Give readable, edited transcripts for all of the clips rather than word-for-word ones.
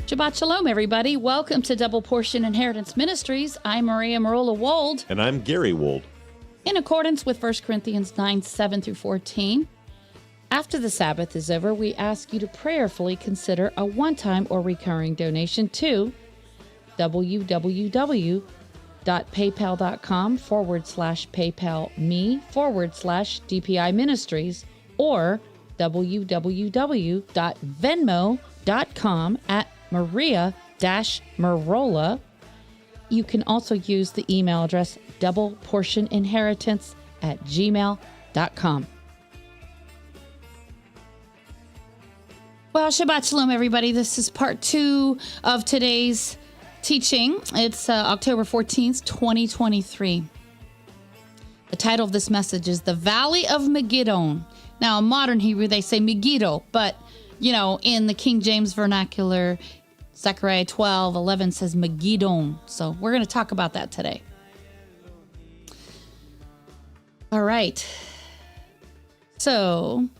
Shabbat Shalom, everybody. Welcome to Double Portion Inheritance Ministries. I'm Maria Merola Wold. And I'm Gary Wold. In accordance with 1 Corinthians 9, 7 through 14, after the Sabbath is over, we ask you to prayerfully consider a one-time or recurring donation to www.paypal.com/PayPalMe/DPI Ministries or www.venmo.com/Maria-Merola. You can also use the email address doubleportioninheritance@gmail.com. Well, Shabbat Shalom, everybody. This is part 2 of today's teaching. It's October 14th, 2023. The title of this message is The Valley of Megiddon. Now, in modern Hebrew, they say Megiddo, but, you know, in the King James vernacular, Zechariah 12:11 says Megiddon. So we're going to talk about that today. All right. So I'm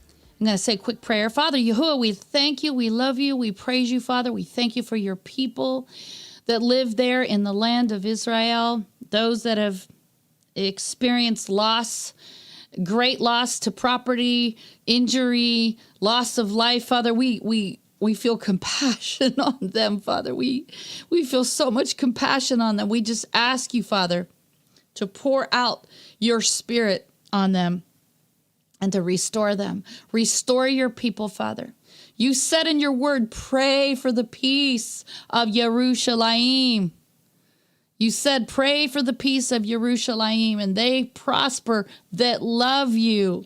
going to say a quick prayer. Father Yahuwah, we thank you. We love you. We praise you, Father. We thank you for your people that live there in the land of Israel, those that have experienced loss, great loss to property, injury, loss of life. Father, we feel compassion on them, Father. We feel so much compassion on them. We just ask you, Father, to pour out your Spirit on them and to restore them. Restore your people, Father. You said in your word, pray for the peace of Yerushalayim. You said, pray for the peace of Yerushalayim, and they prosper that love you.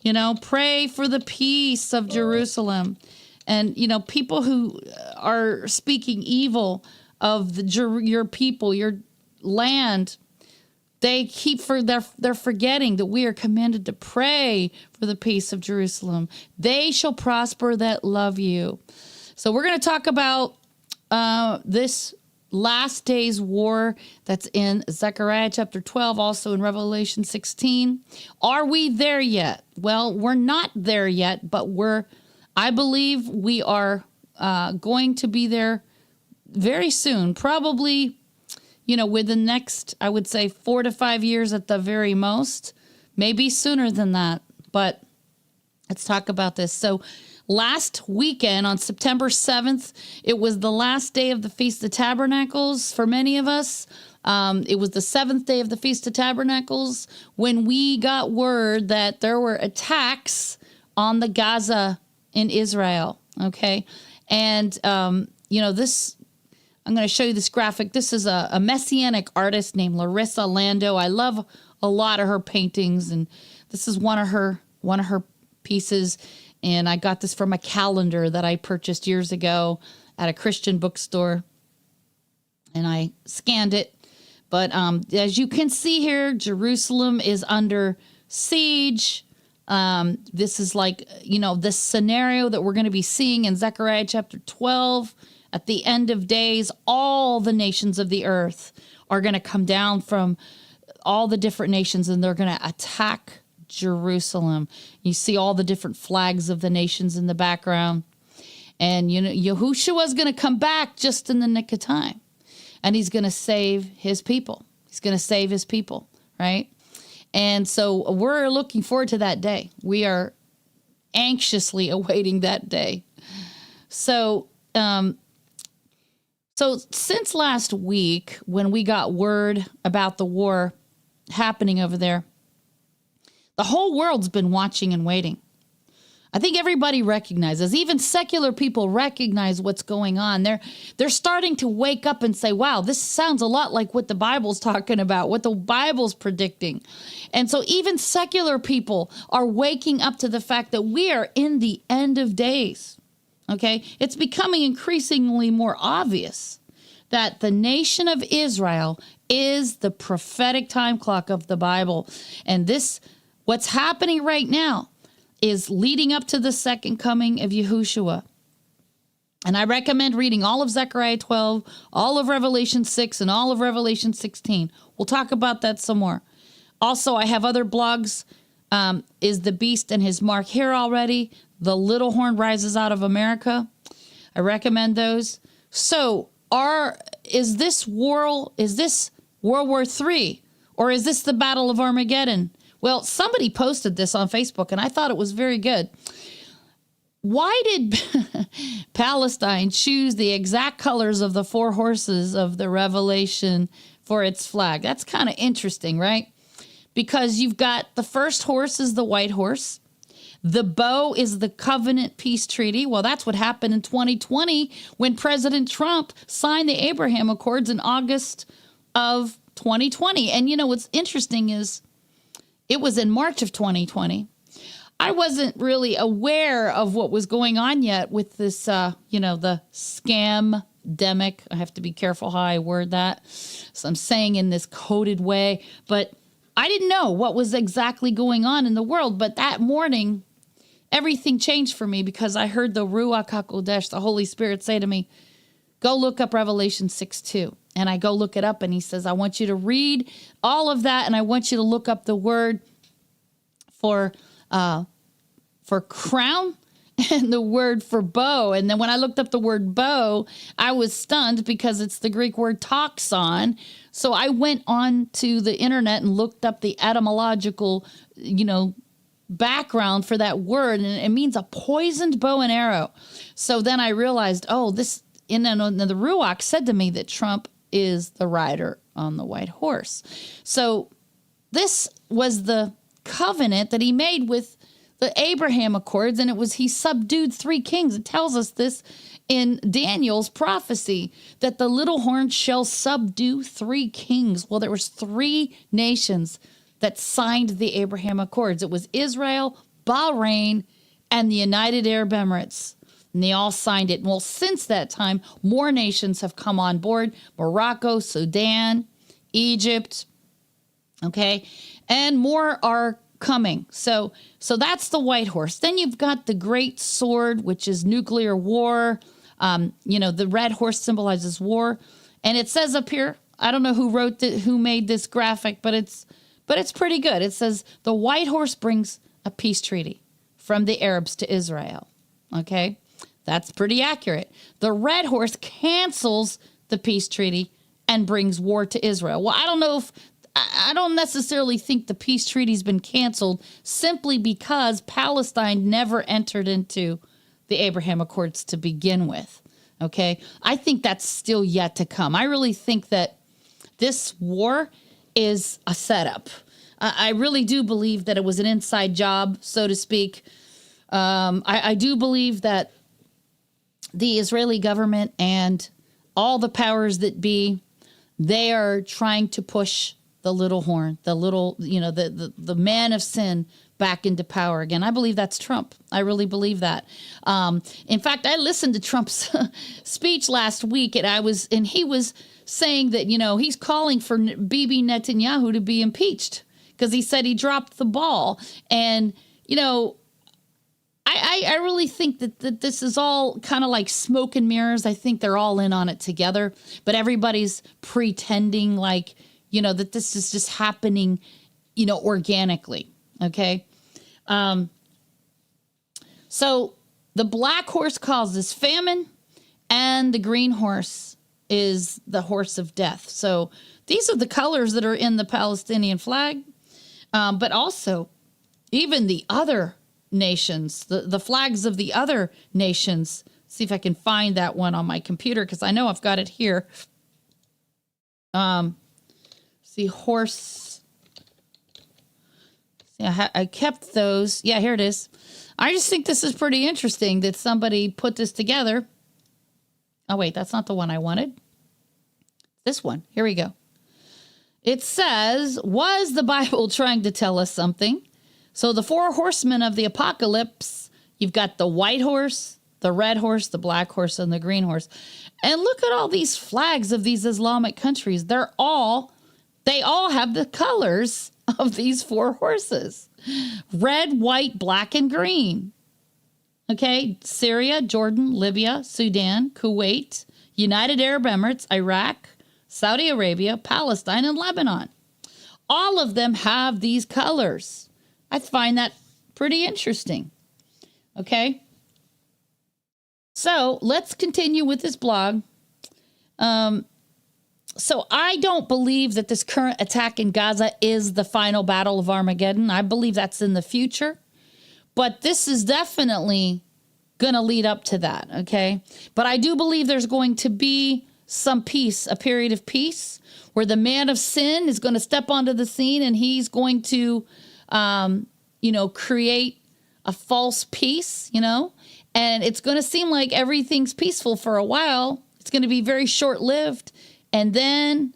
You know, pray for the peace of Jerusalem. And, you know, people who are speaking evil of your people, your land, they're forgetting that we are commanded to pray for the peace of Jerusalem. They shall prosper that love you. So we're going to talk about this last day's war that's in Zechariah chapter 12, also in Revelation 16. Are we there yet? Well, we're not there yet, but I believe we are going to be there very soon. Probably, you know, within the next, I would say 4 to 5 years at the very most. Maybe sooner than that, but let's talk about this. So last weekend on September 7th, it was the last day of the Feast of Tabernacles for many of us. It was the 7th day of the Feast of Tabernacles when we got word that there were attacks on the Gaza in Israel. Okay. And, you know, I'm going to show you this graphic. This is a Messianic artist named Larissa Lando. I love a lot of her paintings, and this is one of her pieces. And I got this from a calendar that I purchased years ago at a Christian bookstore, and I scanned it. But as you can see here, Jerusalem is under siege. This is like, you know, this scenario that we're going to be seeing in Zechariah chapter 12. At the end of days, all the nations of the earth are going to come down from all the different nations, and they're going to attack Jerusalem. You see all the different flags of the nations in the background. And, you know, Yahushua is going to come back just in the nick of time. And he's going to save his people. He's going to save his people, right? And so we're looking forward to that day. We are anxiously awaiting that day. So since last week, when we got word about the war happening over there, the whole world's been watching and waiting. I think everybody recognizes, even secular people recognize what's going on. They're starting to wake up and say, wow, this sounds a lot like what the Bible's talking about, what the Bible's predicting. And so even secular people are waking up to the fact that we are in the end of days. Okay, it's becoming increasingly more obvious that the nation of Israel is the prophetic time clock of the Bible. And what's happening right now is leading up to the second coming of Yahushua. And I recommend reading all of Zechariah 12, all of Revelation 6, and all of Revelation 16. We'll talk about that some more. Also, I have other blogs. Is the beast and his mark here already? The little horn rises out of America. I recommend those. So is this World War III, or is this the Battle of Armageddon? Well, somebody posted this on Facebook, and I thought it was very good. Why did Palestine choose the exact colors of the 4 horses of the Revelation for its flag? That's kind of interesting, right? Because you've got the first horse is the white horse. The bow is the covenant peace treaty. Well, that's what happened in 2020 when President Trump signed the Abraham Accords in August of 2020. And you know, what's interesting is it was in March of 2020. I wasn't really aware of what was going on yet with this, the scam-demic. I have to be careful how I word that. So I'm saying in this coded way, but I didn't know what was exactly going on in the world. But that morning, everything changed for me because I heard the Ruach HaKodesh, the Holy Spirit, say to me, go look up Revelation 6:2. And I go look it up, and he says, I want you to read all of that, and I want you to look up the word for crown and the word for bow. And then when I looked up the word bow, I was stunned because it's the Greek word toxon. So I went on to the internet and looked up the etymological, background for that word, and it means a poisoned bow and arrow. So then I realized, the Ruach said to me that Trump is the rider on the white horse. So this was the covenant that he made with the Abraham Accords, and he subdued 3 kings. It tells us this in Daniel's prophecy, that the little horn shall subdue 3 kings. Well, there was 3 nations that signed the Abraham Accords. It was Israel, Bahrain, and the United Arab Emirates. And they all signed it. Well, since that time, more nations have come on board. Morocco, Sudan, Egypt, okay? And more are coming. So that's the white horse. Then you've got the great sword, which is nuclear war. The red horse symbolizes war. And it says up here, I don't know who made this graphic, but it's pretty good. It says the white horse brings a peace treaty from the Arabs to Israel. Okay, that's pretty accurate. The red horse cancels the peace treaty and brings war to Israel. Well, I don't necessarily think the peace treaty's been canceled simply because Palestine never entered into the Abraham Accords to begin with. Okay, I think that's still yet to come. I really think that this war is a setup. I really do believe that it was an inside job, so to speak. I do believe that the Israeli government and all the powers that be, they are trying to push the little horn, the man of sin back into power again. I believe that's Trump. I really believe that. In fact, I listened to Trump's speech last week, and he was saying that, he's calling for Bibi Netanyahu to be impeached because he said he dropped the ball. And, I really think that this is all kind of like smoke and mirrors. I think they're all in on it together, but everybody's pretending like, that this is just happening, organically. Okay. So the black horse causes famine, and the green horse is the horse of death. So these are the colors that are in the Palestinian flag. But also even the other nations, the flags of the other nations. See if I can find that one on my computer, because I know I've got it here. See, horse. See, I kept those. Yeah, here it is. I just think this is pretty interesting that somebody put this together. Oh, wait, that's not the one I wanted. This one. Here we go. It says, was the Bible trying to tell us something? So the 4 horsemen of the apocalypse, you've got the white horse, the red horse, the black horse, and the green horse. And look at all these flags of these Islamic countries. They all have the colors of these 4 horses. Red, white, black, and green. Okay, Syria, Jordan, Libya, Sudan, Kuwait, United Arab Emirates, Iraq, Saudi Arabia, Palestine, and Lebanon. All of them have these colors. I find that pretty interesting. Okay. So let's continue with this blog. So I don't believe that this current attack in Gaza is the final battle of Armageddon. I believe that's in the future. But this is definitely going to lead up to that, okay? But I do believe there's going to be some peace, a period of peace, where the man of sin is going to step onto the scene and he's going to, create a false peace, and it's going to seem like everything's peaceful for a while. It's going to be very short-lived. And then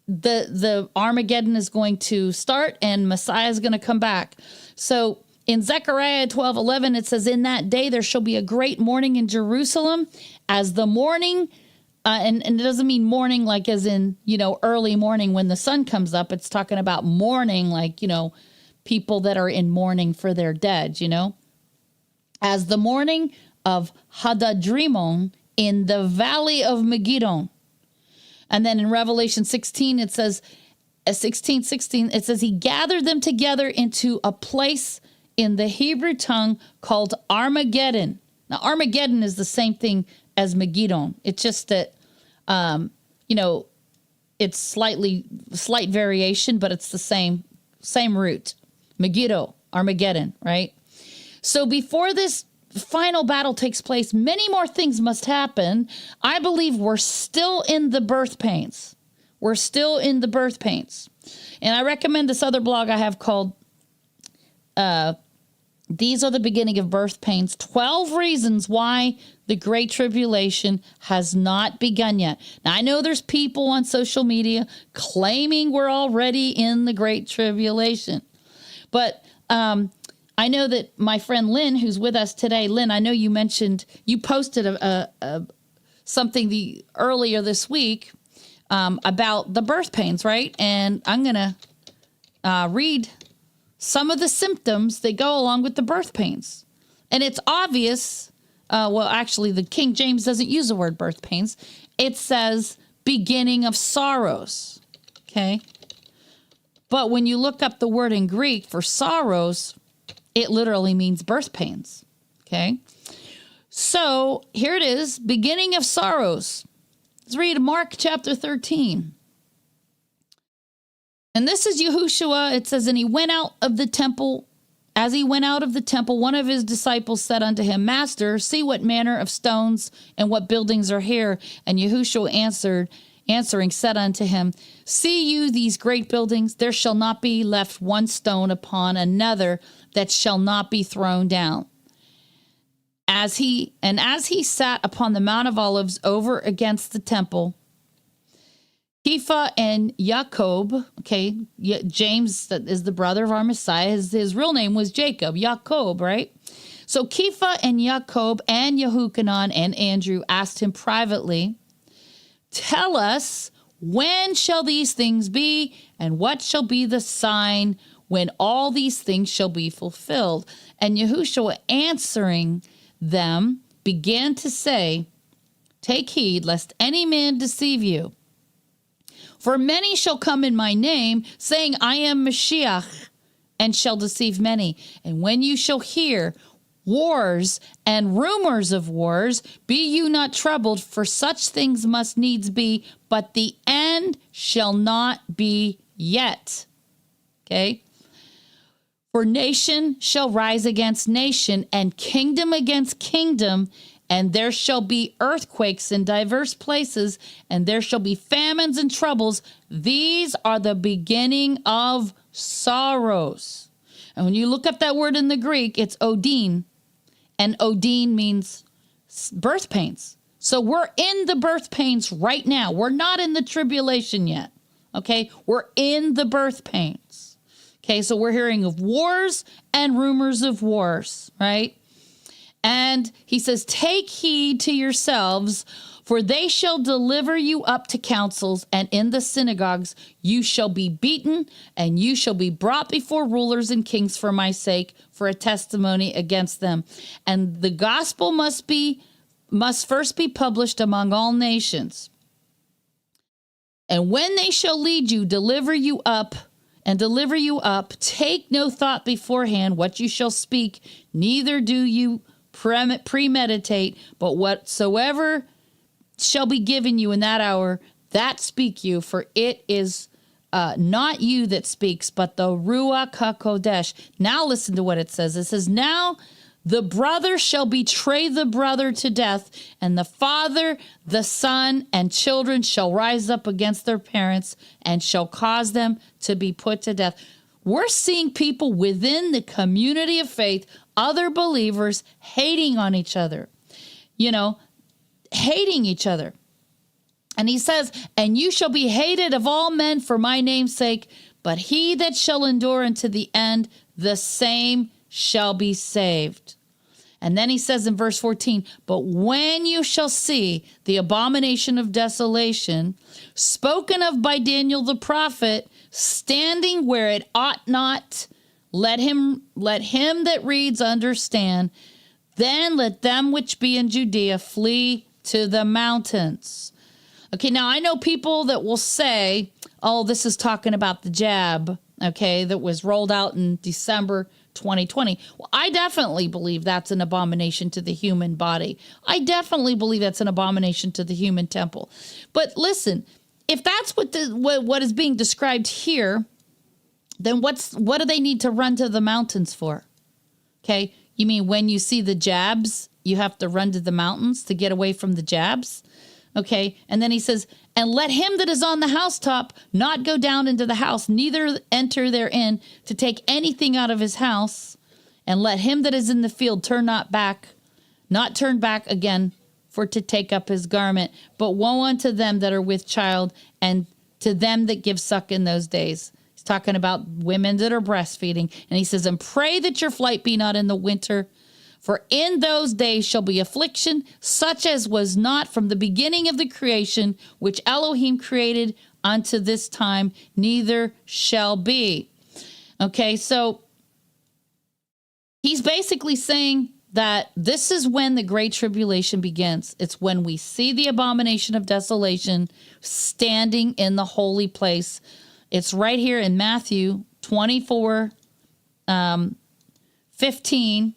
the Armageddon is going to start and Messiah is going to come back. So in Zechariah 12:11, it says, in that day there shall be a great mourning in Jerusalem as the morning. And it doesn't mean morning like as in, early morning when the sun comes up. It's talking about mourning like, people that are in mourning for their dead, as the morning of Hadadrimon in the Valley of Megiddon. And then in Revelation 16, it says, 16:16, it says, he gathered them together into a place in the Hebrew tongue called Armageddon. Now, Armageddon is the same thing as Megiddon. It's just that, it's slight variation, but it's the same root. Megiddo, Armageddon, right? So before this final battle takes place, many more things must happen. I believe we're still in the birth pains. We're still in the birth pains. And I recommend this other blog I have called, These Are the Beginning of Birth Pains, 12 Reasons Why the Great Tribulation Has Not Begun Yet. Now, I know there's people on social media claiming we're already in the Great Tribulation. But I know that my friend Lynn, who's with us today, Lynn, I know you posted something earlier this week about the birth pains, right? And I'm going to read some of the symptoms that go along with the birth pains. And it's obvious. Actually, the King James doesn't use the word birth pains. It says beginning of sorrows. Okay. But when you look up the word in Greek for sorrows, it literally means birth pains. Okay. So here it is, beginning of sorrows. Let's read Mark chapter 13. And this is Yahushua. It says, and he went out of the temple. As he went out of the temple, one of his disciples said unto him, Master, see what manner of stones and what buildings are here. And Yahushua answering said unto him, see you these great buildings? There shall not be left one stone upon another that shall not be thrown down. As he sat upon the Mount of Olives over against the temple, Kepha and Jacob, okay, James is the brother of our Messiah. His real name was Jacob, Jacob, right? So Kepha and Jacob and Yehukanan and Andrew asked him privately, tell us, when shall these things be, and what shall be the sign when all these things shall be fulfilled? And Yahushua answering them began to say, take heed lest any man deceive you. For many shall come in my name, saying, I am Mashiach, and shall deceive many. And when you shall hear wars and rumors of wars, be you not troubled, for such things must needs be, but the end shall not be yet. Okay? For nation shall rise against nation, and kingdom against kingdom, and there shall be earthquakes in diverse places, and there shall be famines and troubles. These are the beginning of sorrows. And when you look up that word in the Greek, it's odin. And odin means birth pains. So we're in the birth pains right now. We're not in the tribulation yet. Okay? We're in the birth pains. Okay? So we're hearing of wars and rumors of wars, right? And he says, take heed to yourselves, for they shall deliver you up to councils, and in the synagogues you shall be beaten, and you shall be brought before rulers and kings for my sake, for a testimony against them. And the gospel must first be published among all nations. And when they shall lead you, deliver you up, take no thought beforehand what you shall speak, neither do you premeditate, but whatsoever shall be given you in that hour that speak you, for it is not you that speaks, but the Ruach HaKodesh. Now listen to what it says. It says, now the brother shall betray the brother to death, and the father, the son, and children shall rise up against their parents and shall cause them to be put to death. We're seeing people within the community of faith, other believers, hating on each other, hating each other. And he says, and you shall be hated of all men for my name's sake, but he that shall endure unto the end, the same shall be saved. And then he says in verse 14, but when you shall see the abomination of desolation, spoken of by Daniel the prophet, standing where it ought not, let him that reads understand, then let them which be in Judea flee to the mountains. Okay, now I know people that will say, oh, this is talking about the jab, okay, that was rolled out in December 2020. Well, I definitely believe that's an abomination to the human body. I definitely believe that's an abomination to the human temple. But listen, if that's what is being described here, then what do they need to run to the mountains for? Okay, you mean when you see the jabs, you have to run to the mountains to get away from the jabs? Okay, and then he says, and let him that is on the housetop not go down into the house, neither enter therein to take anything out of his house. And let him that is in the field not turn back again for to take up his garment. But woe unto them that are with child, and to them that give suck in those days. He's talking about women that are breastfeeding. And he says, and pray that your flight be not in the winter, for in those days shall be affliction, such as was not from the beginning of the creation, which Elohim created unto this time, neither shall be. Okay, so he's basically saying that this is when the Great Tribulation begins. It's when we see the abomination of desolation standing in the holy place. It's right here in Matthew 24, 15.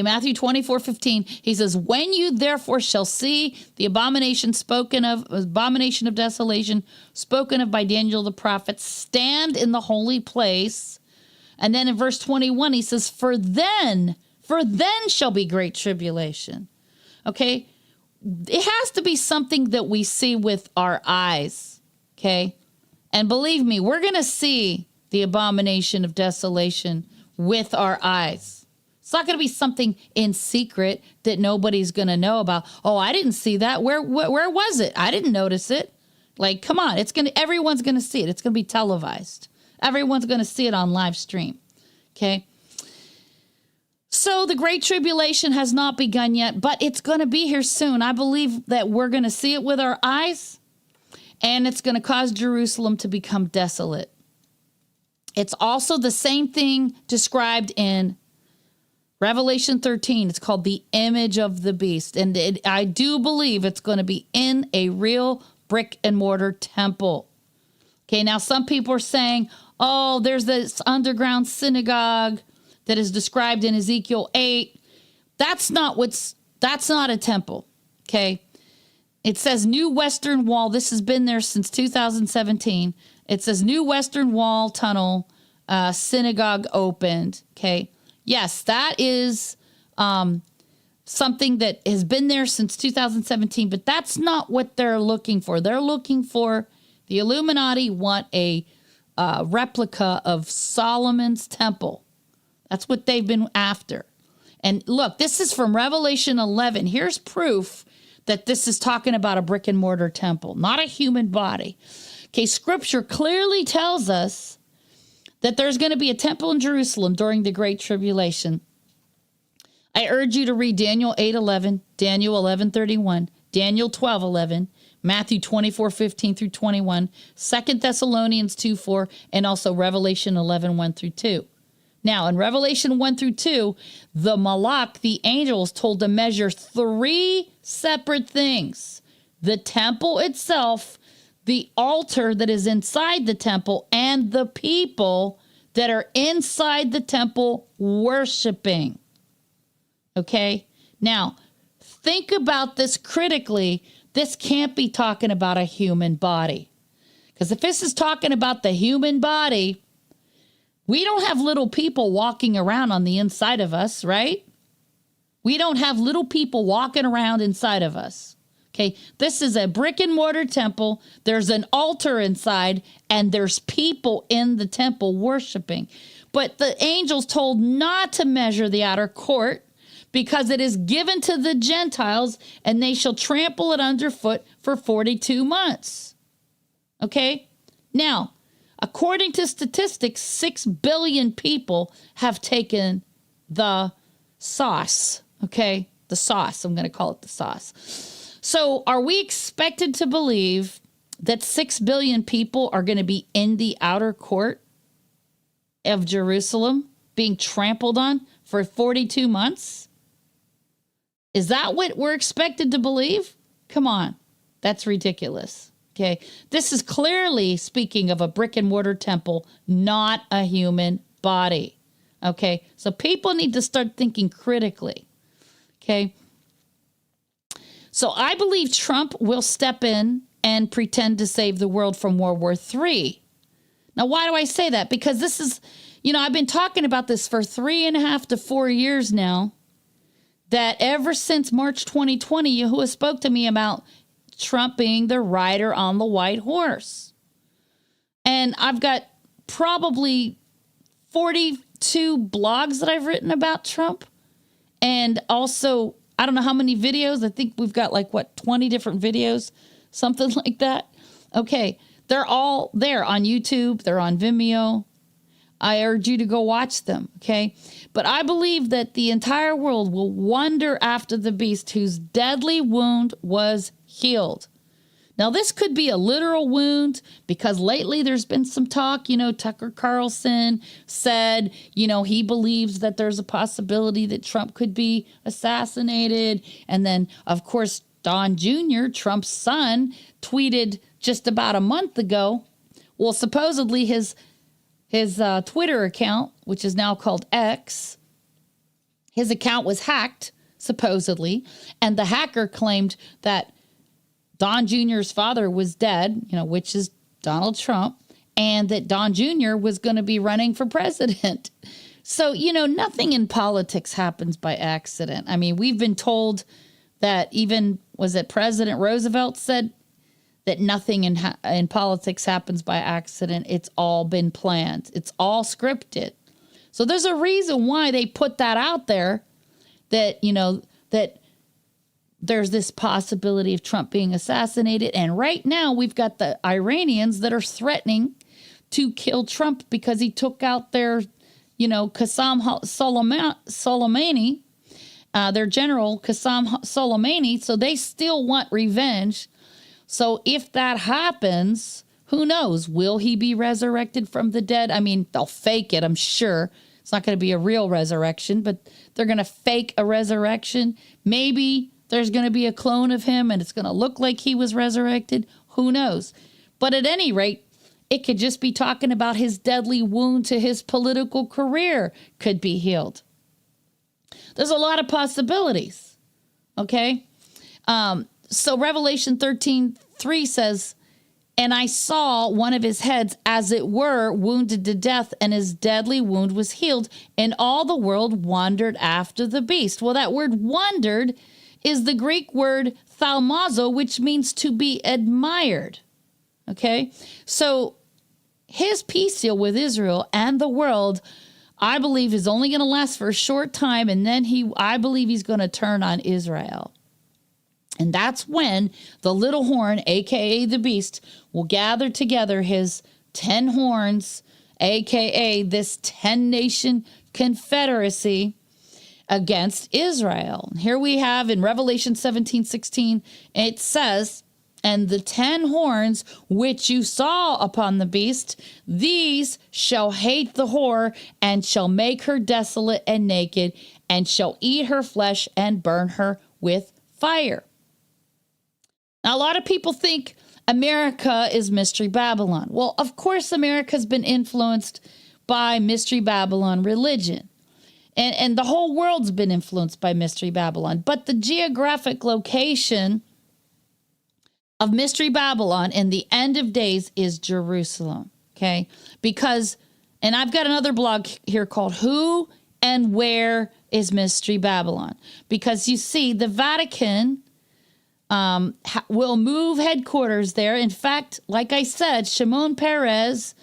Matthew 24:15, he says, when you therefore shall see the abomination of desolation, spoken of by Daniel the prophet, stand in the holy place. And then in verse 21, he says, for then shall be great tribulation. Okay. It has to be something that we see with our eyes. Okay. And believe me, we're going to see the abomination of desolation with our eyes. It's not going to be something in secret that nobody's going to know about. Oh, I didn't see that. Where was it? I didn't notice it. Like, come on. Everyone's going to see it. It's going to be televised. Everyone's going to see it on live stream. Okay. So the Great Tribulation has not begun yet, but it's going to be here soon. I believe that we're going to see it with our eyes, and it's going to cause Jerusalem to become desolate. It's also the same thing described in Revelation 13, it's called the image of the beast. And I do believe it's going to be in a real brick and mortar temple. Okay, now some people are saying, oh, there's this underground synagogue that is described in Ezekiel 8. That's not a temple. Okay. It says New Western Wall. This has been there since 2017. It says New Western Wall Tunnel, synagogue opened. Okay. Yes, that is something that has been there since 2017, but that's not what they're looking for. They're looking for, the Illuminati want a replica of Solomon's temple. That's what they've been after. And look, this is from Revelation 11. Here's proof that this is talking about a brick and mortar temple, not a human body. Okay, Scripture clearly tells us that there's going to be a temple in Jerusalem during the Great Tribulation. I urge you to read Daniel 8:11, Daniel 11:31, Daniel 12:11, Matthew 24:15 through 21, 2 Thessalonians 2:4, and also Revelation 11:1 through 2. Now, in Revelation 1 through 2, the Malach, the angel, is told to measure 3 separate things: the temple itself, the altar that is inside the temple, and the people that are inside the temple worshiping. Okay? Now, think about this critically. This can't be talking about a human body. Because if this is talking about the human body, we don't have little people walking around on the inside of us, right? We don't have little people walking around inside of us. Okay, this is a brick and mortar temple. There's an altar inside, and there's people in the temple worshiping. But the angels told not to measure the outer court, because it is given to the Gentiles, and they shall trample it underfoot for 42 months. Okay? Now, according to statistics, 6 billion people have taken the sauce. Okay? The sauce. I'm going to call it the sauce. So are we expected to believe that 6 billion people are going to be in the outer court of Jerusalem being trampled on for 42 months? Is that what we're expected to believe? Come on. That's ridiculous. Okay. This is clearly speaking of a brick and mortar temple, not a human body. Okay. So people need to start thinking critically. Okay. So I believe Trump will step in and pretend to save the world from World War III. Now, why do I say that? Because this is, I've been talking about this for 3.5 to 4 years now, that ever since March 2020, Yahuwah spoke to me about Trump being the rider on the white horse. And I've got probably 42 blogs that I've written about Trump. And also, I don't know how many videos. I think we've got 20 different videos, something like that. Okay. They're all there on YouTube. They're on Vimeo. I urge you to go watch them. Okay. But I believe that the entire world will wonder after the beast whose deadly wound was healed. Now, this could be a literal wound, because lately there's been some talk, Tucker Carlson said, he believes that there's a possibility that Trump could be assassinated. And then, of course, Don Jr., Trump's son, tweeted just about a month ago. Well, supposedly his Twitter account, which is now called X, his account was hacked, supposedly. And the hacker claimed that Don Jr.'s father was dead, which is Donald Trump, and that Don Jr. was going to be running for president. So, nothing in politics happens by accident. I mean, we've been told that even, President Roosevelt said that nothing in politics happens by accident. It's all been planned. It's all scripted. So there's a reason why they put that out there, that, that there's this possibility of Trump being assassinated. And right now we've got the Iranians that are threatening to kill Trump because he took out their, Qasem Soleimani, their general Qasem Soleimani. So they still want revenge. So if that happens, who knows? Will he be resurrected from the dead? I mean, they'll fake it, I'm sure. It's not going to be a real resurrection, but they're going to fake a resurrection. Maybe there's going to be a clone of him and it's going to look like he was resurrected. Who knows? But at any rate, it could just be talking about his deadly wound to his political career could be healed. There's a lot of possibilities. Okay? So Revelation 13:3 says, "And I saw one of his heads, as it were, wounded to death, and his deadly wound was healed, and all the world wondered after the beast." Well, that word "wondered" is the Greek word "thalmazo," which means to be admired. Okay? So his peace deal with Israel and the world, I believe, is only going to last for a short time, and then I believe he's going to turn on Israel. And that's when the little horn, a.k.a. the beast, will gather together his 10 horns, a.k.a. this 10-nation confederacy against Israel. Here we have in Revelation 17:16, it says, "And the 10 horns which you saw upon the beast, these shall hate the whore, and shall make her desolate and naked, and shall eat her flesh and burn her with fire." Now, a lot of people think America is Mystery Babylon. Well, of course, America's been influenced by Mystery Babylon religion. And the whole world's been influenced by Mystery Babylon. But the geographic location of Mystery Babylon in the end of days is Jerusalem. Okay? Because, and I've got another blog here called Who and Where is Mystery Babylon? Because you see, the Vatican will move headquarters there. In fact, like I said, Shimon Peres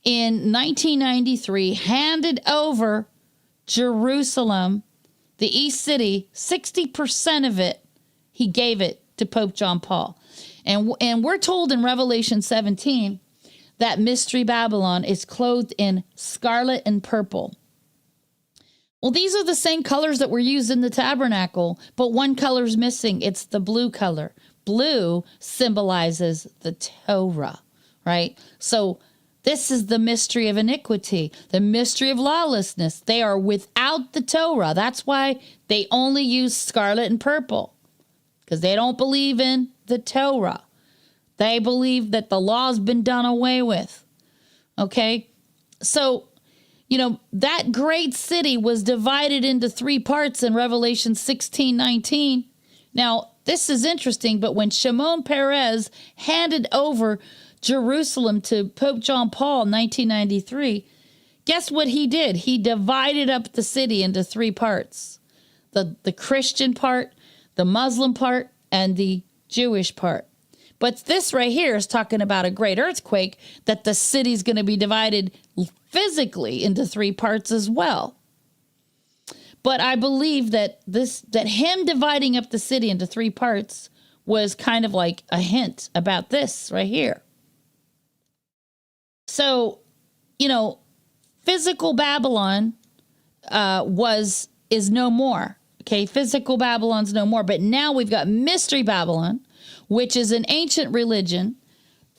in 1993 handed over Jerusalem, the East City, 60% of it, he gave it to Pope John Paul. And we're told in Revelation 17 that Mystery Babylon is clothed in scarlet and purple. Well, these are the same colors that were used in the tabernacle, but one color's missing. It's the blue color. Blue symbolizes the Torah, right? So this is the mystery of iniquity, the mystery of lawlessness. They are without the Torah. That's why they only use scarlet and purple, because they don't believe in the Torah. They believe that the law's been done away with. Okay? So, you know, that great city was divided into 3 parts in Revelation 16:19. Now, this is interesting, but when Shimon Peres handed over Jerusalem to Pope John Paul in 1993, guess what he did? He divided up the city into 3 parts. The Christian part, the Muslim part, and the Jewish part. But this right here is talking about a great earthquake, that the city's going to be divided physically into 3 parts as well. But I believe that him dividing up the city into 3 parts was kind of like a hint about this right here. So, you know, physical Babylon is no more. Okay, physical Babylon's no more. But now we've got Mystery Babylon, which is an ancient religion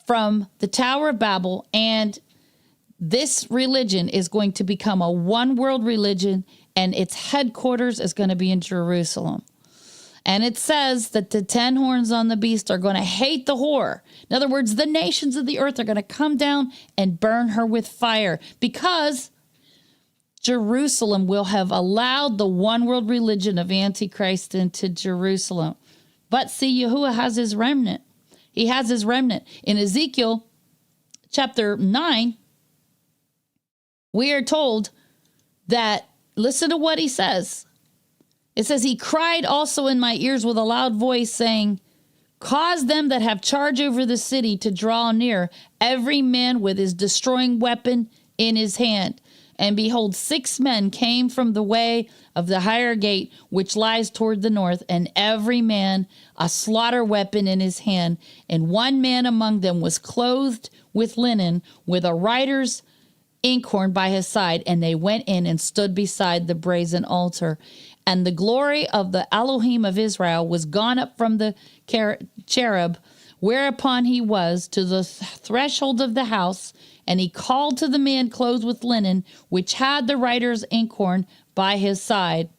from the Tower of Babel, and this religion is going to become a one world religion, and its headquarters is going to be in Jerusalem. And it says that the 10 horns on the beast are going to hate the whore. In other words, the nations of the earth are going to come down and burn her with fire, because Jerusalem will have allowed the one world religion of Antichrist into Jerusalem. But see, Yahuwah has his remnant. He has his remnant. In Ezekiel chapter 9, we are told that, listen to what he says. It says, he cried also in my ears with a loud voice, saying, cause them that have charge over the city to draw near, every man with his destroying weapon in his hand. And behold, 6 men came from the way of the higher gate, which lies toward the north, and every man a slaughter weapon in his hand. And one man among them was clothed with linen, with a writer's inkhorn by his side. And they went in and stood beside the brazen altar. And the glory of the Elohim of Israel was gone up from the cherub, whereupon he was, to the threshold of the house. And he called to the man clothed with linen, which had the writer's inkhorn by his side.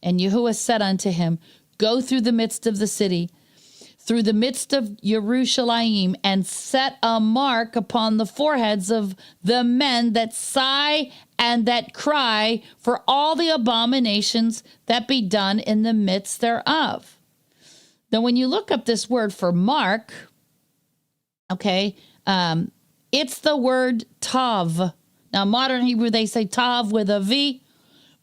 And Yahuwah said unto him, go through the midst of the city, through the midst of Jerusalem, and set a mark upon the foreheads of the men that sigh and that cry for all the abominations that be done in the midst thereof. Now, when you look up this word for mark, okay, it's the word tav. Now, modern Hebrew, they say tav with a V,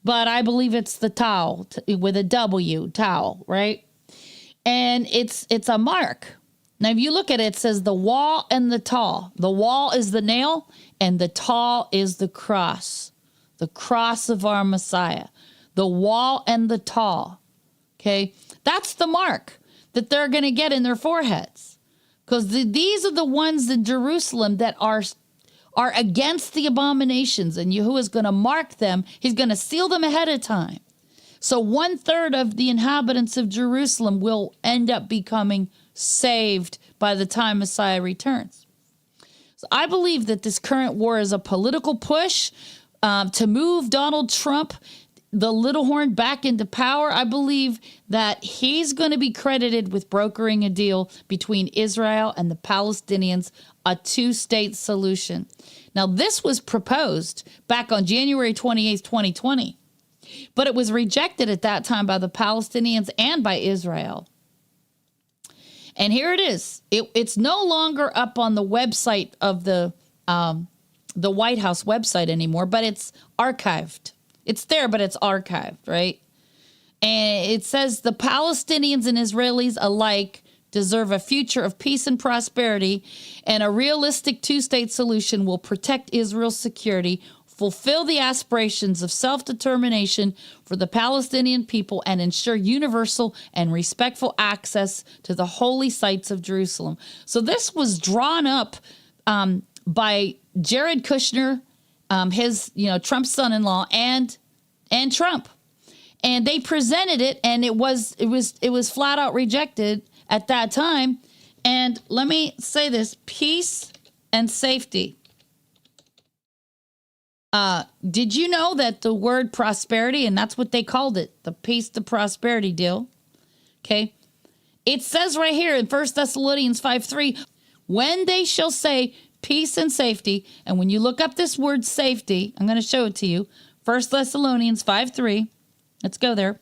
but I believe it's the tau with a W, tau, right? And it's a mark. Now, if you look at it, it says the wall and the taw. The wall is the nail, and the taw is the cross of our Messiah. The wall and the taw, okay? That's the mark that they're going to get in their foreheads. Because these are the ones in Jerusalem that are against the abominations, and Yahuwah is going to mark them. He's going to seal them ahead of time. So 1/3 of the inhabitants of Jerusalem will end up becoming saved by the time Messiah returns. So I believe that this current war is a political push to move Donald Trump, the little horn, back into power. I believe that he's going to be credited with brokering a deal between Israel and the Palestinians, a 2-state solution. Now, this was proposed back on January 28th, 2020. But it was rejected at that time by the Palestinians and by Israel. And here it is. It's no longer up on the website of the White House website anymore, but it's archived. It's there, but it's archived, right? And it says the Palestinians and Israelis alike deserve a future of peace and prosperity, and a realistic two-state solution will protect Israel's security, fulfill the aspirations of self-determination for the Palestinian people, and ensure universal and respectful access to the holy sites of Jerusalem. So this was drawn up by Jared Kushner, his Trump's son-in-law, and Trump, and they presented it, and it was flat out rejected at that time. And let me say this: peace and safety. Did you know that the word prosperity, and that's what they called it, the peace to prosperity deal? Okay. It says right here in 1 Thessalonians 5:3, when they shall say peace and safety, and when you look up this word safety, I'm going to show it to you. 1 Thessalonians 5:3. Let's go there.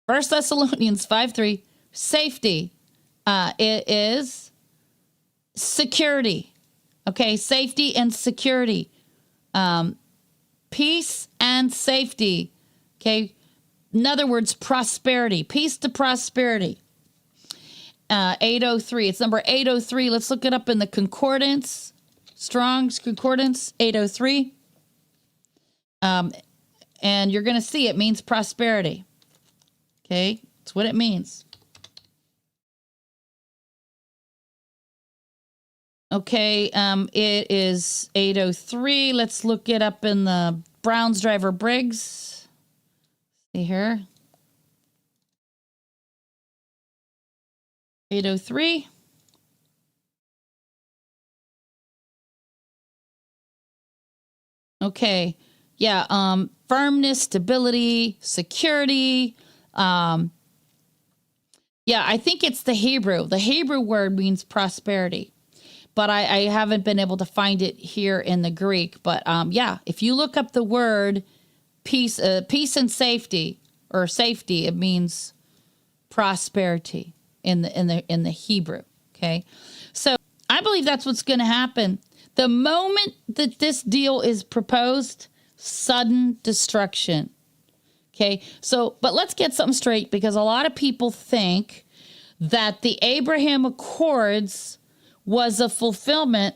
1 Thessalonians 5:3, safety. It is security. Okay, safety and security. Peace and safety. Okay, in other words, prosperity. Peace to prosperity. 803. It's number 803. Let's look it up in the concordance. Strong's Concordance, 803. And you're going to see it means prosperity. Okay, that's what it means. Okay, it is 803. Let's look it up in the Browns Driver Briggs. See here. 803. Okay. Yeah, firmness, stability, security. Yeah, I think it's the Hebrew. The Hebrew word means prosperity, but I haven't been able to find it here in the Greek. But yeah, if you look up the word peace and safety, or safety, it means prosperity in the Hebrew. Okay, so I believe that's what's going to happen the moment that this deal is proposed. Sudden destruction. Okay, so, but let's get something straight, because a lot of people think that the Abraham Accords was a fulfillment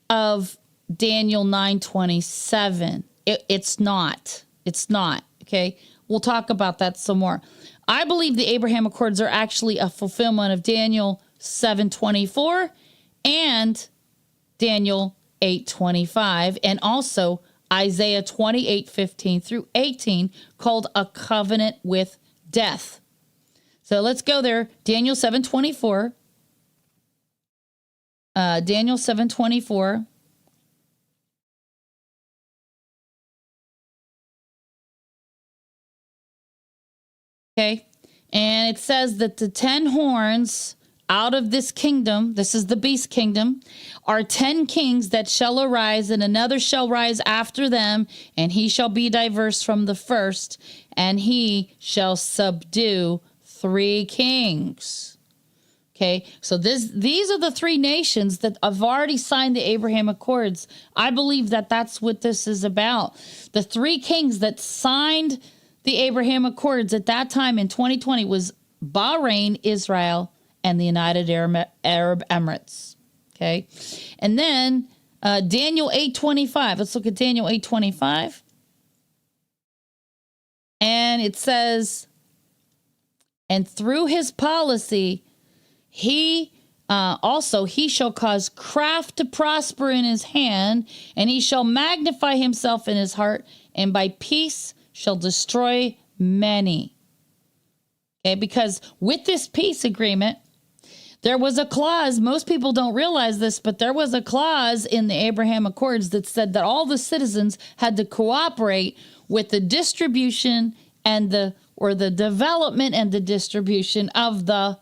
of Daniel 9:27. It's not. It's not. Okay, we'll talk about that some more. I believe the Abraham Accords are actually a fulfillment of Daniel 7:24 and Daniel 8:25, and also Isaiah 28:15 through 18, called a covenant with death. So let's go there. Daniel 7:24. Daniel 7:24. Okay. And it says that the 10 horns out of this kingdom, this is the beast kingdom, are 10 kings that shall arise, and another shall rise after them, and he shall be diverse from the first, and he shall subdue 3 kings. Okay, so these are the 3 nations that have already signed the Abraham Accords. I believe that that's what this is about. The 3 kings that signed the Abraham Accords at that time in 2020 was Bahrain, Israel, and the United Arab Emirates. Okay, and then Daniel 8:25. Let's look at Daniel 8:25, and it says, "And through his policy, he shall cause craft to prosper in his hand, and he shall magnify himself in his heart, and by peace shall destroy many." Okay, because with this peace agreement, there was a clause, most people don't realize this, but there was a clause in the Abraham Accords that said that all the citizens had to cooperate with the distribution and the development and the distribution of the,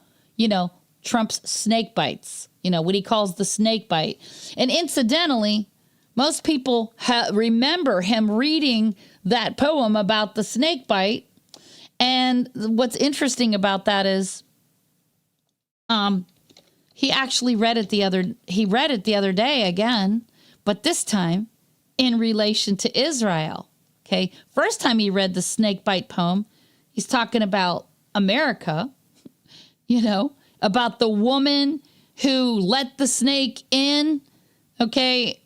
Trump's snake bites, what he calls the snake bite. And incidentally, most people remember him reading that poem about the snake bite. And what's interesting about that is he actually read it the other day again, but this time in relation to Israel. Okay. First time he read the snake bite poem, he's talking about America, about the woman who let the snake in. Okay.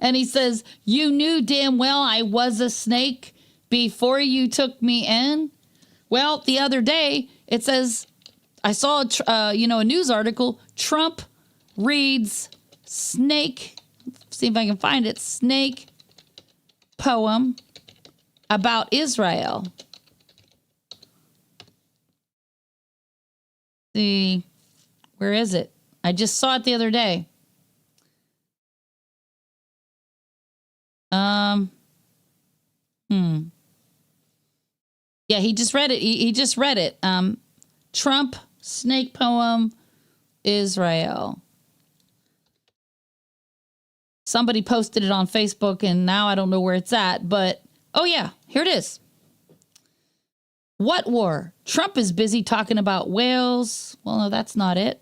And he says, you knew damn well I was a snake before you took me in. Well, the other day it says, I saw, a news article, Trump reads snake, see if I can find it, snake poem about Israel. See, where is it? I just saw it the other day. Yeah, he just read it. He just read it. Trump snake poem, Israel. Somebody posted it on Facebook, and now I don't know where it's at. But, oh, yeah, here it is. What war? Trump is busy talking about whales. Well, no, that's not it.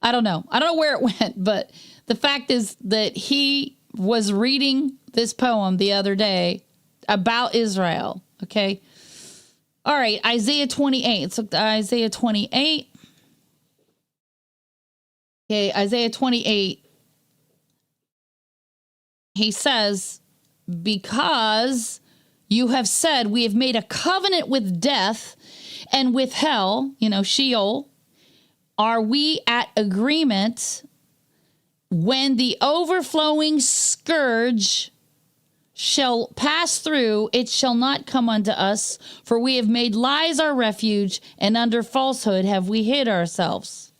I don't know. I don't know where it went. But the fact is that he was reading this poem the other day about Israel. Okay. All right, Isaiah 28. So Isaiah 28. Okay, Isaiah 28. He says, because you have said, we have made a covenant with death and with hell, Sheol, are we at agreement when the overflowing scourge shall pass through, it shall not come unto us, for we have made lies our refuge, and under falsehood have we hid ourselves.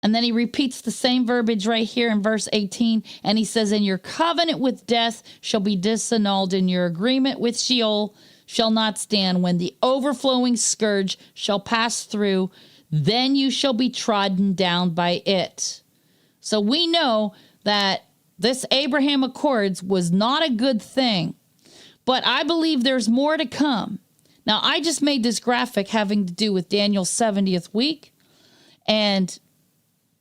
And then he repeats the same verbiage right here in verse 18, and he says, and your covenant with death shall be disannulled, and your agreement with Sheol shall not stand. When the overflowing scourge shall pass through, then you shall be trodden down by it. So we know that this Abraham Accords was not a good thing, but I believe there's more to come. Now, I just made this graphic having to do with Daniel's 70th week, and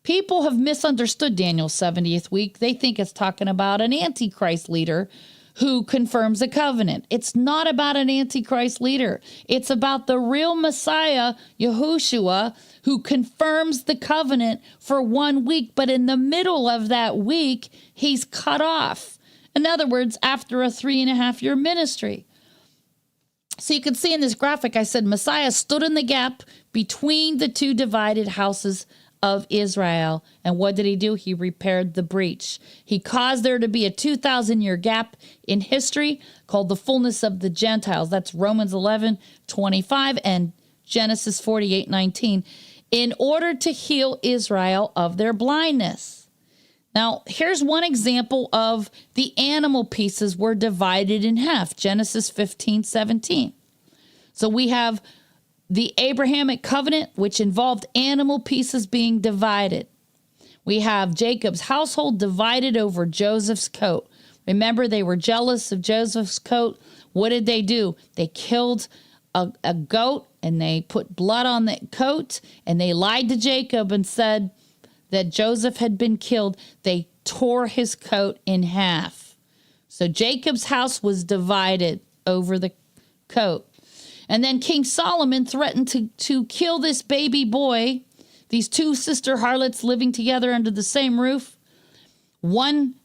people have misunderstood Daniel's 70th week. They think it's talking about an Antichrist leader who confirms a covenant. It's not about an Antichrist leader. It's about the real Messiah, Yahushua, who confirms the covenant for 1 week. But in the middle of that week, he's cut off. In other words, after a 3.5-year ministry. So you can see in this graphic, I said Messiah stood in the gap between the two divided houses of Israel. And what did he do? He repaired the breach. He caused there to be a 2,000-year gap in history called the fullness of the Gentiles. That's Romans 11:25 and Genesis 48:19, in order to heal Israel of their blindness. Now, here's one example of the animal pieces were divided in half. Genesis 15:17. So we have the Abrahamic covenant, which involved animal pieces being divided. We have Jacob's household divided over Joseph's coat. Remember, they were jealous of Joseph's coat. What did they do? They killed a goat, and they put blood on the coat, and they lied to Jacob and said that Joseph had been killed. They tore his coat in half. So Jacob's house was divided over the coat. And then King Solomon threatened to kill this baby boy, these two sister harlots living together under the same roof.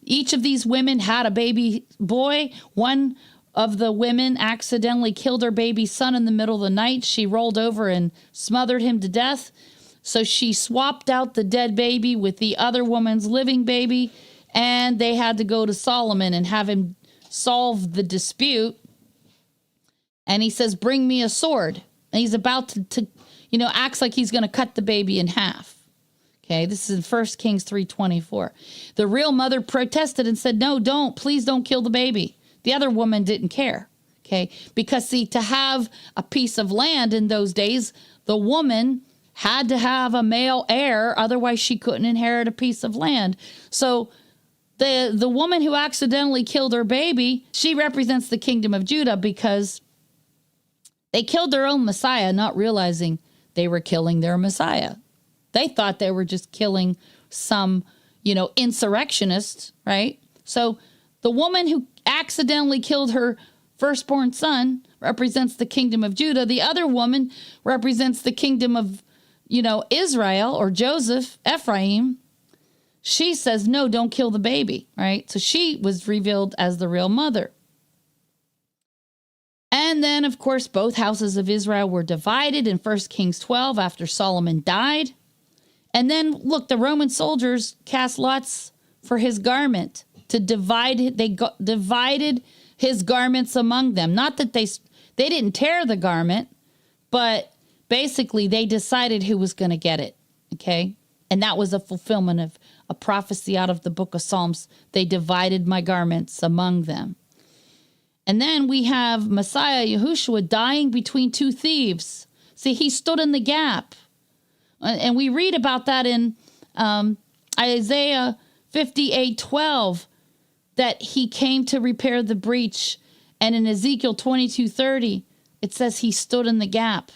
Each of these women had a baby boy. One of the women accidentally killed her baby son in the middle of the night. She rolled over and smothered him to death. So she swapped out the dead baby with the other woman's living baby, and they had to go to Solomon and have him solve the dispute. And he says, bring me a sword. And he's about to acts like he's going to cut the baby in half. Okay, this is in 1 Kings 3:24. The real mother protested and said, no, please don't kill the baby. The other woman didn't care. Okay, because see, to have a piece of land in those days, the woman had to have a male heir. Otherwise, she couldn't inherit a piece of land. So the woman who accidentally killed her baby, she represents the kingdom of Judah because they killed their own Messiah, not realizing they were killing their Messiah. They thought they were just killing some, insurrectionists, right? So the woman who accidentally killed her firstborn son represents the kingdom of Judah. The other woman represents the kingdom of, Israel or Joseph, Ephraim. She says, no, don't kill the baby, right? So she was revealed as the real mother. And then, of course, both houses of Israel were divided in 1 Kings 12 after Solomon died. And then, look, the Roman soldiers cast lots for his garment to divide. They divided his garments among them. Not that they didn't tear the garment, but basically they decided who was going to get it, okay? And that was a fulfillment of a prophecy out of the book of Psalms. They divided my garments among them. And then we have Messiah, Yahushua, dying between two thieves. See, he stood in the gap. And we read about that in Isaiah 58:12, that he came to repair the breach. And in Ezekiel 22:30, it says he stood in the gap.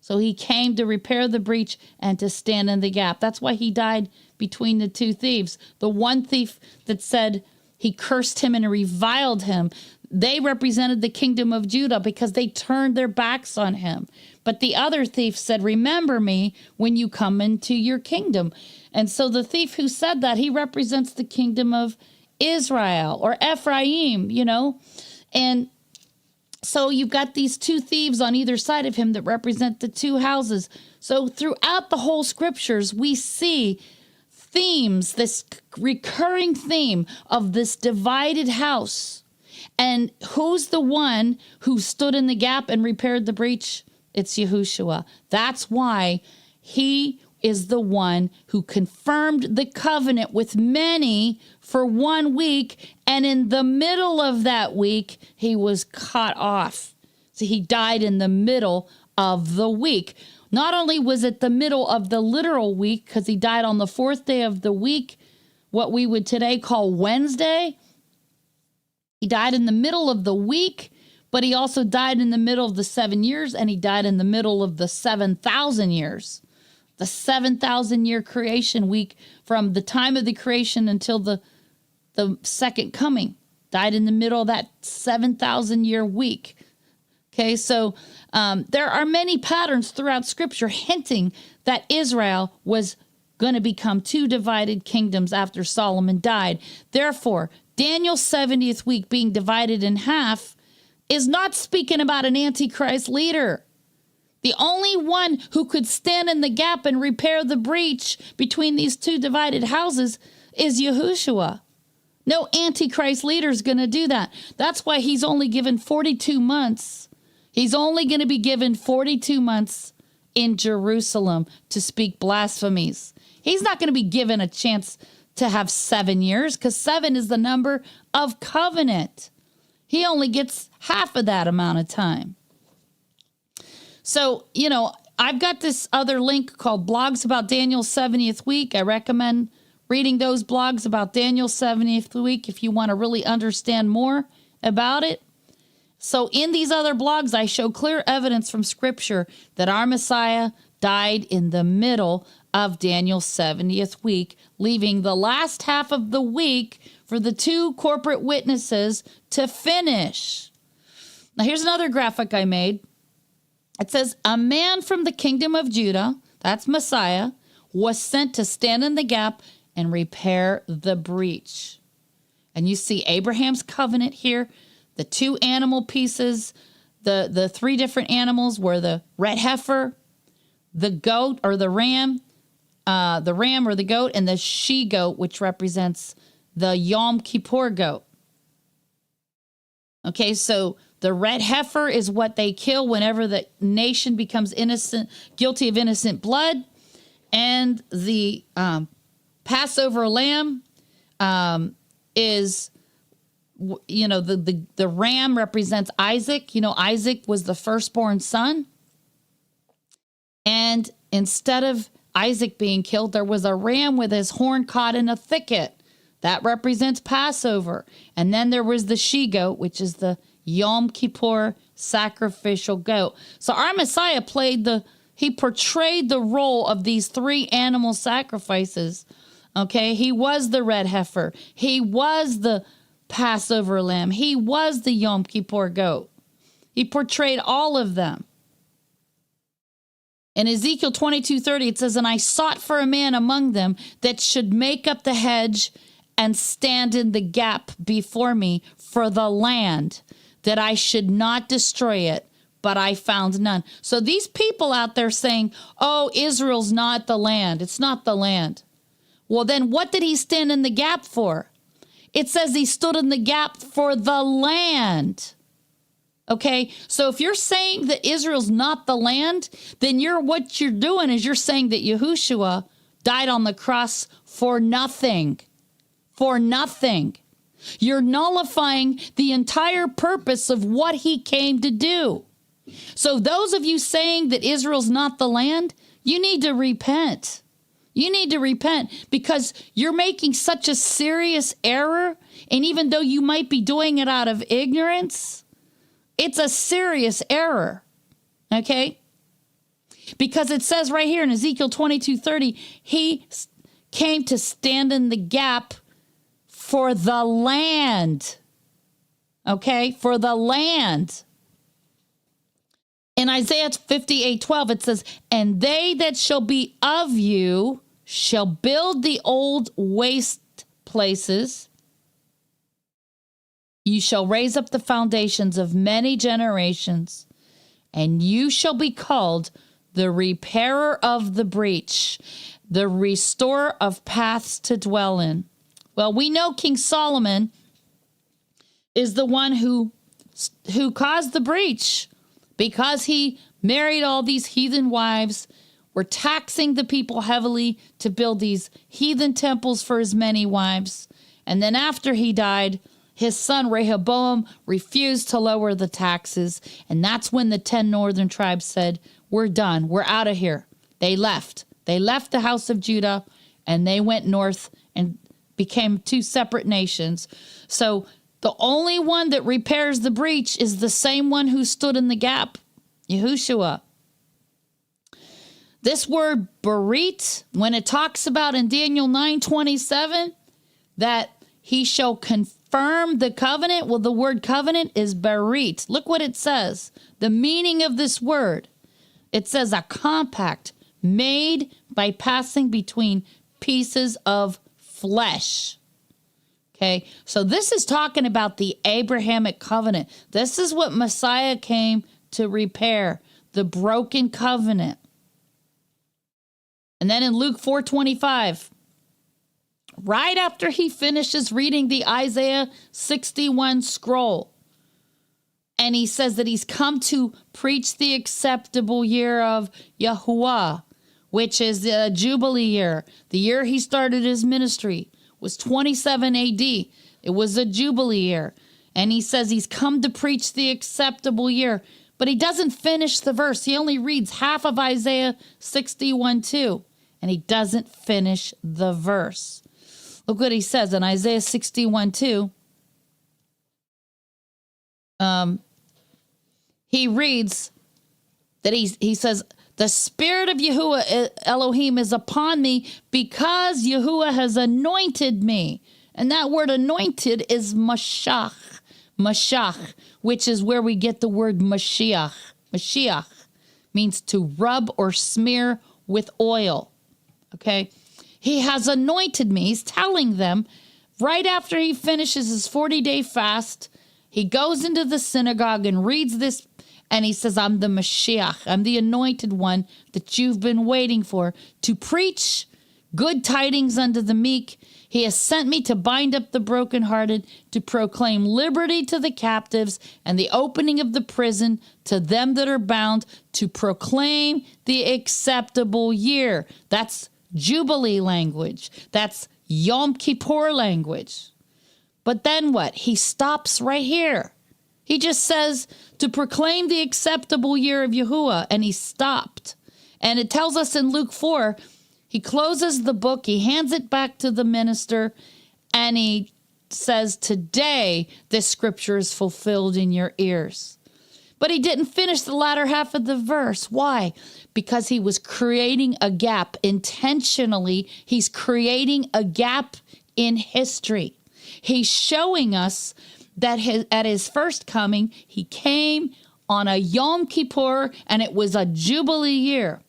So he came to repair the breach and to stand in the gap. That's why he died between the two thieves. The one thief that said he cursed him and reviled him, they represented the kingdom of Judah because they turned their backs on him. But the other thief said, remember me when you come into your kingdom. And so the thief who said that, he represents the kingdom of Israel or Ephraim, And so you've got these two thieves on either side of him that represent the two houses. So throughout the whole scriptures, we see themes, this recurring theme of this divided house. And who's the one who stood in the gap and repaired the breach? It's Yahushua. That's why he is the one who confirmed the covenant with many for 1 week. And in the middle of that week, he was cut off. So he died in the middle of the week. Not only was it the middle of the literal week, because he died on the 4th day of the week, what we would today call Wednesday. He died in the middle of the week, but he also died in the middle of the 7 years, and he died in the middle of the 7,000 years. The 7,000-year creation week from the time of the creation until the second coming. Died in the middle of that 7,000-year week. Okay, so there are many patterns throughout Scripture hinting that Israel was going to become two divided kingdoms after Solomon died. Therefore, Daniel's 70th week being divided in half is not speaking about an Antichrist leader. The only one who could stand in the gap and repair the breach between these two divided houses is Yahushua. No Antichrist leader is going to do that. That's why he's only given 42 months. He's only going to be given 42 months in Jerusalem to speak blasphemies. He's not going to be given a chance to have 7 years because 7 is the number of covenant. He only gets half of that amount of time. So, I've got this other link called Blogs About Daniel's 70th Week. I recommend reading those blogs about Daniel's 70th week if you want to really understand more about it. So in these other blogs, I show clear evidence from Scripture that our Messiah died in the middle of Daniel's 70th week, leaving the last half of the week for the two corporate witnesses to finish. Now, here's another graphic I made. It says, a man from the kingdom of Judah, that's Messiah, was sent to stand in the gap and repair the breach. And you see Abraham's covenant here, the two animal pieces, the three different animals were the red heifer, the goat or the ram or the goat, and the she-goat, which represents the Yom Kippur goat. Okay, so the red heifer is what they kill whenever the nation becomes guilty of innocent blood. And the Passover lamb is, the ram represents Isaac. Isaac was the firstborn son. And instead of Isaac being killed, there was a ram with his horn caught in a thicket. That represents Passover. And then there was the she-goat, which is the Yom Kippur sacrificial goat. So our Messiah he portrayed the role of these three animal sacrifices. Okay, he was the red heifer. He was the Passover lamb. He was the Yom Kippur goat. He portrayed all of them. In Ezekiel 22:30, it says, "And I sought for a man among them that should make up the hedge and stand in the gap before me for the land, that I should not destroy it, but I found none." So these people out there saying, oh, Israel's not the land. It's not the land. Well, then what did he stand in the gap for? It says he stood in the gap for the land. Okay, so if you're saying that Israel's not the land, then what you're doing is you're saying that Yahushua died on the cross for nothing. For nothing. You're nullifying the entire purpose of what he came to do. So those of you saying that Israel's not the land, you need to repent. You need to repent because you're making such a serious error. And even though you might be doing it out of ignorance, it's a serious error. Okay? Because it says right here in Ezekiel 22:30, he came to stand in the gap for the land. Okay? For the land. In Isaiah 58:12, it says, "And they that shall be of you shall build the old waste places. You shall raise up the foundations of many generations, and you shall be called the repairer of the breach, the restorer of paths to dwell in." Well, we know King Solomon is the one who caused the breach because he married all these heathen wives. We're taxing the people heavily to build these heathen temples for his many wives. And then after he died, his son Rehoboam refused to lower the taxes. And that's when the 10 northern tribes said, we're done. We're out of here. They left. They left the house of Judah and they went north and became two separate nations. So the only one that repairs the breach is the same one who stood in the gap, Yahushua. This word berit, when it talks about in Daniel 9:27, that he shall confirm the covenant, well, the word covenant is berit. Look what it says. The meaning of this word. It says a compact made by passing between pieces of flesh. Okay, so this is talking about the Abrahamic covenant. This is what Messiah came to repair, the broken covenant. And then in Luke 4:25, right after he finishes reading the Isaiah 61 scroll, and he says that he's come to preach the acceptable year of Yahuwah, which is the Jubilee year. The year he started his ministry was 27 AD. It was a Jubilee year. And he says he's come to preach the acceptable year. But he doesn't finish the verse. He only reads half of Isaiah 61:2. And he doesn't finish the verse. Look what he says in Isaiah 61:2. He reads that he says, "The spirit of Yahuwah Elohim is upon me because Yahuwah has anointed me." And that word anointed is mashach. Mashach, which is where we get the word Mashiach. Mashiach means to rub or smear with oil. Okay? He has anointed me. He's telling them right after he finishes his 40-day fast, he goes into the synagogue and reads this, and he says, "I'm the Mashiach. I'm the anointed one that you've been waiting for, to preach good tidings unto the meek. He has sent me to bind up the brokenhearted, to proclaim liberty to the captives and the opening of the prison to them that are bound, to proclaim the acceptable year." That's Jubilee language. That's Yom Kippur language. But then what? He stops right here. He just says to proclaim the acceptable year of Yahuwah, and he stopped. And it tells us in Luke 4, he closes the book, he hands it back to the minister, And he says, today, this scripture is fulfilled in your ears. But he didn't finish the latter half of the verse. Why? Because he was creating a gap intentionally. He's creating a gap in history. He's showing us that at his first coming, he came on a Yom Kippur, and it was a Jubilee year.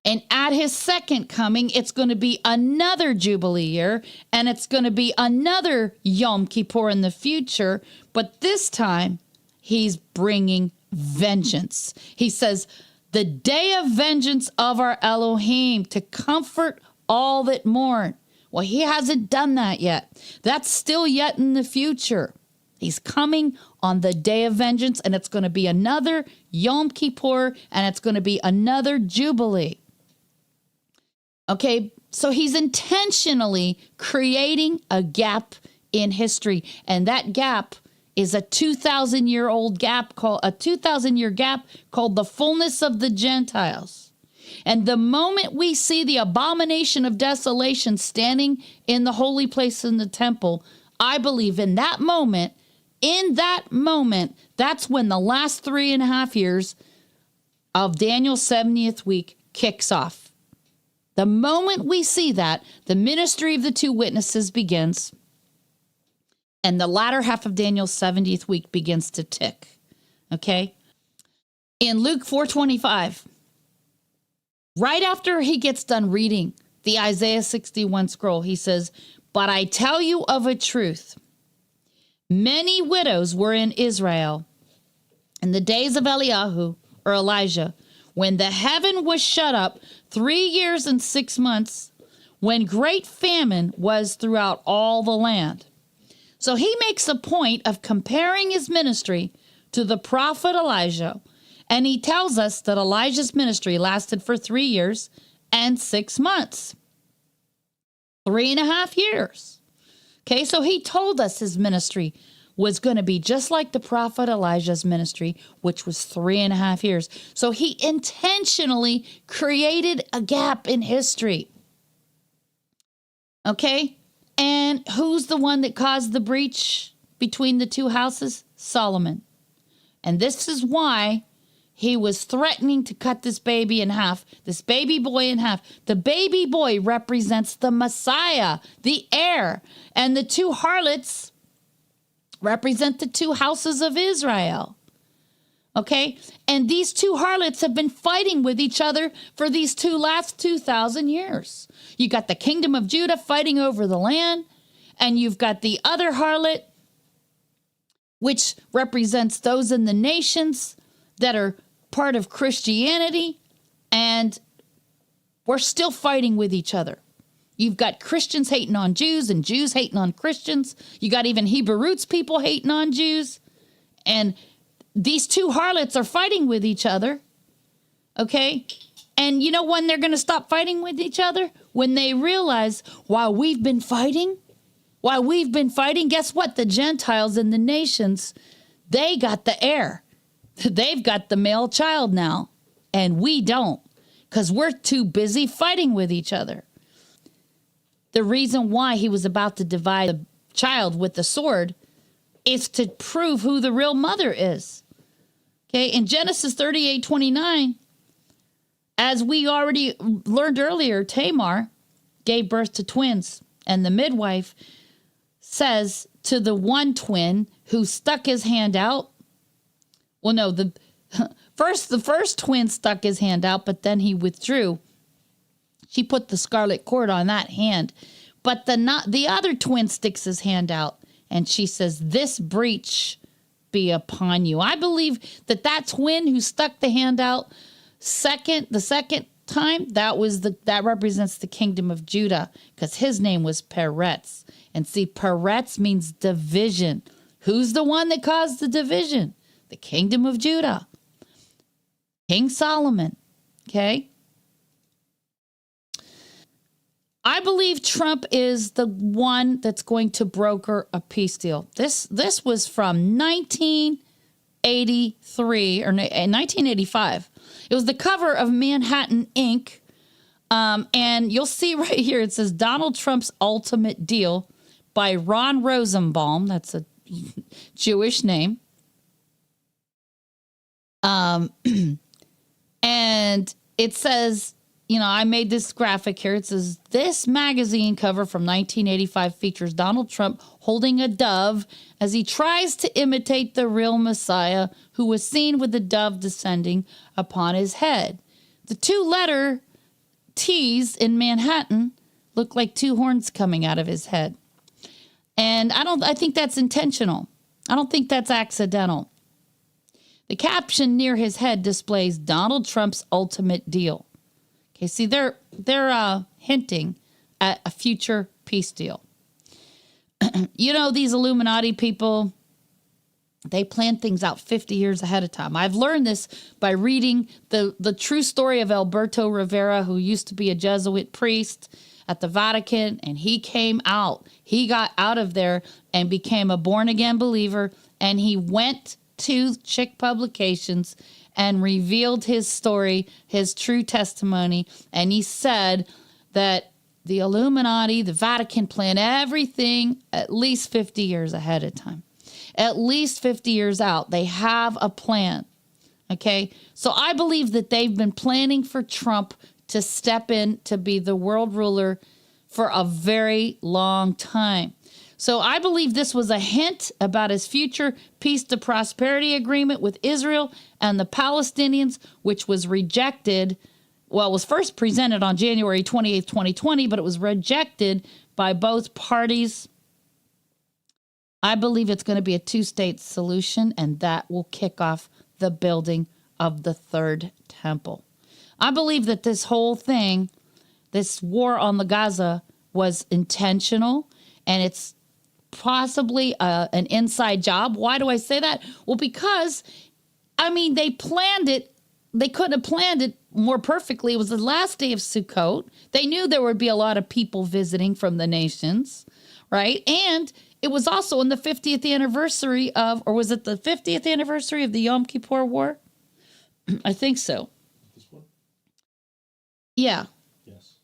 And at his second coming, it's going to be another Jubilee year, and it's going to be another Yom Kippur in the future. But this time, he's bringing vengeance. He says, the day of vengeance of our Elohim, to comfort all that mourn. Well, he hasn't done that yet. That's still yet in the future. He's coming on the day of vengeance, and it's going to be another Yom Kippur, and it's going to be another Jubilee. Okay, so he's intentionally creating a gap in history, and that gap is a 2,000-year-old gap called a 2,000-year gap called the fullness of the Gentiles. And the moment we see the abomination of desolation standing in the holy place in the temple, I believe in that moment, that's when the last 3.5 years of Daniel's 70th week kicks off. The moment we see that, the ministry of the two witnesses begins, and the latter half of Daniel's 70th week begins to tick. Okay? In Luke 4:25, right after he gets done reading the Isaiah 61 scroll, he says, but I tell you of a truth, many widows were in Israel in the days of Eliyahu or Elijah, when the heaven was shut up 3 years and 6 months, when great famine was throughout all the land. So he makes a point of comparing his ministry to the prophet Elijah, and he tells us that Elijah's ministry lasted for 3 years and 6 months. 3.5 years. Okay, so he told us his ministry was going to be just like the prophet Elijah's ministry, which was 3.5 years. So he intentionally created a gap in history. Okay? And who's the one that caused the breach between the two houses? Solomon. And this is why he was threatening to cut this baby in half, this baby boy in half. The baby boy represents the Messiah, the heir. And the two harlots represent the two houses of Israel. Okay? And these two harlots have been fighting with each other for these last 2,000 years. You got the kingdom of Judah fighting over the land, and you've got the other harlot, which represents those in the nations that are part of Christianity, and we're still fighting with each other. You've got Christians hating on Jews and Jews hating on Christians. You got even Hebrew roots people hating on Jews. And these two harlots are fighting with each other. Okay? And you know when they're going to stop fighting with each other? When they realize, while we've been fighting, guess what? The Gentiles and the nations, they got the heir. They've got the male child now. And we don't. Because we're too busy fighting with each other. The reason why he was about to divide the child with the sword is to prove who the real mother is. Okay, in Genesis 38:29, as we already learned earlier, Tamar gave birth to twins, and the midwife says to the one twin who stuck his hand out, well, no, the first twin stuck his hand out, but then he withdrew. She put the scarlet cord on that hand. But the other twin sticks his hand out. And she says, this breach be upon you. I believe that twin who stuck the hand out the second time, that represents the kingdom of Judah. Because his name was Peretz. And see, Peretz means division. Who's the one that caused the division? The kingdom of Judah. King Solomon. Okay? I believe Trump is the one that's going to broker a peace deal. This was from 1983 or 1985. It was the cover of Manhattan Inc. And you'll see right here, it says Donald Trump's ultimate deal by Ron Rosenbaum. That's a Jewish name. And it says, I made this graphic here. It says, this magazine cover from 1985 features Donald Trump holding a dove as he tries to imitate the real Messiah, who was seen with the dove descending upon his head. The two-letter T's in Manhattan look like two horns coming out of his head. And I think that's intentional. I don't think that's accidental. The caption near his head displays Donald Trump's ultimate deal. Okay, see, they're hinting at a future peace deal. These Illuminati people, they plan things out 50 years ahead of time. I've learned this by reading the true story of Alberto Rivera, who used to be a Jesuit priest at the Vatican, and he came out. He got out of there and became a born-again believer, and he went to Chick Publications and revealed his story, his true testimony, and he said that the Illuminati, the Vatican, plan everything at least 50 years ahead of time. At least 50 years out, they have a plan, okay? So I believe that they've been planning for Trump to step in to be the world ruler for a very long time. So I believe this was a hint about his future peace to prosperity agreement with Israel and the Palestinians, which was rejected. Well, it was first presented on January 28th, 2020, but it was rejected by both parties. I believe it's going to be a two-state solution, and that will kick off the building of the third temple. I believe that this whole thing, this war on the Gaza, was intentional, and it's possibly an inside job. Why do I say that? Well, because, they planned it. They couldn't have planned it more perfectly. It was the last day of Sukkot. They knew there would be a lot of people visiting from the nations, right? And it was also in the 50th anniversary of, or was it the 50th anniversary of the Yom Kippur War? I think so. This one? Yeah. Yes.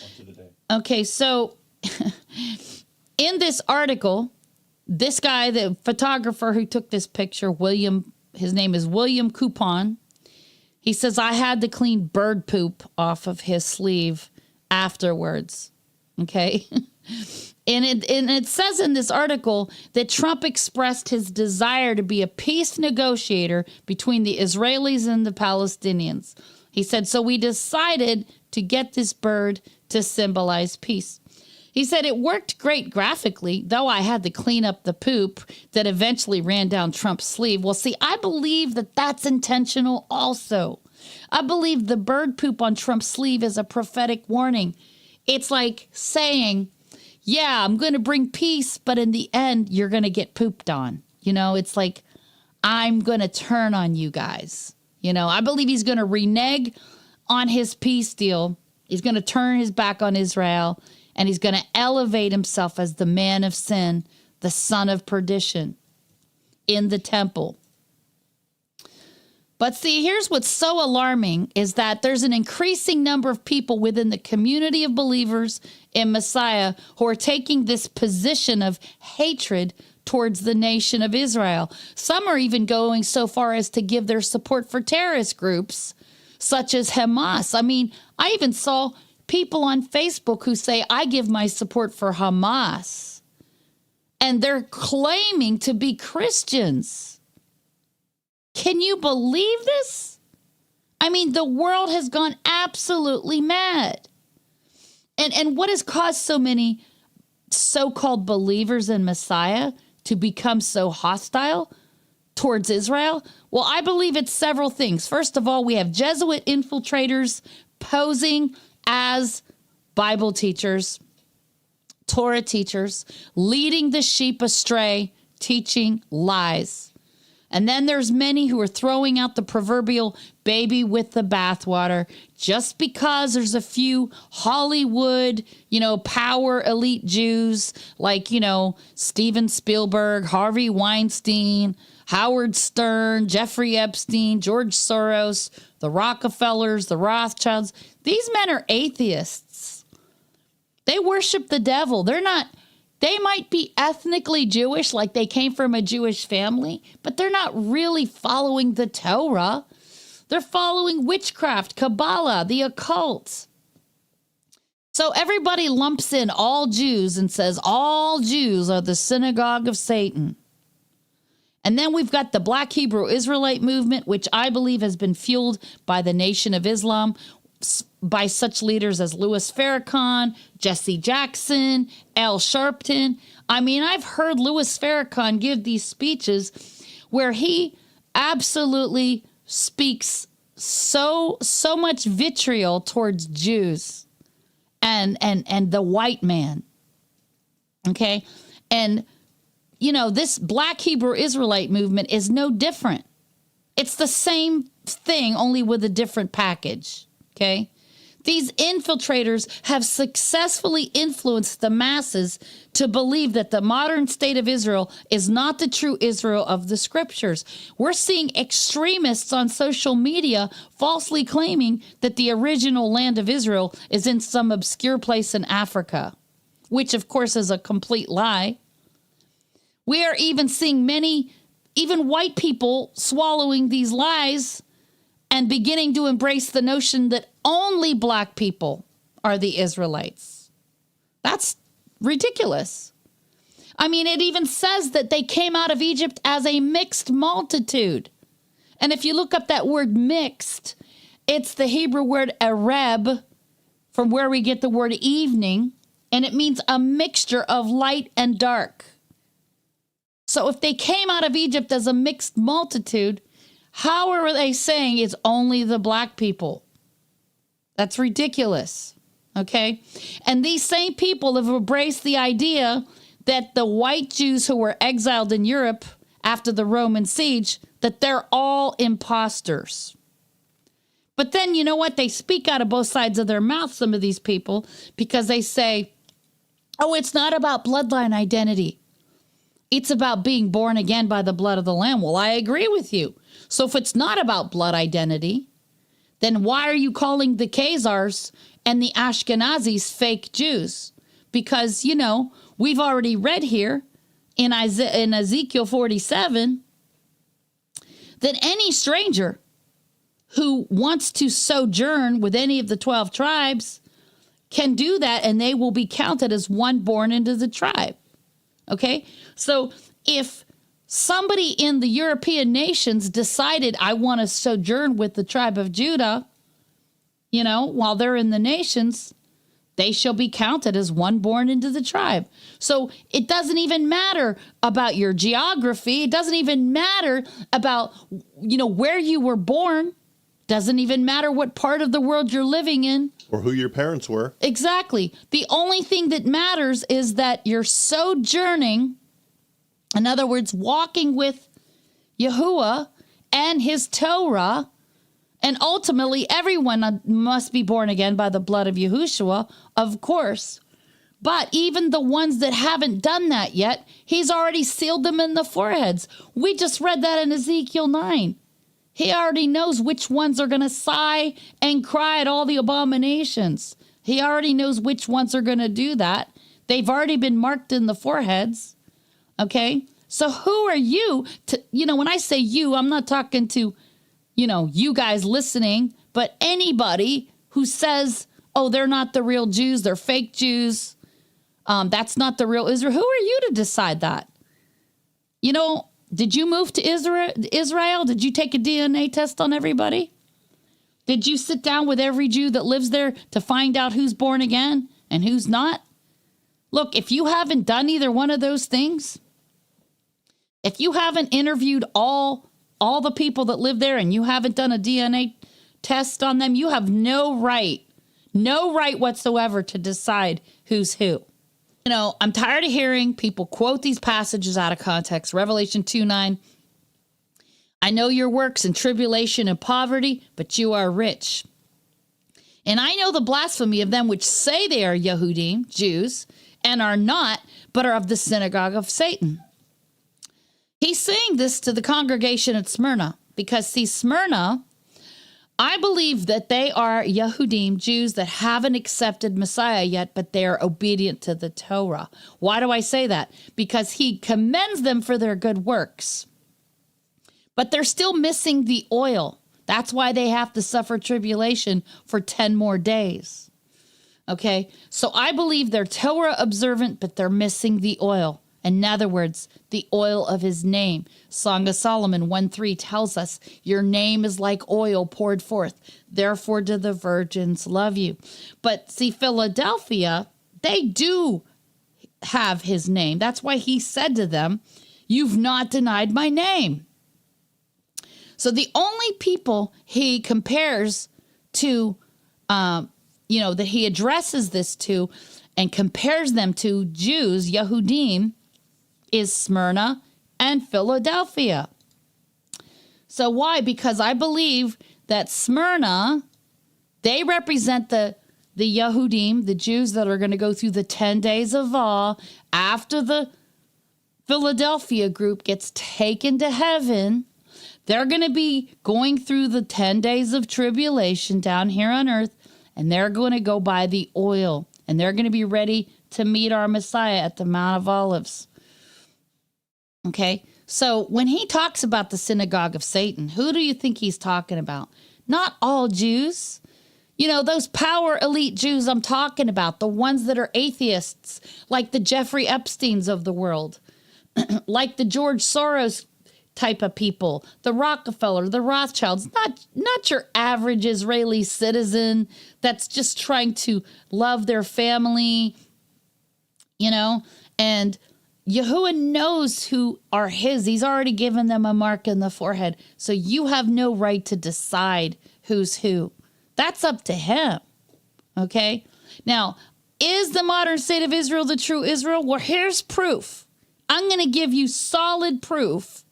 Up to the day. Okay, so in this article, this guy, the photographer who took this picture, his name is William Coupon. He says, I had to clean bird poop off of his sleeve afterwards. Okay. And it says in this article that Trump expressed his desire to be a peace negotiator between the Israelis and the Palestinians. He said, so we decided to get this bird to symbolize peace. He said it worked great graphically, though I had to clean up the poop that eventually ran down Trump's sleeve. Well, see, I believe that that's intentional also. I believe the bird poop on Trump's sleeve is a prophetic warning. It's like saying, yeah, I'm going to bring peace, but in the end, you're going to get pooped on. It's like, I'm going to turn on you guys. I believe he's going to renege on his peace deal. He's going to turn his back on Israel. And he's going to elevate himself as the man of sin, the son of perdition in the temple. But see, here's what's so alarming is that there's an increasing number of people within the community of believers in Messiah who are taking this position of hatred towards the nation of Israel. Some are even going so far as to give their support for terrorist groups such as Hamas. I even saw people on Facebook who say, I give my support for Hamas. And they're claiming to be Christians. Can you believe this? The world has gone absolutely mad. And what has caused so many so-called believers in Messiah to become so hostile towards Israel? Well, I believe it's several things. First of all, we have Jesuit infiltrators posing as Bible teachers, Torah teachers, leading the sheep astray, teaching lies. And then there's many who are throwing out the proverbial baby with the bathwater just because there's a few Hollywood, power elite Jews like, Steven Spielberg, Harvey Weinstein, Howard Stern, Jeffrey Epstein, George Soros, the Rockefellers, the Rothschilds. These men are atheists. They worship the devil. They're not They might be ethnically Jewish, like they came from a Jewish family, but they're not really following the Torah. They're following witchcraft, Kabbalah, the occult. So everybody lumps in all Jews and says all Jews are the synagogue of Satan. And then we've got the Black Hebrew Israelite movement, which I believe has been fueled by the Nation of Islam, by such leaders as Louis Farrakhan, Jesse Jackson, Al Sharpton. I mean, I've heard Louis Farrakhan give these speeches where he absolutely speaks so much vitriol towards Jews and the white man. Okay? And, you know, this Black Hebrew Israelite movement is no different. It's the same thing, only with a different package. Okay? These infiltrators have successfully influenced the masses to believe that the modern state of Israel is not the true Israel of the scriptures. We're seeing extremists on social media falsely claiming that the original land of Israel is in some obscure place in Africa, which of course is a complete lie. We are even seeing many, even white people, swallowing these lies and beginning to embrace the notion that only black people are the Israelites. That's ridiculous. I mean, it even says that they came out of Egypt as a mixed multitude. And if you look up that word mixed, it's the Hebrew word areb, from where we get the word evening, and it means a mixture of light and dark. So if they came out of Egypt as a mixed multitude, how are they saying it's only the black people? That's ridiculous, okay? And these same people have embraced the idea that the white Jews who were exiled in Europe after the Roman siege, that they're all imposters. But then, you know what? They speak out of both sides of their mouth, some of these people, because they say, oh, it's not about bloodline identity. It's about being born again by the blood of the Lamb. Well, I agree with you. So if it's not about blood identity, then why are you calling the Khazars and the Ashkenazis fake Jews? Because, you know, we've already read here in Ezekiel 47 that any stranger who wants to sojourn with any of the 12 tribes can do that, and they will be counted as one born into the tribe. Okay? So if somebody in the European nations decided, I want to sojourn with the tribe of Judah, you know, while they're in the nations, they shall be counted as one born into the tribe. So it doesn't even matter about your geography. It doesn't even matter about, you know, where you were born. Doesn't even matter what part of the world you're living in. Or who your parents were. Exactly. The only thing that matters is that you're sojourning, in other words, walking with Yahuwah and his Torah, and ultimately everyone must be born again by the blood of Yahushua, of course. But even the ones that haven't done that yet, he's already sealed them in the foreheads. We just read that in Ezekiel 9. He already knows which ones are going to sigh and cry at all the abominations. He already knows which ones are going to do that. They've already been marked in the foreheads. Okay? So who are you to, you know, when I say you, I'm not talking to, you know, you guys listening, but anybody who says, oh, they're not the real Jews, they're fake Jews. That's not the real Israel. Who are you to decide that? You know, did you move to Israel? Did you take a DNA test on everybody? Did you sit down with every Jew that lives there to find out who's born again and who's not? Look, if you haven't done either one of those things, if you haven't interviewed all the people that live there and you haven't done a DNA test on them, you have no right whatsoever to decide who's who. You know, I'm tired of hearing people quote these passages out of context. Revelation 2:9. I know your works in tribulation and poverty, but you are rich. And I know the blasphemy of them which say they are Yehudim, Jews, and are not, but are of the synagogue of Satan. He's saying this to the congregation at Smyrna because, see, Smyrna I believe that they are Yehudim, Jews that haven't accepted Messiah yet, but they are obedient to the Torah. Why do I say that? Because he commends them for their good works. But they're still missing the oil. That's why they have to suffer tribulation for 10 more days. Okay? So I believe they're Torah observant, but they're missing the oil. In other words, the oil of his name. Song of Solomon 1:3 tells us, your name is like oil poured forth. Therefore do the virgins love you. But see, Philadelphia, they do have his name. That's why he said to them, you've not denied my name. So the only people he compares to, that he addresses this to and compares them to Jews, Yehudim, is Smyrna and Philadelphia. So why? Because I believe that Smyrna, they represent the Yehudim, the Jews that are going to go through the 10 days of awe after the Philadelphia group gets taken to heaven. They're going to be going through the 10 days of tribulation down here on earth, and they're going to go by the oil, and they're going to be ready to meet our Messiah at the Mount of Olives. Okay, so when he talks about the synagogue of Satan, who do you think he's talking about? Not all Jews. Those power elite Jews I'm talking about, the ones that are atheists, like the Jeffrey Epsteins of the world, like the George Soros type of people, the Rockefeller, the Rothschilds, not your average Israeli citizen that's just trying to love their family, and Yahuwah knows who are his. He's already given them a mark in the forehead. So you have no right to decide who's who. That's up to him. Okay? Now, is the modern state of Israel the true Israel? Well, here's proof. I'm going to give you solid proof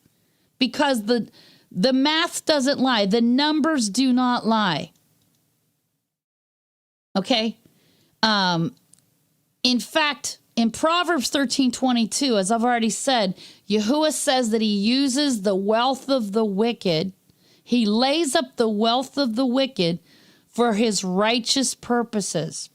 because the math doesn't lie. The numbers do not lie. Okay? In fact, in Proverbs 13:22, as I've already said, Yahuwah says that he uses the wealth of the wicked. He lays up the wealth of the wicked for his righteous purposes.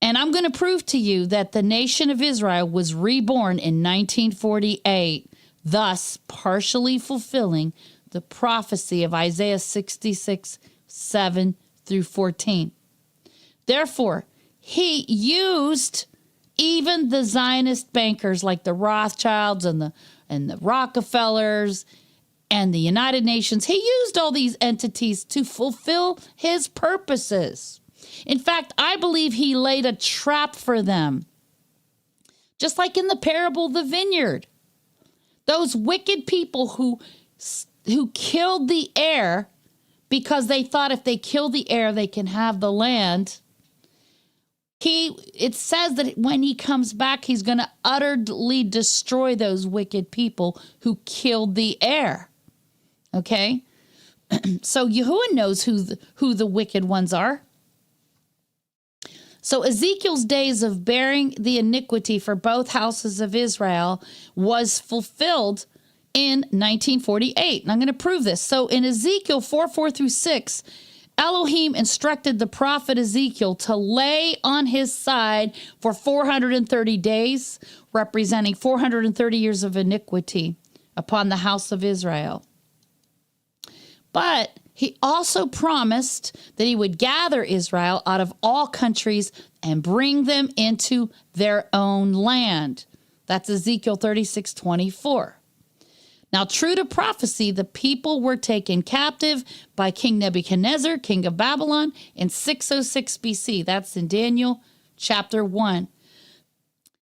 And I'm going to prove to you that the nation of Israel was reborn in 1948, thus partially fulfilling the prophecy of Isaiah 66:7-14. Therefore, he used even the Zionist bankers like the Rothschilds and the Rockefellers and the United Nations. He used all these entities to fulfill his purposes. In fact, I believe he laid a trap for them. Just like in the parable of the vineyard. Those wicked people who killed the heir because they thought if they kill the heir, they can have the land. It says that when he comes back, he's going to utterly destroy those wicked people who killed the heir. Okay? So Yahuwah knows who the wicked ones are. So Ezekiel's days of bearing the iniquity for both houses of Israel was fulfilled in 1948. And I'm going to prove this. So in Ezekiel 4:4-6, Elohim instructed the prophet Ezekiel to lay on his side for 430 days, representing 430 years of iniquity upon the house of Israel. But he also promised that he would gather Israel out of all countries and bring them into their own land. That's Ezekiel 36:24. Now, true to prophecy, the people were taken captive by King Nebuchadnezzar, king of Babylon, in 606 BC. That's in Daniel chapter 1.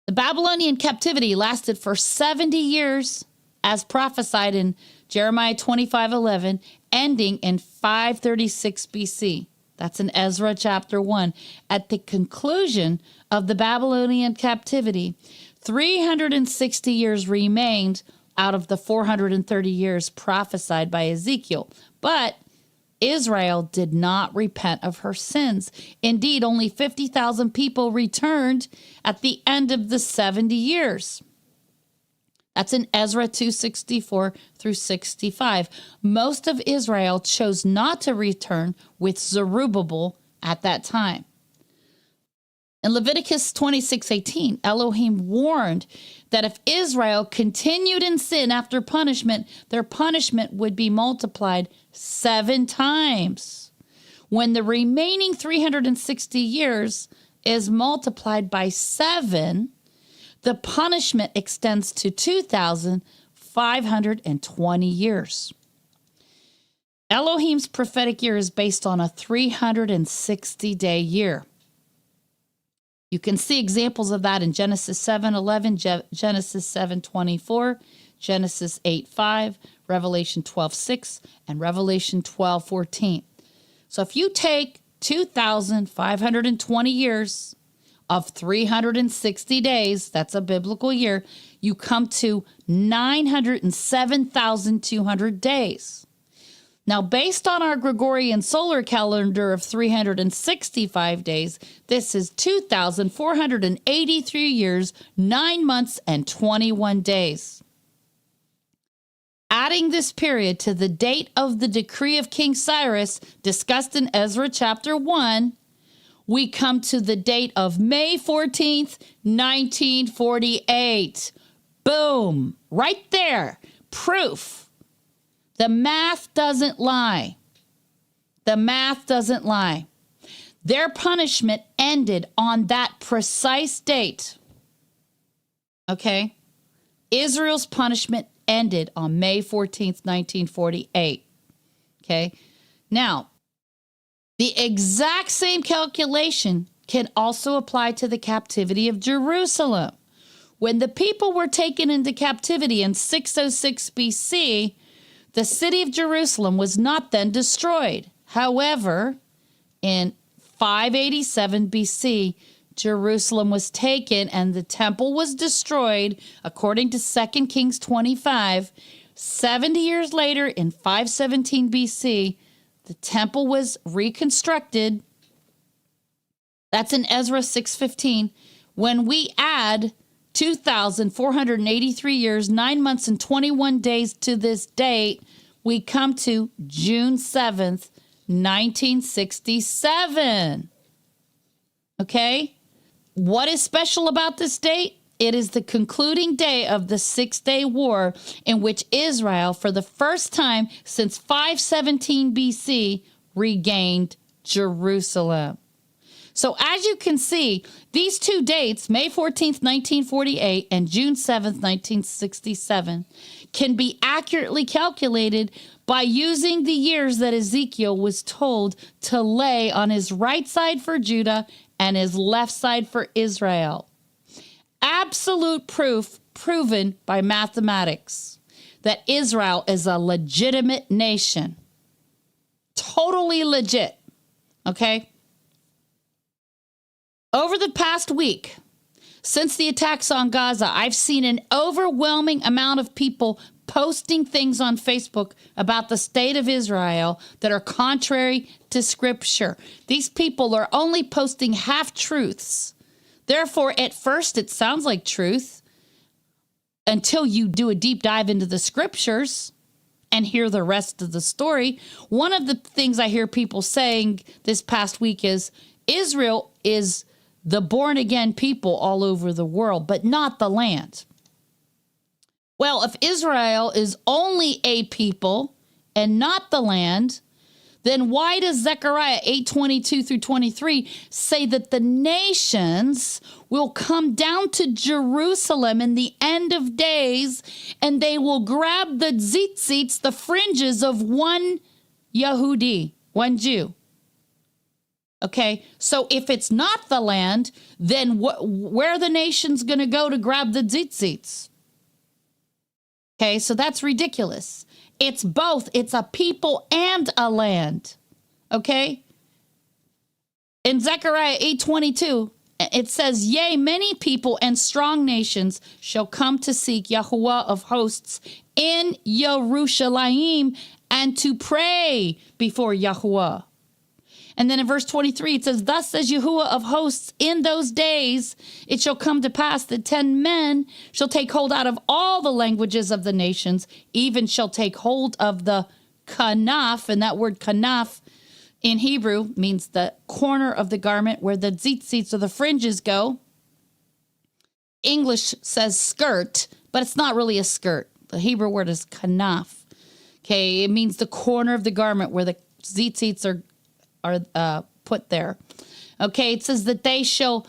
The Babylonian captivity lasted for 70 years, as prophesied in Jeremiah 25:11, ending in 536 BC. That's in Ezra chapter 1. At the conclusion of the Babylonian captivity, 360 years remained out of the 430 years prophesied by Ezekiel. But Israel did not repent of her sins. Indeed, only 50,000 people returned at the end of the 70 years. That's in Ezra 264 through 65. Most of Israel chose not to return with Zerubbabel at that time. In Leviticus 26:18, Elohim warned that if Israel continued in sin after punishment, their punishment would be multiplied 7 times. When the remaining 360 years is multiplied by 7, the punishment extends to 2,520 years. Elohim's prophetic year is based on a 360-day year. You can see examples of that in Genesis 7:11, Genesis 7:24, Genesis 8:5, Revelation 12:6, and Revelation 12:14. So if you take 2,520 years of 360 days, that's a biblical year, you come to 907,200 days. Now, based on our Gregorian solar calendar of 365 days, this is 2,483 years, 9 months, and 21 days. Adding this period to the date of the decree of King Cyrus, discussed in Ezra chapter 1, we come to the date of May 14th, 1948. Boom! Right there. Proof. The math doesn't lie. The math doesn't lie. Their punishment ended on that precise date. Okay? Israel's punishment ended on May 14th, 1948. Okay? Now, the exact same calculation can also apply to the captivity of Jerusalem. When the people were taken into captivity in 606 BC, the city of Jerusalem was not then destroyed. However, in 587 BC, Jerusalem was taken and the temple was destroyed, according to 2 Kings 25. 70 years later, in 517 BC, the temple was reconstructed. That's in Ezra 6:15. When we add 2,483 years, 9 months, and 21 days to this date, we come to June 7th, 1967. Okay? What is special about this date? It is the concluding day of the 6-day war in which Israel, for the first time since 517 BC, regained Jerusalem. So as you can see, these two dates, May 14th, 1948 and June 7th, 1967, can be accurately calculated by using the years that Ezekiel was told to lay on his right side for Judah and his left side for Israel. Absolute proof proven by mathematics that Israel is a legitimate nation. Totally legit. Okay? Over the past week, since the attacks on Gaza, I've seen an overwhelming amount of people posting things on Facebook about the state of Israel that are contrary to Scripture. These people are only posting half-truths. Therefore, at first, it sounds like truth until you do a deep dive into the Scriptures and hear the rest of the story. One of the things I hear people saying this past week is Israel is the born-again people all over the world, but not the land. Well, if Israel is only a people and not the land, then why does Zechariah 8:22 through 23 say that the nations will come down to Jerusalem in the end of days and they will grab the tzitzits, the fringes of one Yehudi, one Jew? Okay, so if it's not the land, then where are the nations going to go to grab the tzitzits? Okay, so that's ridiculous. It's both. It's a people and a land. Okay? In Zechariah 8:22, it says, "Yea, many people and strong nations shall come to seek Yahuwah of hosts in Yerushalayim and to pray before Yahuwah. And then in verse 23, it says, thus says Yahuwah of hosts, in those days it shall come to pass that 10 men shall take hold out of all the languages of the nations, even shall take hold of the kanaf. And that word kanaf in Hebrew means the corner of the garment where the tzitzits or the fringes go. English says skirt, but it's not really a skirt. The Hebrew word is kanaf. Okay, it means the corner of the garment where the tzitzits are put there. Okay, it says that they shall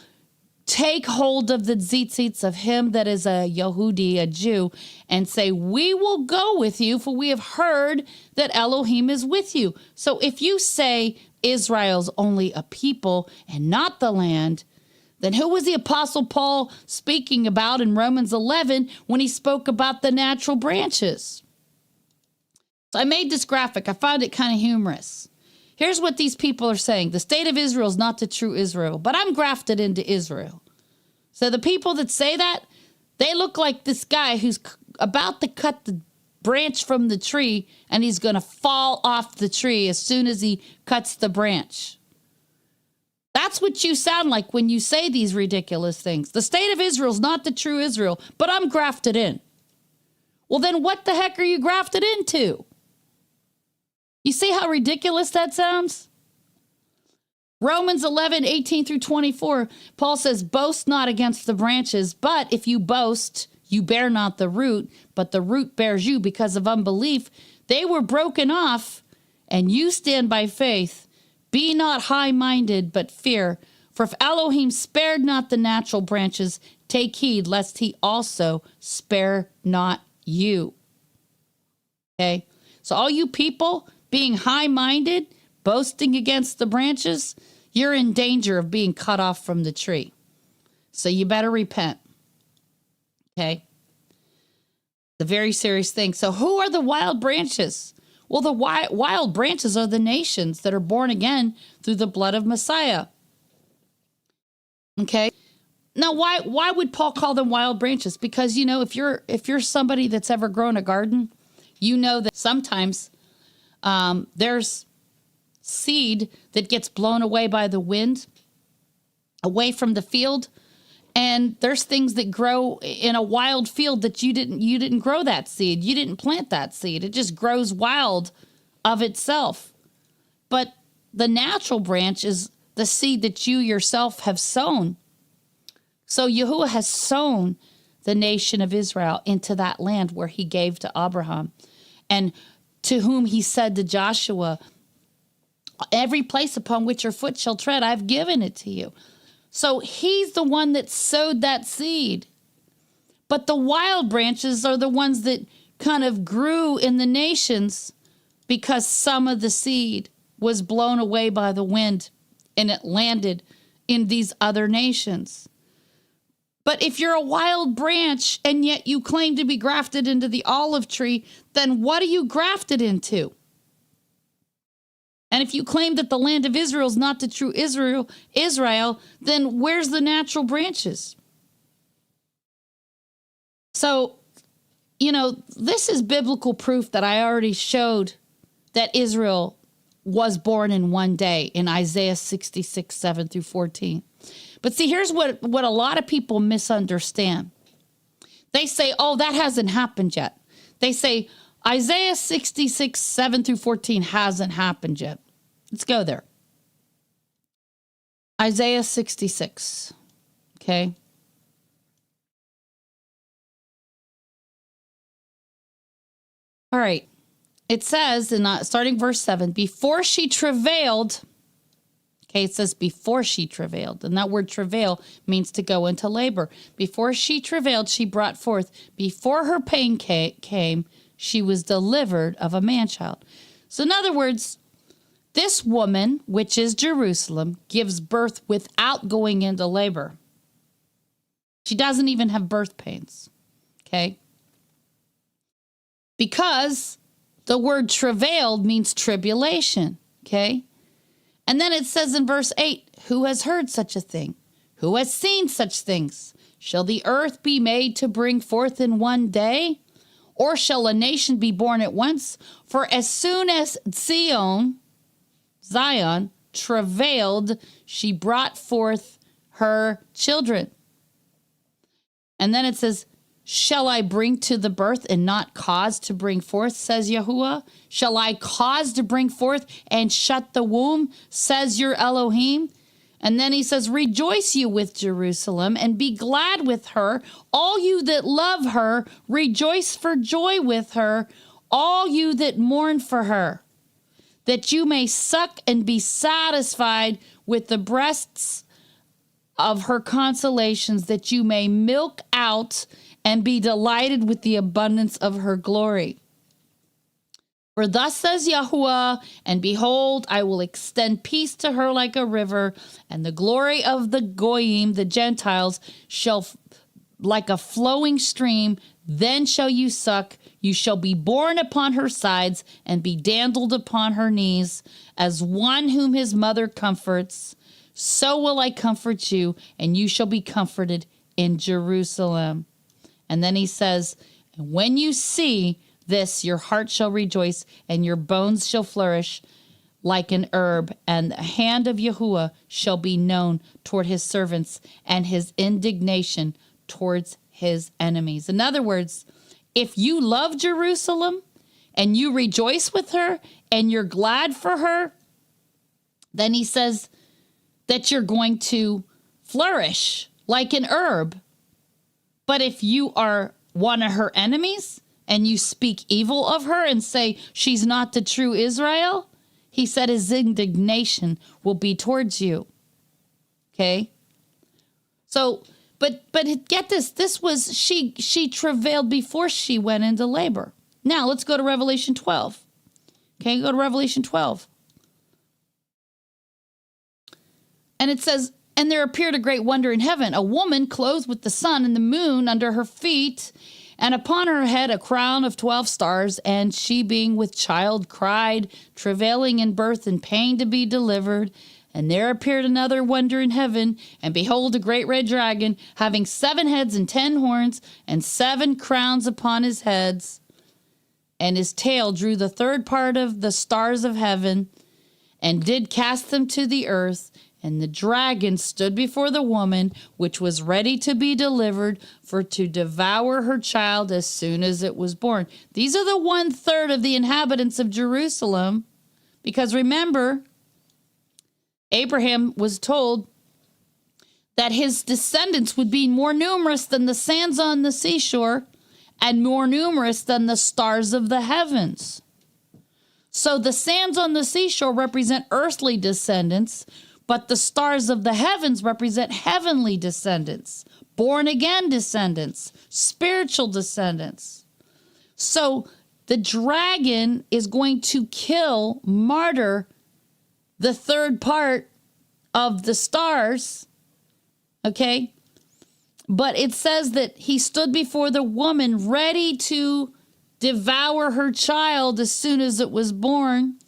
take hold of the tzitzits of him that is a Yehudi, a Jew, and say, we will go with you, for we have heard that Elohim is with you. So if you say Israel's only a people and not the land, then who was the Apostle Paul speaking about in Romans 11 when he spoke about the natural branches? So I made this graphic. I found it kind of humorous. Here's what these people are saying. The state of Israel is not the true Israel, but I'm grafted into Israel. So the people that say that, they look like this guy who's about to cut the branch from the tree, and he's going to fall off the tree as soon as he cuts the branch. That's what you sound like when you say these ridiculous things. The state of Israel is not the true Israel, but I'm grafted in. Well, then what the heck are you grafted into? You see how ridiculous that sounds? Romans 11:18-24, Paul says, boast not against the branches, but if you boast, you bear not the root, but the root bears you because of unbelief. They were broken off, and you stand by faith. Be not high-minded, but fear. For if Elohim spared not the natural branches, take heed lest he also spare not you. Okay? So all you people being high-minded, boasting against the branches, you're in danger of being cut off from the tree. So you better repent. Okay? The very serious thing. So who are the wild branches? Well, the wild branches are the nations that are born again through the blood of Messiah. Okay? Now, why would Paul call them wild branches? Because, you know, if you're somebody that's ever grown a garden, you know that sometimes there's seed that gets blown away by the wind, away from the field, and there's things that grow in a wild field that you didn't grow that seed. You didn't plant that seed. It just grows wild of itself. But the natural branch is the seed that you yourself have sown. So Yahuwah has sown the nation of Israel into that land where he gave to Abraham, and to whom he said to Joshua, every place upon which your foot shall tread, I've given it to you. So he's the one that sowed that seed. But the wild branches are the ones that kind of grew in the nations because some of the seed was blown away by the wind and it landed in these other nations. But if you're a wild branch and yet you claim to be grafted into the olive tree, then what are you grafted into? And if you claim that the land of Israel is not the true Israel, then where's the natural branches? So, you know, this is biblical proof that I already showed that Israel was born in one day in Isaiah 66:7-14. But see, here's what a lot of people misunderstand. They say, oh, that hasn't happened yet. They say, Isaiah 66:7-14 hasn't happened yet. Let's go there. Isaiah 66. Okay. All right. It says, starting verse 7, before she travailed, okay, it says before she travailed, and that word travail means to go into labor. Before she travailed, she brought forth. Before her pain came, she was delivered of a man-child. So in other words, this woman, which is Jerusalem, gives birth without going into labor. She doesn't even have birth pains, okay? Because the word travailed means tribulation, okay? And then it says in verse 8, who has heard such a thing? Who has seen such things? Shall the earth be made to bring forth in one day? Or shall a nation be born at once? For as soon as Zion travailed, she brought forth her children. And then it says, shall I bring to the birth and not cause to bring forth, says Yahuwah? Shall I cause to bring forth and shut the womb, says your Elohim? And then he says, rejoice you with Jerusalem and be glad with her. All you that love her, rejoice for joy with her. All you that mourn for her, that you may suck and be satisfied with the breasts of her consolations, that you may milk out and be delighted with the abundance of her glory. For thus says Yahuwah, and behold, I will extend peace to her like a river, and the glory of the Goyim, the Gentiles, shall like a flowing stream. Then shall you suck, you shall be borne upon her sides, and be dandled upon her knees, as one whom his mother comforts. So will I comfort you, and you shall be comforted in Jerusalem. And then he says, and when you see this, your heart shall rejoice, and your bones shall flourish like an herb, and the hand of Yahuwah shall be known toward his servants, and his indignation towards his enemies. In other words, if you love Jerusalem, and you rejoice with her, and you're glad for her, then he says that you're going to flourish like an herb. But if you are one of her enemies, and you speak evil of her and say she's not the true Israel, he said his indignation will be towards you. Okay? So, but get this was, she travailed before she went into labor. Now, let's go to Revelation 12. Okay, go to Revelation 12. And it says, and there appeared a great wonder in heaven, a woman clothed with the sun and the moon under her feet, and upon her head a crown of 12 stars, and she being with child cried, travailing in birth and pain to be delivered. And there appeared another wonder in heaven, and behold, a great red dragon, having 7 heads and 10 horns, and 7 crowns upon his heads. And his tail drew the third part of the stars of heaven, and did cast them to the earth. And the dragon stood before the woman, which was ready to be delivered, for to devour her child as soon as it was born. These are the 1/3 of the inhabitants of Jerusalem. Because remember, Abraham was told that his descendants would be more numerous than the sands on the seashore, and more numerous than the stars of the heavens. So the sands on the seashore represent earthly descendants, but the stars of the heavens represent heavenly descendants, born-again descendants, spiritual descendants. So the dragon is going to kill, martyr the third part of the stars, okay? But it says that he stood before the woman ready to devour her child as soon as it was born.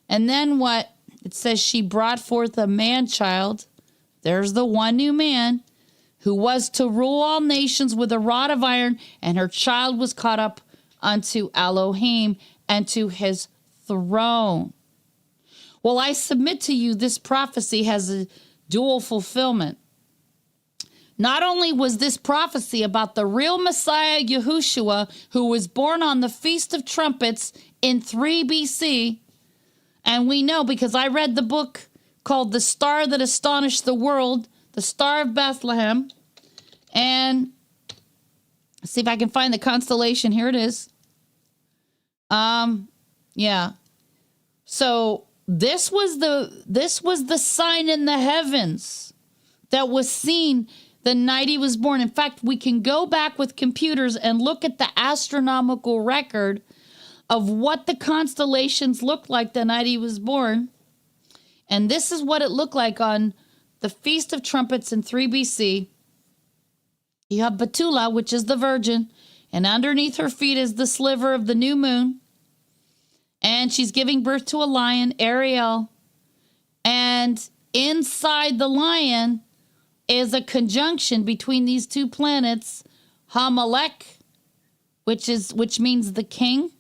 And then what? It says she brought forth a man-child. There's the one new man who was to rule all nations with a rod of iron, and her child was caught up unto Elohim and to his throne. Well, I submit to you this prophecy has a dual fulfillment. Not only was this prophecy about the real Messiah, Yahushua, who was born on the Feast of Trumpets in 3 BC, and we know because I read the book called The Star That Astonished the World, The Star of Bethlehem, and let's see if I can find the constellation. Here it is. Yeah. So this was the sign in the heavens that was seen the night he was born. In fact, we can go back with computers and look at the astronomical record of what the constellations looked like the night he was born. And this is what it looked like on the Feast of Trumpets in 3 BC. You have Betula, which is the Virgin, and underneath her feet is the sliver of the new moon. And she's giving birth to a lion, Ariel. And inside the lion is a conjunction between these two planets, Hamalek, which means the king,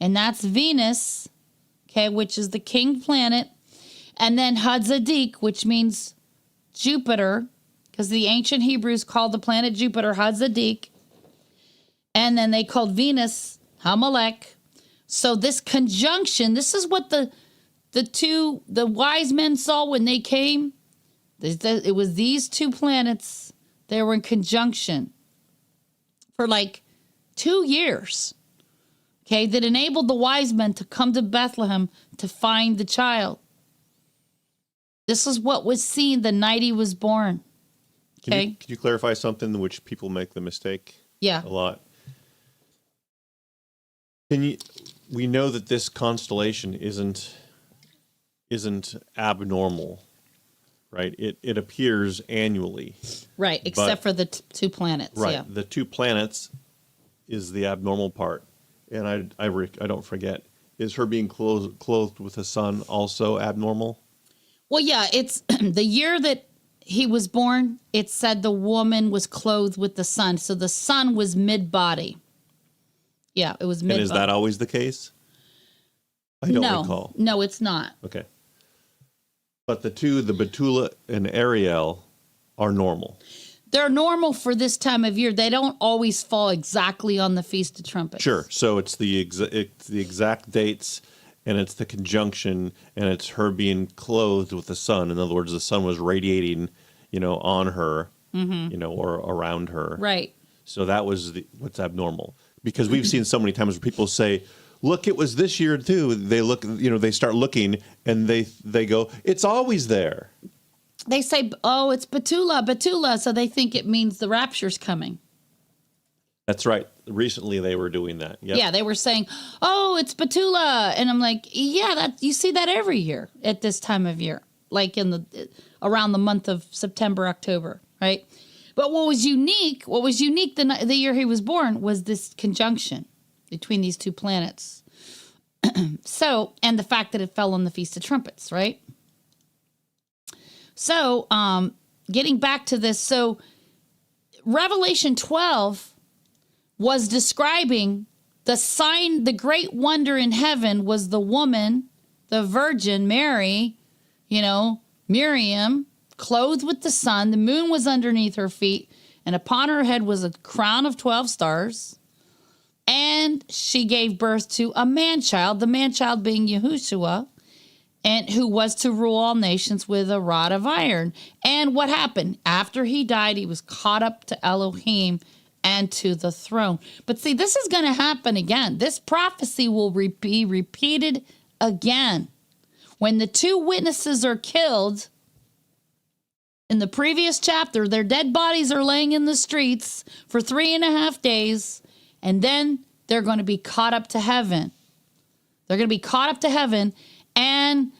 and that's Venus, okay, which is the king planet. And then Hadzadik, which means Jupiter, because the ancient Hebrews called the planet Jupiter Hadzadik. And then they called Venus Hamalek. So this conjunction, this is what the wise men saw when they came. It was these two planets. They were in conjunction for like 2 years. Okay, that enabled the wise men to come to Bethlehem to find the child. This is what was seen the night he was born. Okay. Can you clarify something in which people make the mistake? Yeah. A lot. We know that this constellation isn't abnormal, right? It appears annually. Right, except for the two planets. Right. Yeah. The two planets is the abnormal part. And I don't forget, is her being clothed with a sun also abnormal? Well, yeah, it's the year that he was born, it said the woman was clothed with the sun. So the sun was mid-body. Yeah, it was mid-body. And is that always the case? I don't recall. No, it's not. Okay. But the Betula and Ariel, are normal. They're normal for this time of year. They don't always fall exactly on the Feast of Trumpets. Sure. So it's the exact dates, and it's the conjunction, and it's her being clothed with the sun. In other words, the sun was radiating, on her, or around her. Right. So that was what's abnormal. Because we've seen so many times where people say, look, it was this year too. They look, they start looking, and they go, it's always there. They say, oh, it's Betula, so they think it means the rapture's coming. That's right. Recently they were doing that. Yep. Yeah, they were saying, oh, it's Betula. And I'm like, yeah, you see that every year at this time of year, like around the month of September, October, right? But what was unique the year he was born was this conjunction between these two planets. So, and the fact that it fell on the Feast of Trumpets, right? So, getting back to this, so Revelation 12 was describing the sign, the great wonder in heaven was the woman, the virgin Mary, Miriam, clothed with the sun. The moon was underneath her feet, and upon her head was a crown of 12 stars. And she gave birth to a man-child, the man-child being Yahushua, and who was to rule all nations with a rod of iron. And what happened? After he died, he was caught up to Elohim and to the throne. But see, this is going to happen again. This prophecy will be repeated again. When the two witnesses are killed, in the previous chapter, their dead bodies are laying in the streets for 3.5 days, and then they're going to be caught up to heaven. They're going to be caught up to heaven, and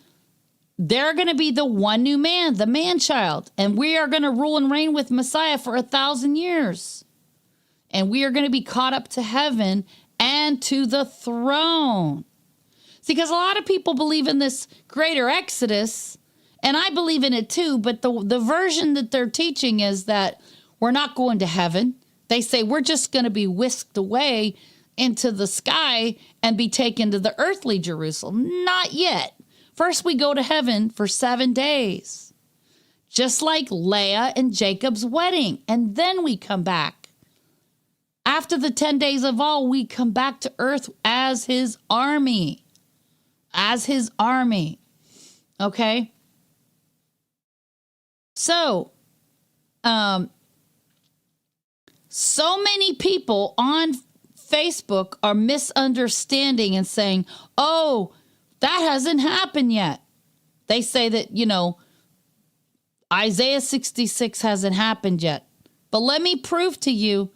they're going to be the one new man, the man-child. And we are going to rule and reign with Messiah for 1,000 years. And we are going to be caught up to heaven and to the throne. See, because a lot of people believe in this greater Exodus, and I believe in it too, but the version that they're teaching is that we're not going to heaven. They say we're just going to be whisked away into the sky and be taken to the earthly Jerusalem. Not yet. First, we go to heaven for 7 days, just like Leah and Jacob's wedding, and then we come back. After the 10 days of all, we come back to earth as his army. As his army. Okay? So, so many people on Facebook are misunderstanding and saying, oh, that hasn't happened yet. They say that, Isaiah 66 hasn't happened yet. But let me prove to you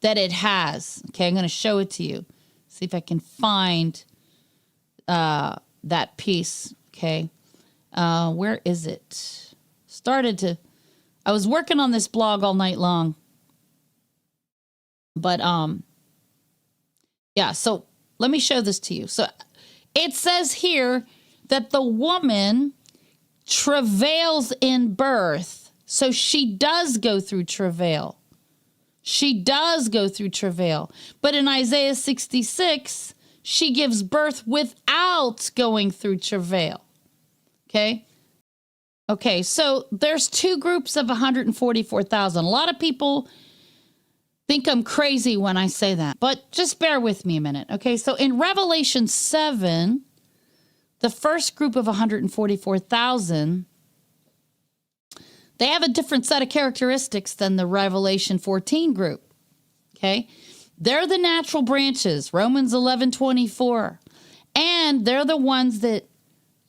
that it has. Okay, I'm going to show it to you. See if I can find that piece. Okay. Where is it? I was working on this blog all night long. But, yeah, so let me show this to you. So it says here that the woman travails in birth. So she does go through travail. She does go through travail. But in Isaiah 66, she gives birth without going through travail. Okay? Okay, so there's two groups of 144,000. A lot of people think I'm crazy when I say that, but just bear with me a minute. Okay, so in Revelation 7, the first group of 144,000, they have a different set of characteristics than the Revelation 14 group. Okay, they're the natural branches, Romans 11:24, and they're the ones that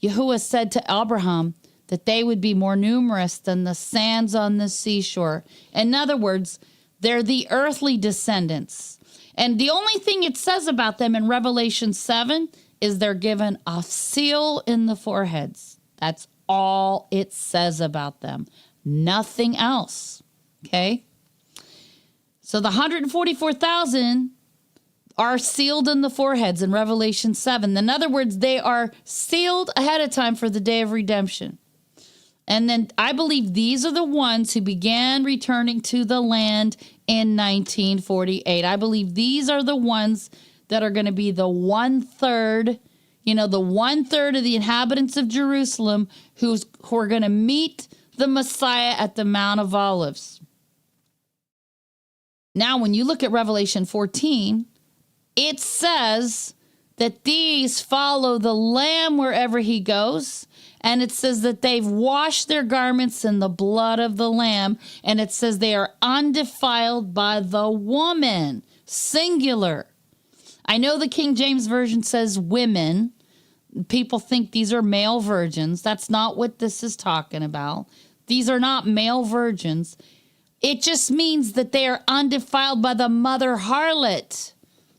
Yahuwah said to Abraham that they would be more numerous than the sands on the seashore. In other words, they're the earthly descendants. And the only thing it says about them in Revelation 7 is they're given a seal in the foreheads. That's all it says about them. Nothing else. Okay? So the 144,000 are sealed in the foreheads in Revelation 7. In other words, they are sealed ahead of time for the day of redemption. And then I believe these are the ones who began returning to the land in 1948. I believe these are the ones that are going to be the 1/3, the 1/3 of the inhabitants of Jerusalem who are going to meet the Messiah at the Mount of Olives. Now, when you look at Revelation 14, it says that these follow the Lamb wherever he goes. And it says that they've washed their garments in the blood of the Lamb. And it says they are undefiled by the woman, singular. I know the King James Version says women. People think these are male virgins. That's not what this is talking about. These are not male virgins. It just means that they are undefiled by the mother harlot.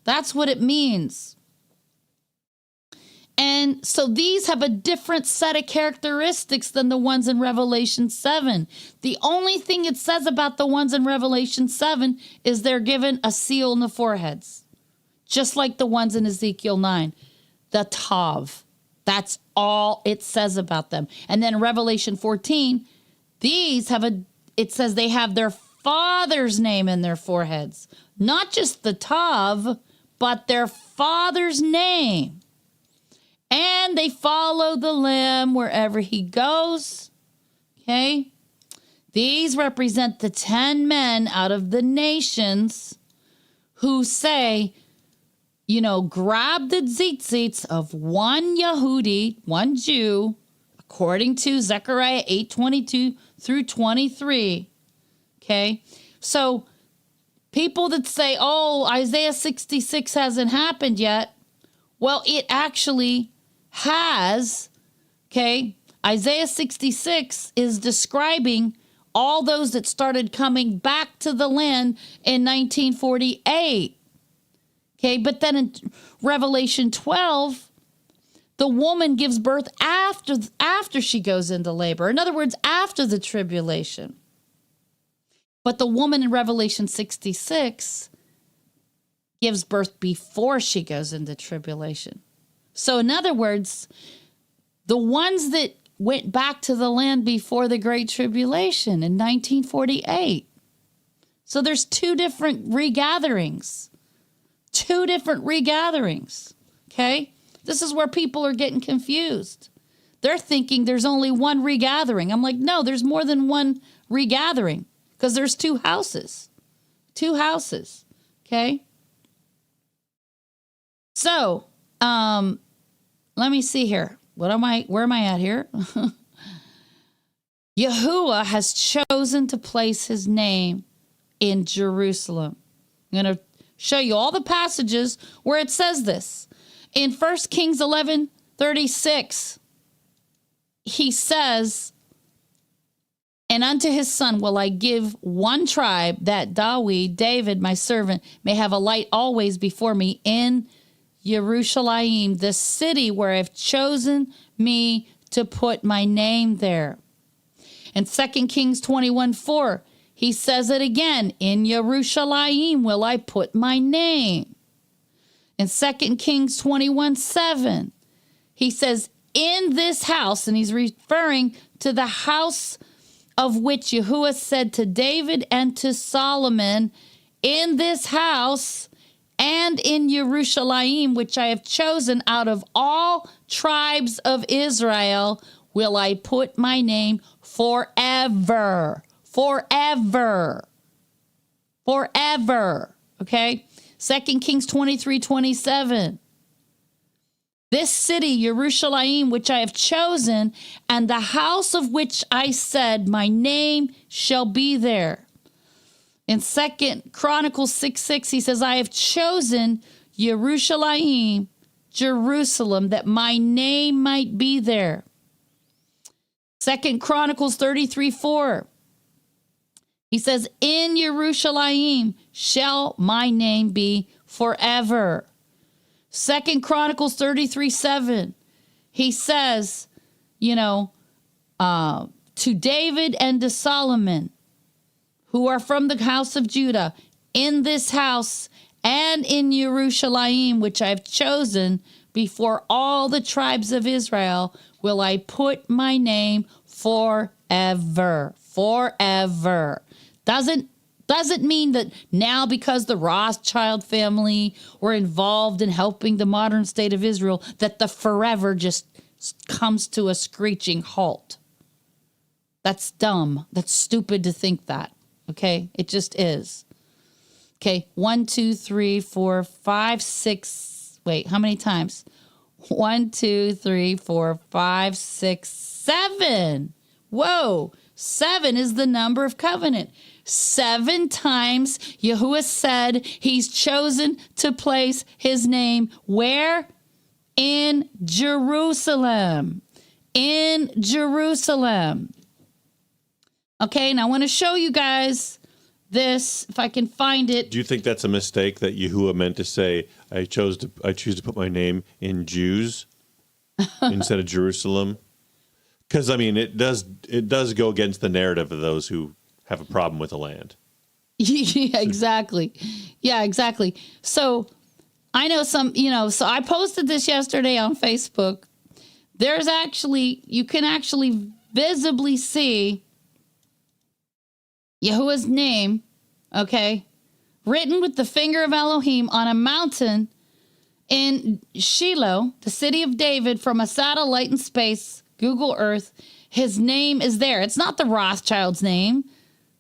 That's what it means. And so these have a different set of characteristics than the ones in Revelation 7. The only thing it says about the ones in Revelation 7 is they're given a seal in the foreheads, just like the ones in Ezekiel 9, the Tav. That's all it says about them. And then in Revelation 14, it says they have their father's name in their foreheads, not just the Tav, but their father's name. And they follow the Lamb wherever he goes. Okay? These represent the 10 men out of the nations who say, grab the tzitzits of one Yehudi, one Jew, according to Zechariah 8:22 through 23. Okay? So people that say, Isaiah 66 hasn't happened yet. Well, it actually has. Okay? Isaiah 66 is describing all those that started coming back to the land in 1948. Okay? But then in Revelation 12, the woman gives birth after she goes into labor. In other words, after the tribulation. But the woman in Revelation 66 gives birth before she goes into tribulation. So in other words, the ones that went back to the land before the Great Tribulation in 1948. So there's two different regatherings. Okay? This is where people are getting confused. They're thinking there's only one regathering. I'm like, no, there's more than one regathering because there's two houses. Okay? So, let me see here. Where am I at here? Yahuwah has chosen to place his name in Jerusalem. I'm going to show you all the passages where it says this. In 1 Kings 11:36, he says, and unto his son will I give one tribe, that David, my servant, may have a light always before me in Yerushalayim, the city where I've chosen me to put my name there. In 2 Kings 21:4, he says it again, in Yerushalayim will I put my name. In 2 Kings 21:7, he says, in this house, and he's referring to the house of which Yahuwah said to David and to Solomon, in this house and in Yerushalayim, which I have chosen out of all tribes of Israel, will I put my name forever. Forever. Forever. Okay? 2 Kings 23:27. This city, Jerusalem, which I have chosen, and the house of which I said, my name shall be there. In 2 Chronicles 6:6, he says, I have chosen Jerusalem, Jerusalem, that my name might be there. 2 Chronicles 33:4. He says, in Jerusalem shall my name be forever. 2 Chronicles 33:7. He says, to David and to Solomon, who are from the house of Judah, in this house and in Jerusalem, which I've chosen before all the tribes of Israel, will I put my name forever. Forever. Doesn't mean that now, because the Rothschild family were involved in helping the modern state of Israel, that the forever just comes to a screeching halt. That's dumb. That's stupid to think that. Okay? It just is. Okay, 1, 2, 3, 4, 5, 6. Wait, how many times? 1, 2, 3, 4, 5, 6, 7. Whoa, 7 is the number of covenant. 7 times Yahuwah said he's chosen to place his name where? In Jerusalem. In Jerusalem. Okay, now I want to show you guys this, if I can find it. Do you think that's a mistake that Yahuwah meant to say, I choose to put my name in Jews instead of Jerusalem? Because, I mean, it does go against the narrative of those who have a problem with the land. Yeah, exactly. Yeah, exactly. So I know so I posted this yesterday on Facebook. You can actually visibly see Yahuwah's name, okay, written with the finger of Elohim on a mountain in Shiloh, the city of David, from a satellite in space, Google Earth. His name is there. It's not the Rothschild's name.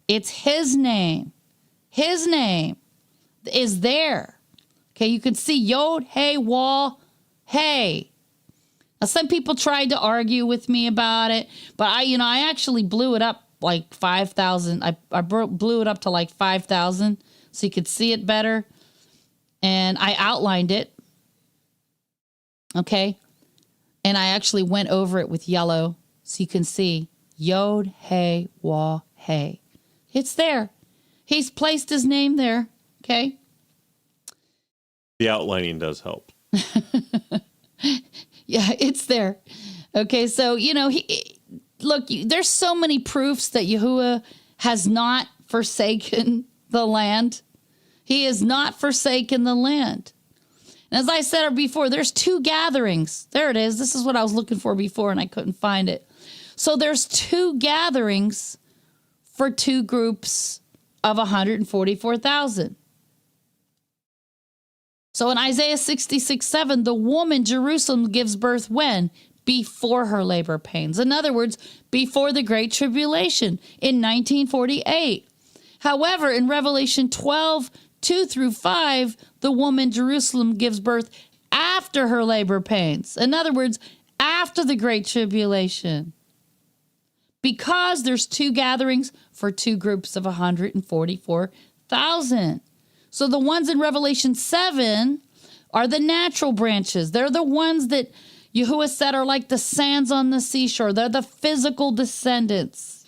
It's his name. His name is there. Okay, you can see Yod, Hey, Wah, Hey. Now, some people tried to argue with me about it, but I actually blew it up like 5,000. I blew it up to like 5,000 so you could see it better. And I outlined it. Okay. And I actually went over it with yellow so you can see Yod, Hey, Wah, Hey. It's there. He's placed his name there. Okay. The outlining does help. Yeah, it's there. Okay. So, look, there's so many proofs that Yahuwah has not forsaken the land. He has not forsaken the land. And as I said before, there's 2 gatherings. There it is. This is what I was looking for before, and I couldn't find it. So there's 2 gatherings for 2 groups of 144,000. So in Isaiah 66:7, the woman Jerusalem gives birth when? Before her labor pains. In other words, before the Great Tribulation in 1948. However, in Revelation 12:2-5, the woman Jerusalem gives birth after her labor pains. In other words, after the Great Tribulation. Because there's 2 gatherings for 2 groups of 144,000. So the ones in Revelation 7 are the natural branches. They're the ones that Yahuwah said are like the sands on the seashore. They're the physical descendants.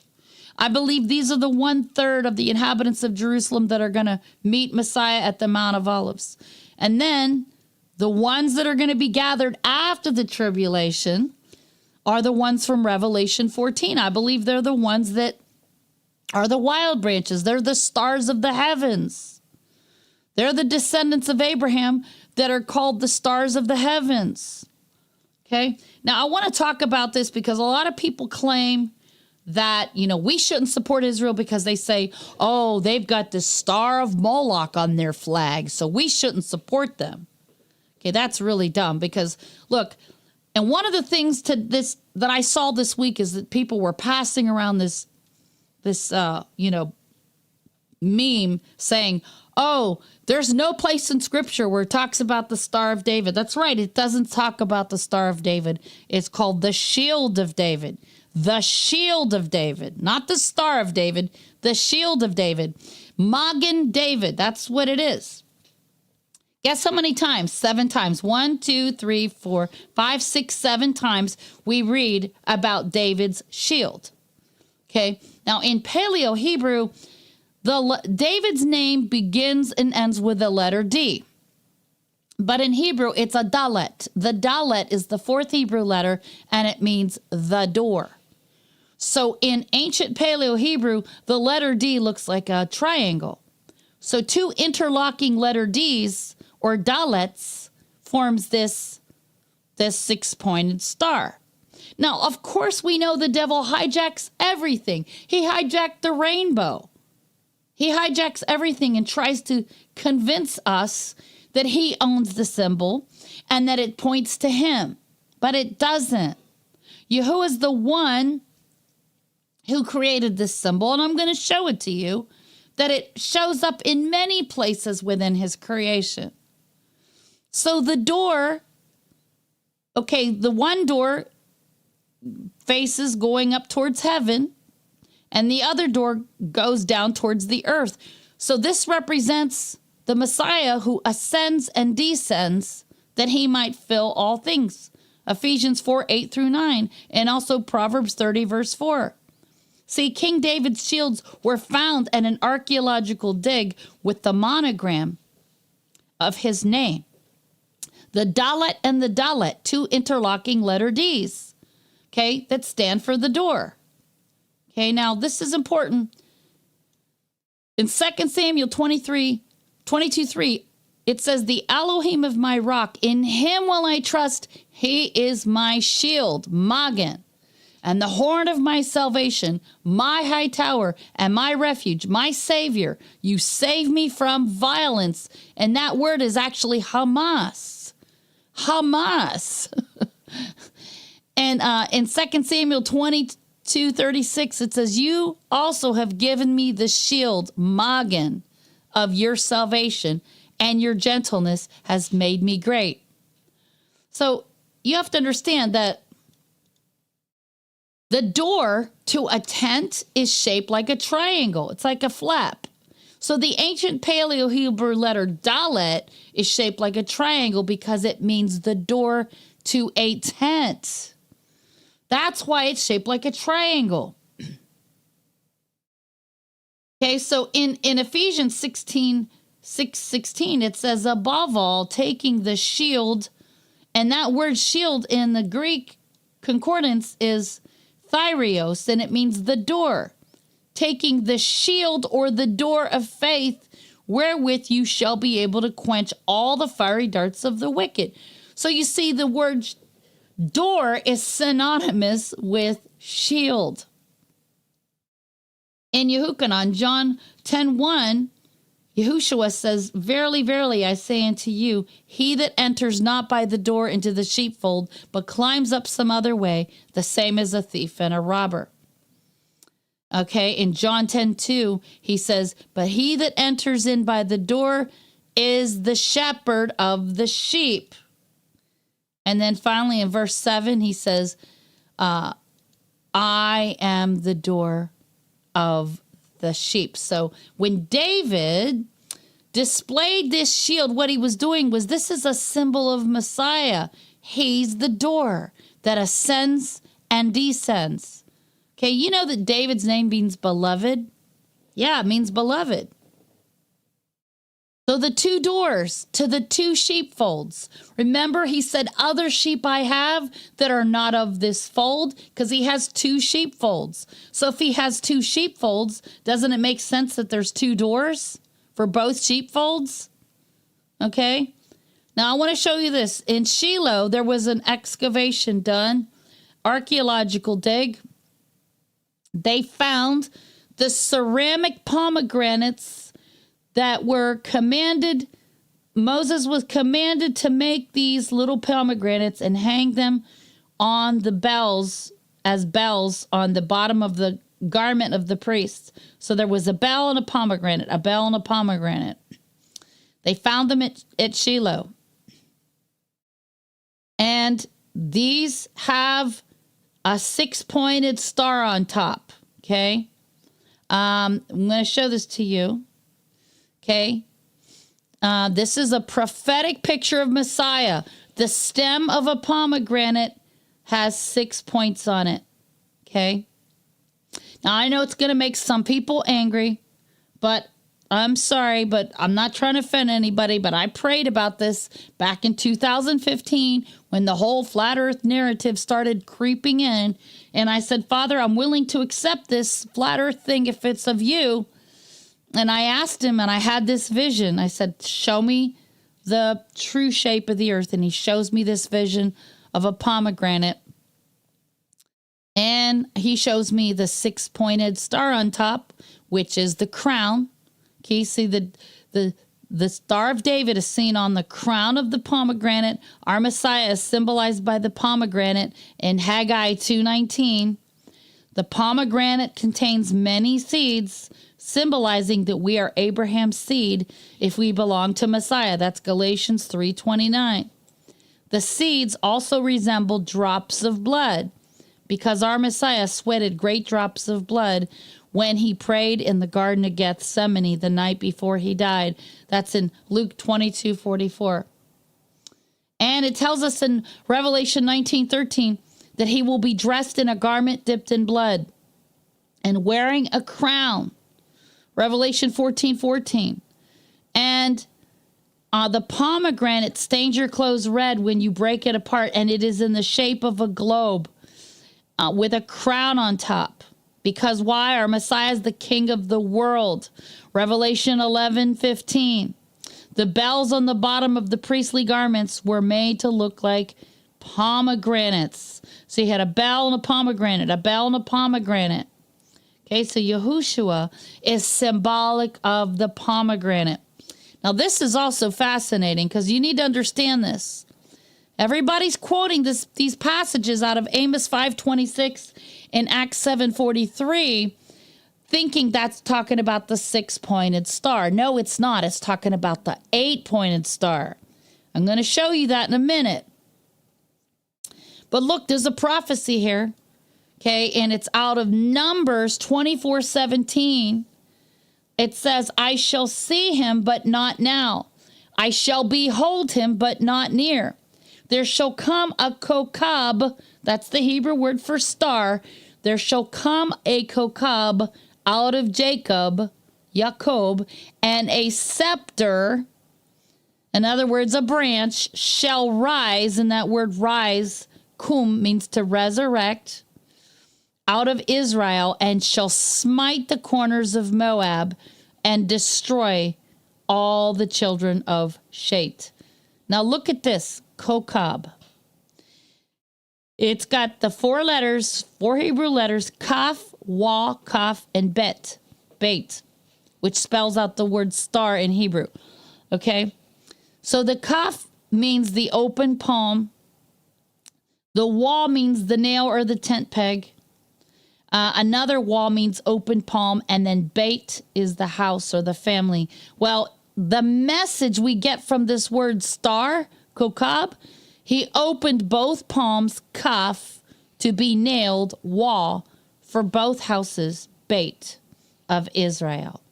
I believe these are the 1/3 of the inhabitants of Jerusalem that are going to meet Messiah at the Mount of Olives. And then the ones that are going to be gathered after the tribulation are the ones from Revelation 14. I believe they're the ones that are the wild branches. They're the stars of the heavens. They're the descendants of Abraham that are called the stars of the heavens. Okay. Now I want to talk about this because a lot of people claim that, we shouldn't support Israel because they say, oh, they've got the Star of Moloch on their flag, so we shouldn't support them. Okay, that's really dumb because, look, And one of the things to this that I saw this week is that people were passing around this meme saying, oh, there's no place in Scripture where it talks about the Star of David. That's right. It doesn't talk about the Star of David. It's called the Shield of David. The Shield of David, not the Star of David, the Shield of David. Magen David, that's what it is. Guess how many times? 7 times. 1, 2, 3, 4, 5, 6, 7 times we read about David's shield. Okay. Now in Paleo Hebrew, David's name begins and ends with the letter D. But in Hebrew, it's a dalet. The dalet is the 4th Hebrew letter, and it means the door. So in ancient Paleo Hebrew, the letter D looks like a triangle. So 2 interlocking letter Ds, or dalets, forms this 6-pointed star. Now, of course, we know the devil hijacks everything. He hijacked the rainbow. He hijacks everything and tries to convince us that he owns the symbol and that it points to him. But it doesn't. Yahuwah is the one who created this symbol, and I'm going to show it to you, that it shows up in many places within his creation. So the door, the one door faces going up towards heaven, and the other door goes down towards the earth. So this represents the Messiah who ascends and descends that he might fill all things. Ephesians 4, 8 through 9, and also Proverbs 30, verse 4. See, King David's shields were found at an archaeological dig with the monogram of his name. The Dalet and the Dalet, 2 interlocking letter Ds, that stand for the door. Now this is important. In 2 Samuel 22:3, it says, the Elohim of my rock, in him will I trust. He is my shield, Magen, and the horn of my salvation, my high tower and my refuge, my savior. You save me from violence. And that word is actually Hamas. Hamas. And in 2 Samuel 22:36, it says, you also have given me the shield, Magen, of your salvation, and your gentleness has made me great. So you have to understand that the door to a tent is shaped like a triangle. It's like a flap. So the ancient Paleo Hebrew letter Dalet is shaped like a triangle because it means the door to a tent. That's why it's shaped like a triangle. So in Ephesians 6:16, it says, above all, taking the shield, and that word shield in the Greek concordance is thyrios, and it means the door. Taking the shield or the door of faith, wherewith you shall be able to quench all the fiery darts of the wicked. So you see, the word door is synonymous with shield. In Yehukanan, John 10:1, Yahushua says, verily, verily, I say unto you, he that enters not by the door into the sheepfold, but climbs up some other way, the same is a thief and a robber. In John 10:2, he says, but he that enters in by the door is the shepherd of the sheep. And then finally in verse 7, he says, I am the door of the sheep. So when David displayed this shield, what he was doing was, this is a symbol of Messiah. He's the door that ascends and descends. You know that David's name means beloved? Yeah, it means beloved. So the 2 doors to the 2 sheepfolds. Remember, he said, other sheep I have that are not of this fold, because he has 2 sheepfolds. So if he has 2 sheepfolds, doesn't it make sense that there's 2 doors for both sheepfolds? Now I want to show you this. In Shiloh, there was an excavation done, archaeological dig. They found the ceramic pomegranates that were Moses was commanded to make these little pomegranates and hang them on the bells as bells on the bottom of the garment of the priests. So there was a bell and a pomegranate, a bell and a pomegranate. They found them at Shiloh. And these have a 6-pointed star on top. Okay. I'm going to show this to you. Okay. This is a prophetic picture of Messiah. The stem of a pomegranate has 6 points on it. Okay. Now, I know it's going to make some people angry, but I'm sorry, but I'm not trying to offend anybody, but I prayed about this back in 2015 when the whole flat earth narrative started creeping in. And I said, Father, I'm willing to accept this flat earth thing if it's of you. And I asked him, and I had this vision. I said, show me the true shape of the earth. And he shows me this vision of a pomegranate. And he shows me the 6-pointed star on top, which is the crown. Okay, see the Star of David is seen on the crown of the pomegranate. Our Messiah is symbolized by the pomegranate in Haggai 2:19. The pomegranate contains many seeds, symbolizing that we are Abraham's seed if we belong to Messiah. That's Galatians 3:29. The seeds also resemble drops of blood, because our Messiah sweated great drops of blood when he prayed in the Garden of Gethsemane the night before he died. That's in Luke 22:44. And it tells us in Revelation 19:13 that he will be dressed in a garment dipped in blood and wearing a crown. Revelation 14:14. And the pomegranate stains your clothes red when you break it apart, and it is in the shape of a globe with a crown on top. Because why? Our Messiah is the King of the world. Revelation 11:15. The bells on the bottom of the priestly garments were made to look like pomegranates. So you had a bell and a pomegranate, a bell and a pomegranate. Okay, so Yahushua is symbolic of the pomegranate. Now, this is also fascinating because you need to understand this. Everybody's quoting these passages out of Amos 5:26 and Acts 7:43, thinking that's talking about the 6-pointed star. No, it's not. It's talking about the 8-pointed star. I'm going to show you that in a minute. But look, there's a prophecy here. Okay, and it's out of Numbers 24:17. It says, I shall see him, but not now. I shall behold him, but not near. There shall come a kokab, that's the Hebrew word for star. There shall come a kokab out of Jacob, and a scepter, in other words, a branch, shall rise, and that word rise, kum, means to resurrect, out of Israel, and shall smite the corners of Moab and destroy all the children of Shet. Now look at this, kokab. It's got the 4 Hebrew letters, kaf, wa, kaf, and bet, which spells out the word star in Hebrew. Okay? So the kaf means the open palm. The wa means the nail or the tent peg. Another wall means open palm, and then beit is the house or the family. Well, the message we get from this word star, kokab, he opened both palms, kaf, to be nailed, wall, for both houses, beit, of Israel.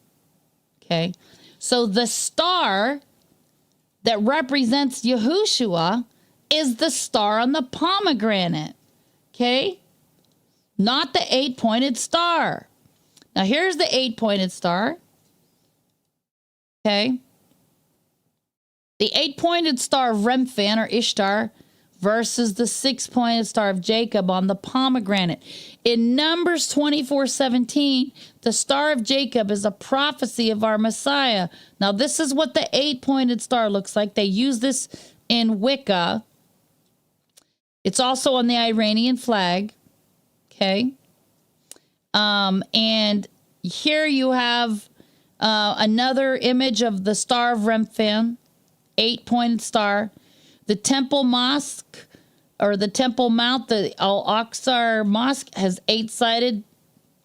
Okay? So the star that represents Yahushua is the star on the pomegranate. Okay? Not the 8-pointed star. Now, here's the 8-pointed star. Okay. The 8-pointed star of Remphan or Ishtar versus the 6-pointed star of Jacob on the pomegranate. In Numbers 24:17, the star of Jacob is a prophecy of our Messiah. Now, this is what the 8-pointed star looks like. They use this in Wicca. It's also on the Iranian flag. Okay. And here you have another image of the Star of Remphan, 8-pointed star. The Temple Mosque or the Temple Mount, the Al-Aqsa Mosque, has 8-sided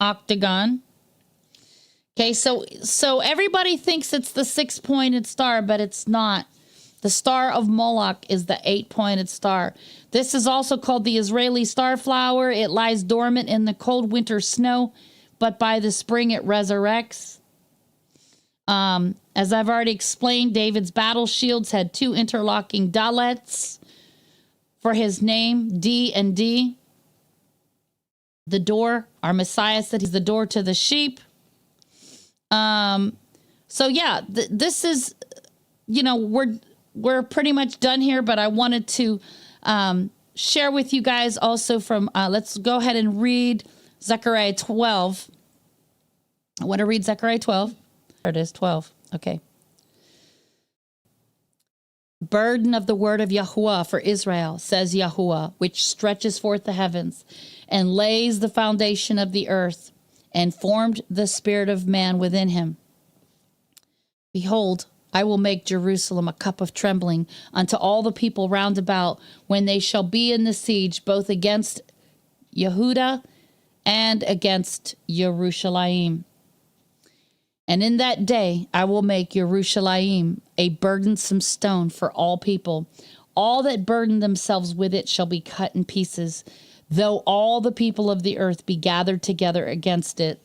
octagon. Okay, so everybody thinks it's the 6-pointed star, but it's not. The Star of Moloch is the 8-pointed star. This is also called the Israeli starflower. It lies dormant in the cold winter snow, but by the spring it resurrects. As I've already explained, David's battle shields had 2 interlocking dalets for his name, D and D. The door, our Messiah said he's the door to the sheep. So yeah, this is, we're pretty much done here, but I wanted to share with you guys also from, let's go ahead and read Zechariah 12. I want to read Zechariah 12. There it is, 12. Okay. Burden of the word of Yahuwah for Israel, says Yahuwah, which stretches forth the heavens and lays the foundation of the earth and formed the spirit of man within him. Behold, I will make Jerusalem a cup of trembling unto all the people round about when they shall be in the siege, both against Yehuda and against Yerushalayim. And in that day I will make Yerushalayim a burdensome stone for all people. All that burden themselves with it shall be cut in pieces, though all the people of the earth be gathered together against it.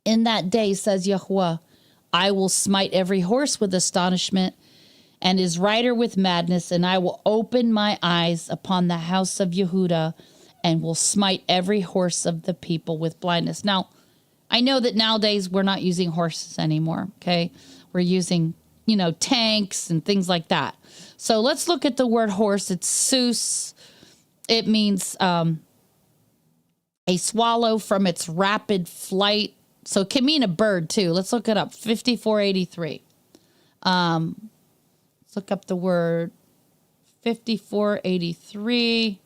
In that day, says Yahuwah, I will smite every horse with astonishment and his rider with madness, and I will open my eyes upon the house of Yehuda and will smite every horse of the people with blindness. Now, I know that nowadays we're not using horses anymore, okay? We're using, tanks and things like that. So let's look at the word horse. It's sus. It means a swallow from its rapid flight. So it can mean a bird too. Let's look it up. 5483. Let's look up the word 5483.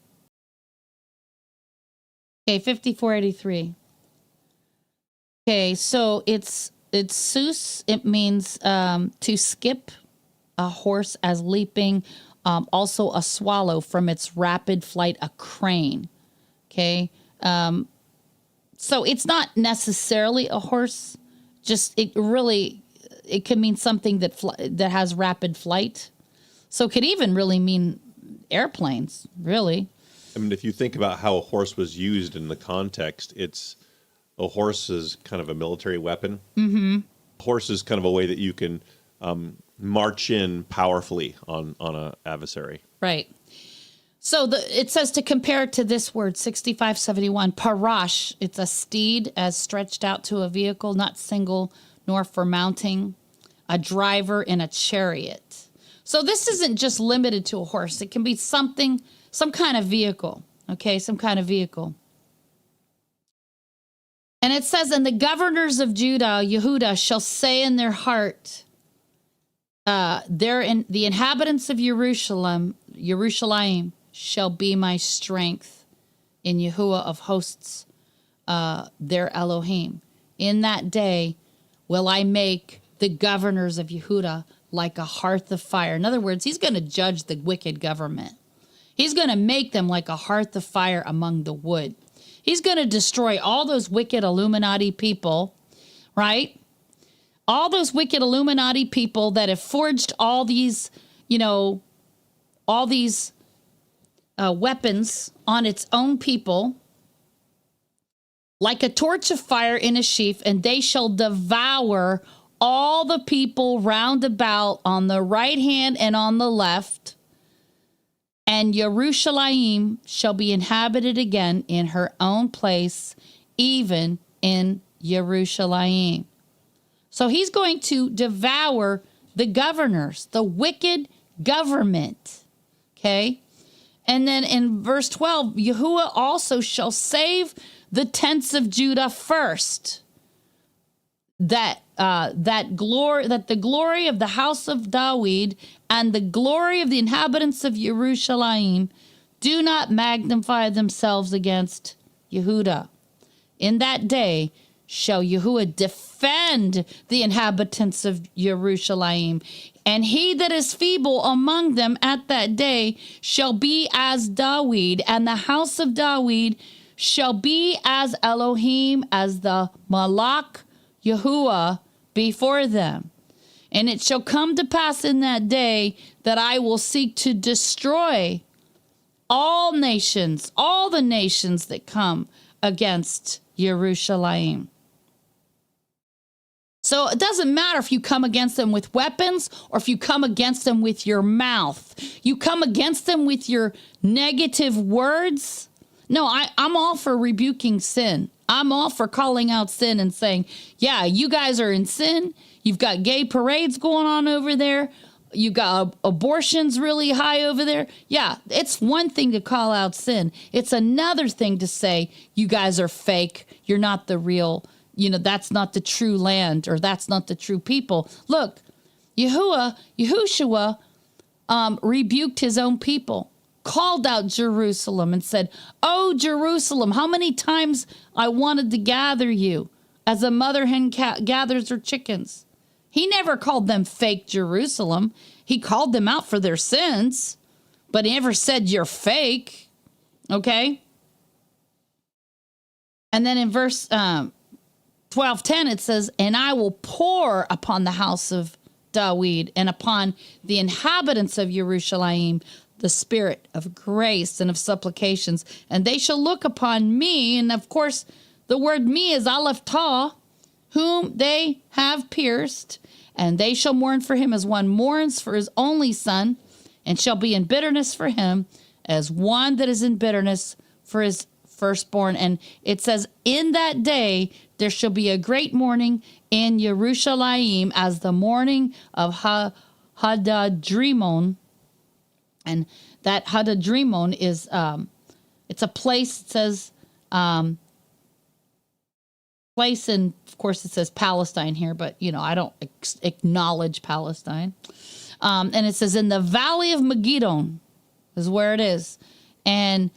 Okay, 5483. Okay, so it's sus. It means to skip a horse as leaping. Also a swallow from its rapid flight, a crane. Okay. So it's not necessarily a horse. Just it can mean something that has rapid flight. So it could even really mean airplanes, really. I mean, if you think about how a horse was used in the context, a horse is kind of a military weapon. Mm-hmm. Horse is kind of a way that you can march in powerfully on an adversary. Right. So it says to compare it to this word, 6571, parash. It's a steed as stretched out to a vehicle, not single nor for mounting, a driver in a chariot. So this isn't just limited to a horse. It can be some kind of vehicle, okay, some kind of vehicle. And it says, and the governors of Yehuda shall say in their heart, the inhabitants of Yerushalayim shall be my strength in Yahuwah of hosts, their Elohim. In that day will I make the governors of Yehuda like a hearth of fire. In other words, he's going to judge the wicked government. He's going to make them like a hearth of fire among the wood. He's going to destroy all those wicked Illuminati people, right? All those wicked Illuminati people that have forged all these, weapons on its own people, like a torch of fire in a sheaf, and they shall devour all the people round about on the right hand and on the left. And Yerushalayim shall be inhabited again in her own place, even in Yerushalayim. So he's going to devour the governors, the wicked government. Okay? And then in verse 12, Yahuwah also shall save the tents of Judah first. That the glory of the house of David and the glory of the inhabitants of Yerushalayim do not magnify themselves against Yehuda. In that day shall Yahuwah defend the inhabitants of Jerusalem. And he that is feeble among them at that day shall be as Dawid, and the house of Dawid shall be as Elohim, as the Malach Yahuwah before them. And it shall come to pass in that day that I will seek to destroy all nations, all the nations that come against Jerusalem. So it doesn't matter if you come against them with weapons or if you come against them with your mouth. You come against them with your negative words. No, I'm all for rebuking sin. I'm all for calling out sin and saying, yeah, you guys are in sin. You've got gay parades going on over there. You got abortions really high over there. Yeah, it's one thing to call out sin. It's another thing to say, you guys are fake. You're not the real, that's not the true land, or that's not the true people. Look, Yahushua rebuked his own people, called out Jerusalem and said, oh, Jerusalem, how many times I wanted to gather you as a mother hen gathers her chickens. He never called them fake Jerusalem. He called them out for their sins, but he never said you're fake. Okay? And then in verse 12:10, it says, and I will pour upon the house of Dawid and upon the inhabitants of Jerusalem the spirit of grace and of supplications, and they shall look upon me. And of course, the word me is Aleph Tau, whom they have pierced, and they shall mourn for him as one mourns for his only son, and shall be in bitterness for him as one that is in bitterness for his firstborn. And it says, in that day there shall be a great mourning in Jerusalem as the mourning of Hadadrimon. And that Hadadrimon is, it's a place, it says, place in, of course it says Palestine here, but I don't acknowledge Palestine. And it says in the Valley of Megiddon is where it is. And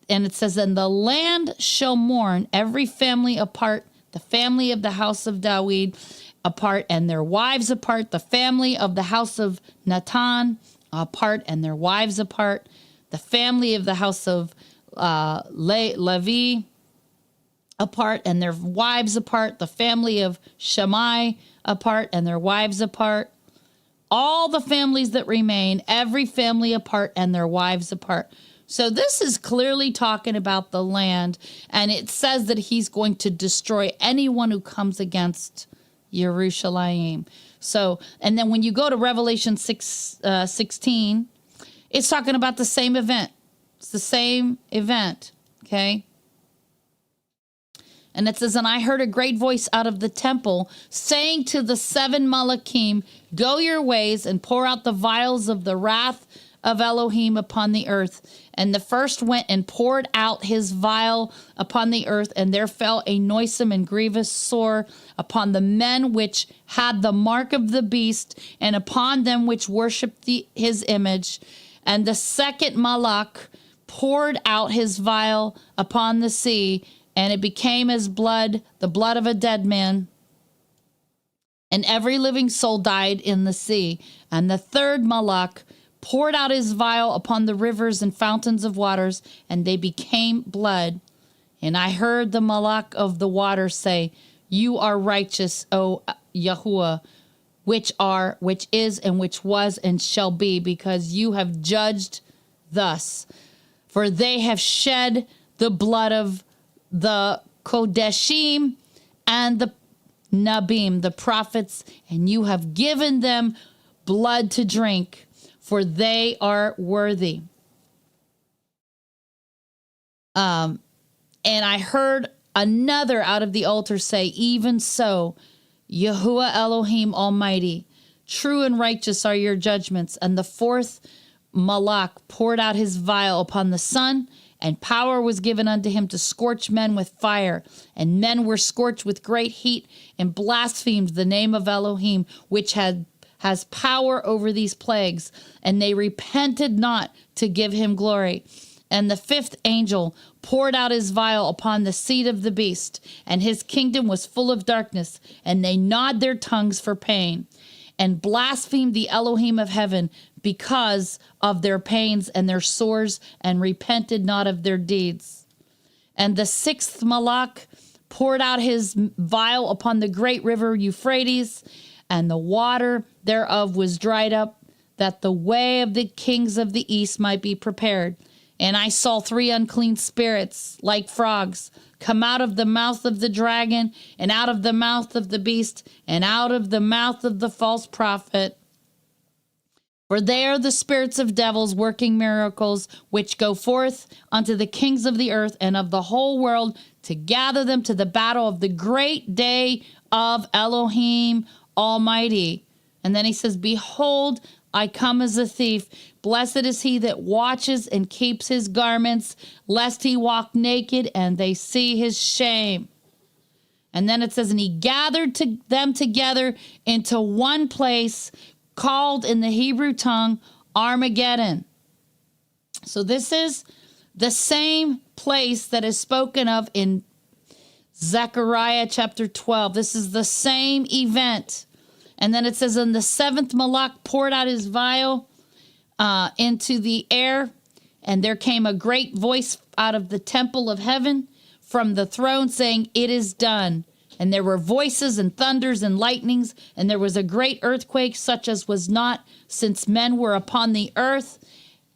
it says, and the land shall mourn, every family apart, the family of the house of Dawid apart, and their wives apart, the family of the house of Natan apart, and their wives apart, the family of the house of Levi apart, and their wives apart, the family of Shammai apart, and their wives apart, all the families that remain, every family apart, and their wives apart. So this is clearly talking about the land, and it says that he's going to destroy anyone who comes against Jerusalem. So, and then when you go to Revelation 6:16, it's talking about the same event. It's the same event, okay? And it says, and I heard a great voice out of the temple saying to the seven Malachim, go your ways and pour out the vials of the wrath of Elohim upon the earth. And the first went and poured out his vial upon the earth, and there fell a noisome and grievous sore upon the men which had the mark of the beast, and upon them which worshipped his image. And the second Malach poured out his vial upon the sea, and it became as blood, the blood of a dead man. And every living soul died in the sea. And the third Malach poured out his vial upon the rivers and fountains of waters, and they became blood. And I heard the Malach of the water say, you are righteous, O Yahuwah, which is, and which was, and shall be, because you have judged thus. For they have shed the blood of the Kodeshim and the Nabim, the prophets, and you have given them blood to drink, for they are worthy. And I heard another out of the altar say, even so, Yahuwah Elohim Almighty, true and righteous are your judgments. And the fourth Malach poured out his vial upon the sun, and power was given unto him to scorch men with fire. And men were scorched with great heat, and blasphemed the name of Elohim, which has power over these plagues, and they repented not to give him glory. And the fifth angel poured out his vial upon the seat of the beast, and his kingdom was full of darkness, and they gnawed their tongues for pain, and blasphemed the Elohim of heaven because of their pains and their sores, and repented not of their deeds. And the sixth Malach poured out his vial upon the great river Euphrates, and the water thereof was dried up, that the way of the kings of the east might be prepared. And I saw three unclean spirits, like frogs, come out of the mouth of the dragon, and out of the mouth of the beast, and out of the mouth of the false prophet. For they are the spirits of devils working miracles, which go forth unto the kings of the earth and of the whole world, to gather them to the battle of the great day of Elohim Almighty. And then he says, behold, I come as a thief. Blessed is he that watches and keeps his garments, lest he walk naked and they see his shame. And then it says, and he gathered them together into one place, called in the Hebrew tongue Armageddon. So this is the same place that is spoken of in Zechariah chapter 12. This is the same event. And then it says, and the seventh Malach poured out his vial into the air, and there came a great voice out of the temple of heaven from the throne, saying, it is done. And there were voices and thunders and lightnings, and there was a great earthquake, such as was not since men were upon the earth.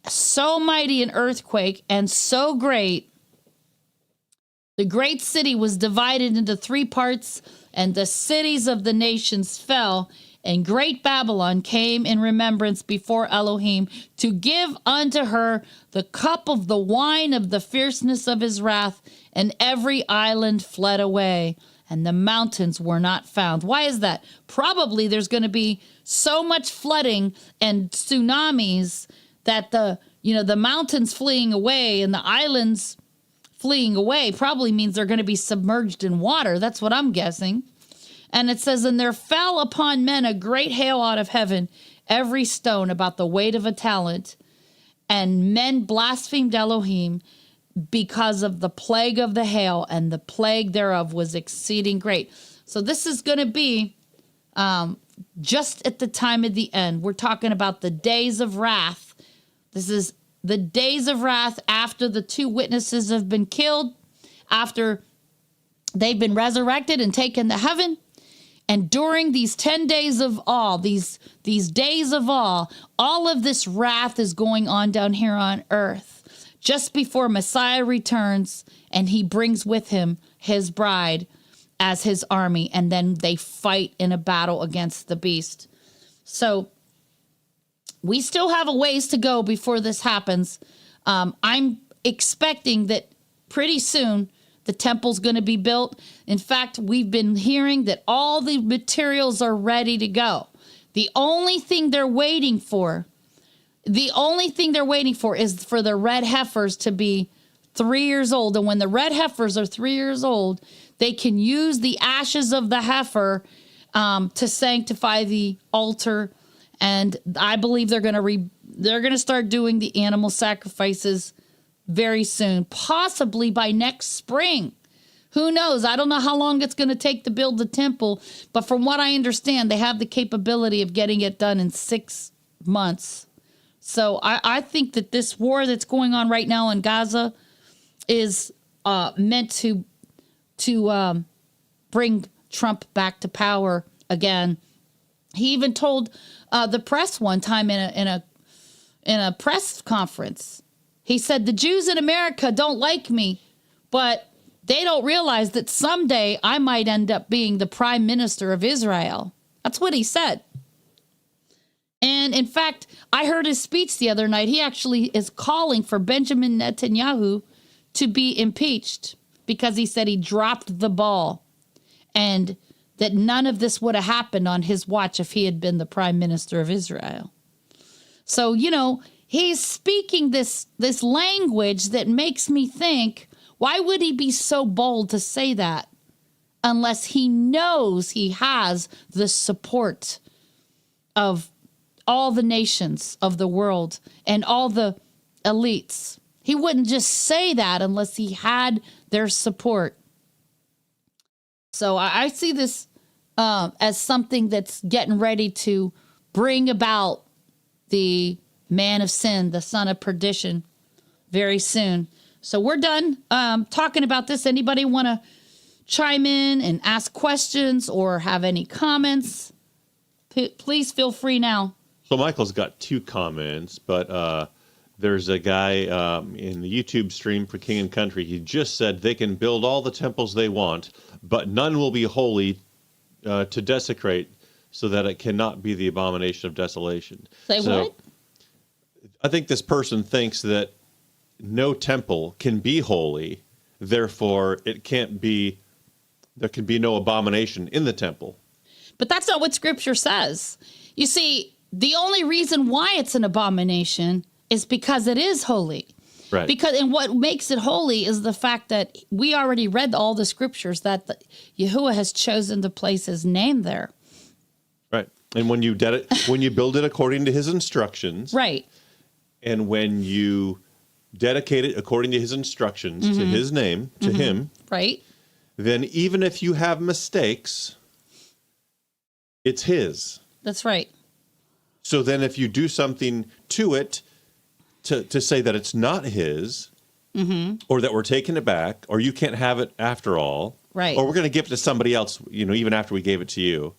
So mighty an earthquake, and so great. The great city was divided into three parts, and the cities of the nations fell, and great Babylon came in remembrance before Elohim to give unto her the cup of the wine of the fierceness of his wrath, and every island fled away, and the mountains were not found. Why is that? Probably there's going to be so much flooding and tsunamis that the mountains fleeing away and the islands fleeing away probably means they're going to be submerged in water. That's what I'm guessing. And it says, and there fell upon men a great hail out of heaven, every stone about the weight of a talent. And men blasphemed Elohim because of the plague of the hail, and the plague thereof was exceeding great. So this is going to be just at the time of the end. We're talking about the days of wrath. This is the days of wrath after the two witnesses have been killed, after they've been resurrected and taken to heaven. And during these 10 days of awe, these days of awe, all of this wrath is going on down here on earth, just before Messiah returns, and he brings with him his bride as his army, and then they fight in a battle against the beast. So we still have a ways to go before this happens. I'm expecting that pretty soon the temple's going to be built. In fact, we've been hearing that all the materials are ready to go. The only thing they're waiting for is for the red heifers to be 3 years old. And when the red heifers are 3 years old, they can use the ashes of the heifer to sanctify the altar. And I believe they're going to start doing the animal sacrifices very soon, possibly by next spring. Who knows? I don't know how long it's going to take to build the temple, but from what I understand, they have the capability of getting it done in 6 months. So I think that this war that's going on right now in Gaza is meant to bring Trump back to power again. He even told the press one time in a press conference. He said, the Jews in America don't like me, but they don't realize that someday I might end up being the prime minister of Israel. That's what he said. And in fact, I heard his speech the other night. He actually is calling for Benjamin Netanyahu to be impeached because he said he dropped the ball and that none of this would have happened on his watch if he had been the prime minister of Israel. So, he's speaking this language that makes me think, why would he be so bold to say that unless he knows he has the support of all the nations of the world and all the elites? He wouldn't just say that unless he had their support. So I see this as something that's getting ready to bring about the man of sin, the son of perdition, very soon. So we're done talking about this. Anybody want to chime in and ask questions or have any comments? Please feel free now. So Michael's got 2 comments, but there's a guy in the YouTube stream for King and Country. He just said they can build all the temples they want, but none will be holy to desecrate, so that it cannot be the abomination of desolation. Say what? I think this person thinks that no temple can be holy, therefore it can't be, there can be no abomination in the temple. But that's not what Scripture says. You see, the only reason why it's an abomination is because it is holy. Right. And what makes it holy is the fact that we already read all the Scriptures that Yahuwah has chosen to place his name there. Right. And when you build it according to his instructions. Right. And when you dedicate it according to his instructions, to his name, to him. Right. Then even if you have mistakes, it's his. That's right. So then if you do something to it to say that it's not his, or that we're taking it back, or you can't have it after all, right, or we're going to give it to somebody else, even after we gave it to you,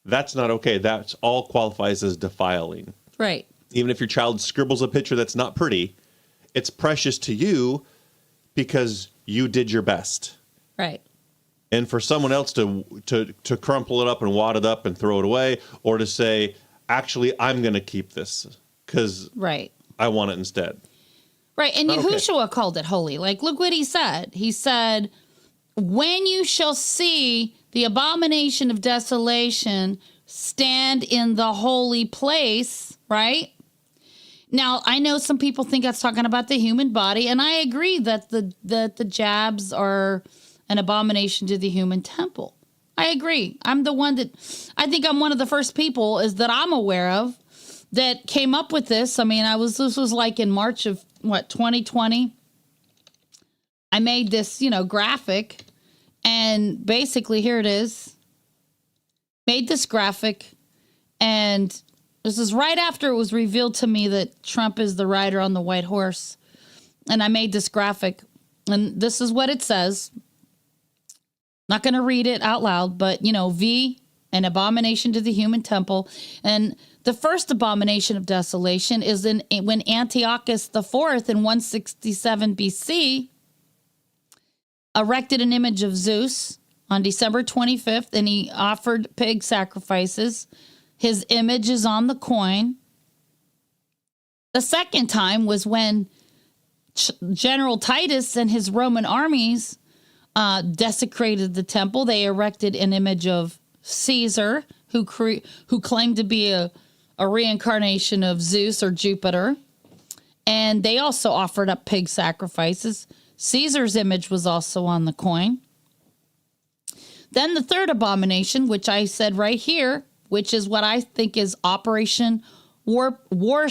that's not okay. That's all qualifies as defiling. Right. Even if your child scribbles a picture that's not pretty, it's precious to you because you did your best. Right. And for someone else to crumple it up and wad it up and throw it away, or to say, actually, I'm going to keep this because right, I want it instead. Right. And Yahushua called it holy. Like, look what he said. He said, when you shall see the abomination of desolation stand in the holy place, right? Now, I know some people think that's talking about the human body, and I agree that the jabs are an abomination to the human temple. I agree. I'm the one that, I think I'm one of the first people is that I'm aware of that came up with this. I mean, this was like in March of 2020. I made this, graphic, and basically here it is. Made this graphic, and this is right after it was revealed to me that Trump is the rider on the white horse. And I made this graphic, and this is what it says. Not going to read it out loud, but, V, an abomination to the human temple. And the first abomination of desolation is when Antiochus IV in 167 BC erected an image of Zeus on December 25th, and he offered pig sacrifices. His image is on the coin. The second time was when General Titus and his Roman armies desecrated the temple. They erected an image of Caesar, who claimed to be a reincarnation of Zeus or Jupiter. And they also offered up pig sacrifices. Caesar's image was also on the coin. Then the third abomination, which I said right here, which is what I think is Operation Warp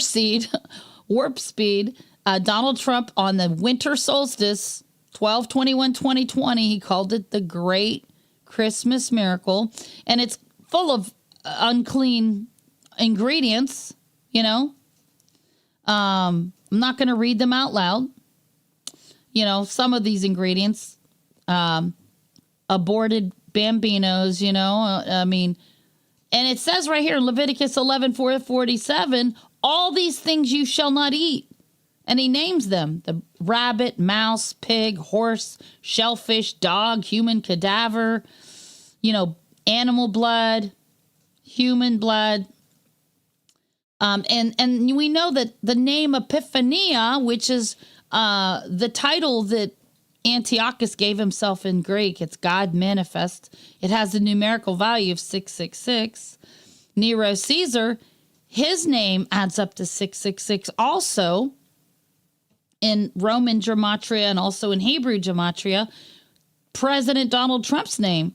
Speed. Donald Trump on the winter solstice, 12/21/2020, he called it the Great Christmas Miracle. And it's full of unclean ingredients, I'm not going to read them out loud. Some of these ingredients, aborted bambinos, and it says right here in Leviticus 11:4-47, all these things you shall not eat. And he names them: the rabbit, mouse, pig, horse, shellfish, dog, human cadaver, animal blood, human blood. And we know that the name Epiphania, which is the title that Antiochus gave himself in Greek, it's God manifest. It has a numerical value of 666. Nero Caesar, his name adds up to 666 also in Roman gematria and also in Hebrew gematria. President Donald Trump's name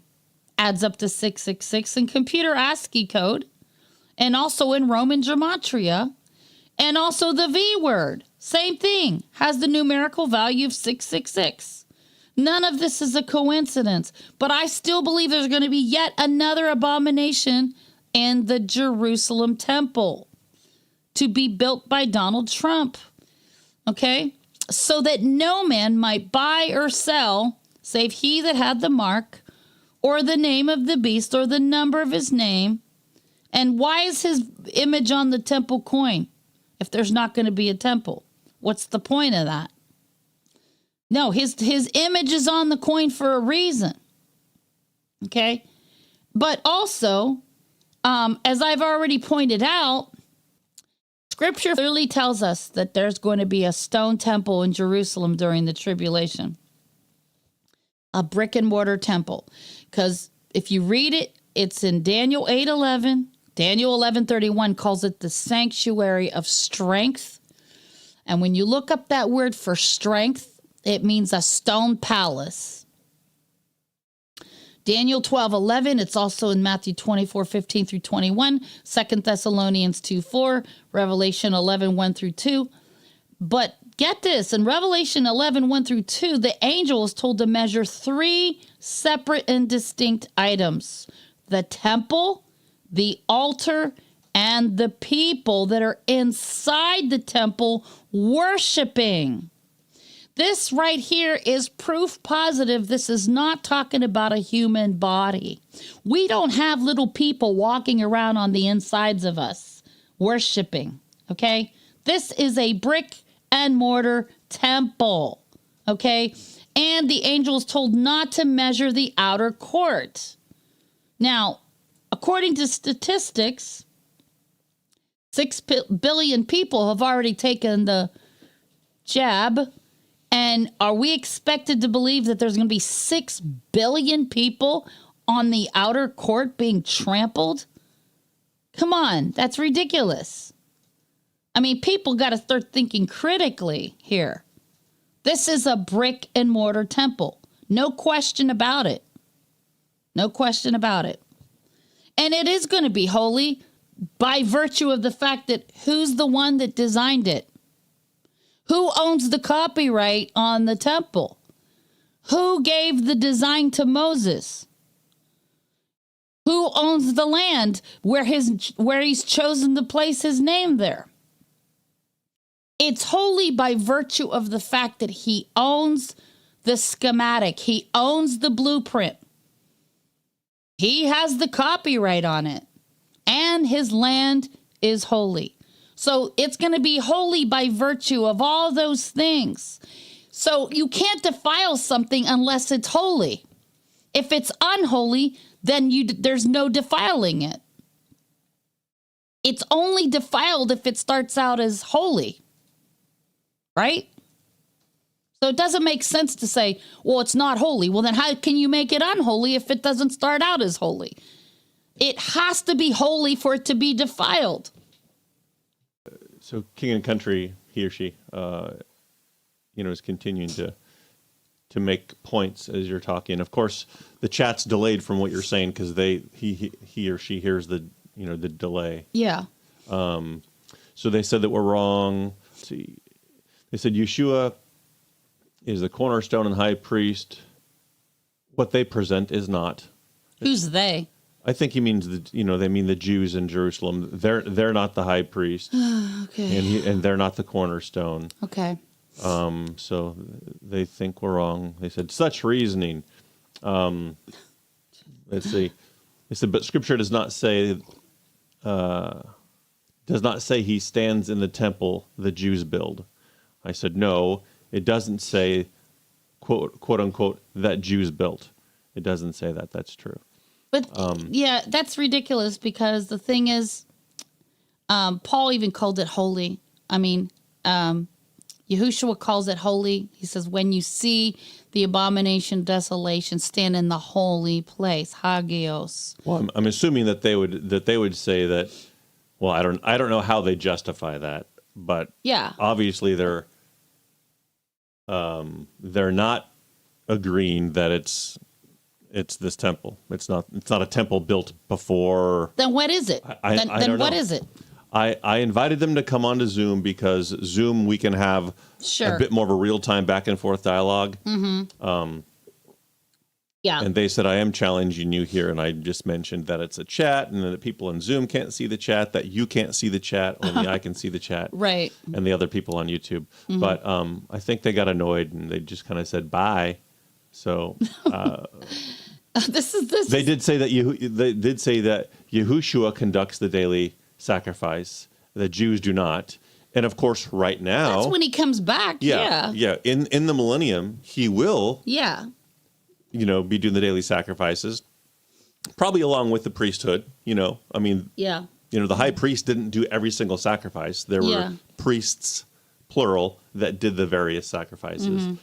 adds up to 666 in computer ASCII code and also in Roman gematria, and also the V word, Same thing. Has the numerical value of 666. None of this is a coincidence. But I still believe there's going to be yet another abomination in the Jerusalem temple to be built by Donald Trump. Okay? So that no man might buy or sell, save he that had the mark, or the name of the beast, or the number of his name. And why is his image on the temple coin if there's not going to be a temple? What's the point of that? No, his image is on the coin for a reason. Okay? But also, as I've already pointed out, Scripture clearly tells us that there's going to be a stone temple in Jerusalem during the tribulation. A brick and mortar temple. Because if you read it, it's in Daniel 8:11. Daniel 11:31 calls it the sanctuary of strength. And when you look up that word for strength, it means a stone palace. Daniel 12:11, it's also in Matthew 24:15 through 21, 2 Thessalonians 2:4, Revelation 11:1 through 2. But get this, in Revelation 11:1 through 2, the angel is told to measure 3 separate and distinct items: the temple, the altar, and the people that are inside the temple worshiping. This right here is proof positive this is not talking about a human body. We don't have little people walking around on the insides of us worshiping, okay? This is a brick and mortar temple, okay? And the angel is told not to measure the outer court. Now, according to statistics, 6 billion people have already taken the jab. And are we expected to believe that there's going to be 6 billion people on the outer court being trampled? Come on, that's ridiculous. I mean, people got to start thinking critically here. This is a brick and mortar temple. No question about it. No question about it. And it is going to be holy by virtue of the fact that who's the one that designed it? Who owns the copyright on the temple? Who gave the design to Moses? Who owns the land where he's chosen to place his name there? It's holy by virtue of the fact that he owns the schematic. He owns the blueprint. He has the copyright on it. And his land is holy. So it's going to be holy by virtue of all those things. So you can't defile something unless it's holy. If it's unholy, then there's no defiling it. It's only defiled if it starts out as holy. Right? So it doesn't make sense to say, well, it's not holy. Well, then how can you make it unholy if it doesn't start out as holy? It has to be holy for it to be defiled. So King and Country, he or she, is continuing to make points as you're talking. Of course, the chat's delayed from what you're saying because he or she hears the delay. Yeah. So they said that we're wrong. Let's see, they said Yeshua is the cornerstone and high priest. What they present is not. Who's they? I think he means they mean the Jews in Jerusalem. They're not the high priest. Okay. And they're not the cornerstone. Okay. So they think we're wrong. They said such reasoning. Let's see. They said, but Scripture does not say he stands in the temple the Jews build. I said no. It doesn't say quote unquote that Jews built. It doesn't say that. That's true. But yeah, that's ridiculous because the thing is, Paul even called it holy. I mean, Yahushua calls it holy. He says, when you see the abomination, desolation, stand in the holy place, hagios. Well, I'm assuming that they would say that. Well, I don't know how they justify that, but yeah, obviously they're not agreeing that it's this temple. It's not a temple built before. Then what is it? I don't know. What is it? I invited them to come onto Zoom because Zoom we can have Sure. a bit more of a real time back and forth dialogue. Yeah. And they said, I am challenging you here. And I just mentioned that it's a chat and that people in Zoom can't see the chat, that you can't see the chat, only I can see the chat. Right. And the other people on YouTube. But I think they got annoyed and they just kind of said, bye. So This they did say that Yahushua conducts the daily sacrifice. The Jews do not. And of course, right now. That's when he comes back. Yeah. In the millennium, he will. Yeah. Be doing the daily sacrifices, probably along with the priesthood. Yeah. The high priest didn't do every single sacrifice. There were priests, plural, that did the various sacrifices.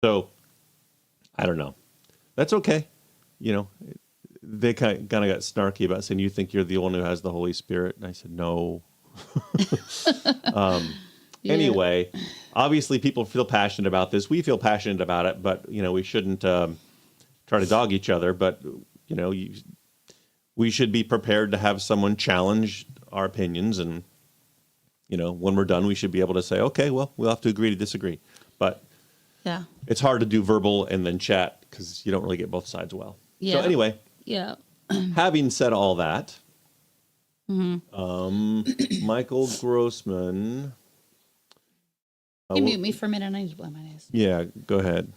So, I don't know. That's okay. They kind of got snarky about saying, you think you're the one who has the Holy Spirit? And I said, no. Anyway, obviously people feel passionate about this. We feel passionate about it, but, we shouldn't try to dog each other. But, we should be prepared to have someone challenge our opinions. And, when we're done, we should be able to say, okay, well, we'll have to agree to disagree. But yeah, it's hard to do verbal and then chat because you don't really get both sides well. Yeah. So anyway, yeah. having said all that, Michael Grossman. Can you mute me for a minute? I need to blow my nose. Yeah, go ahead.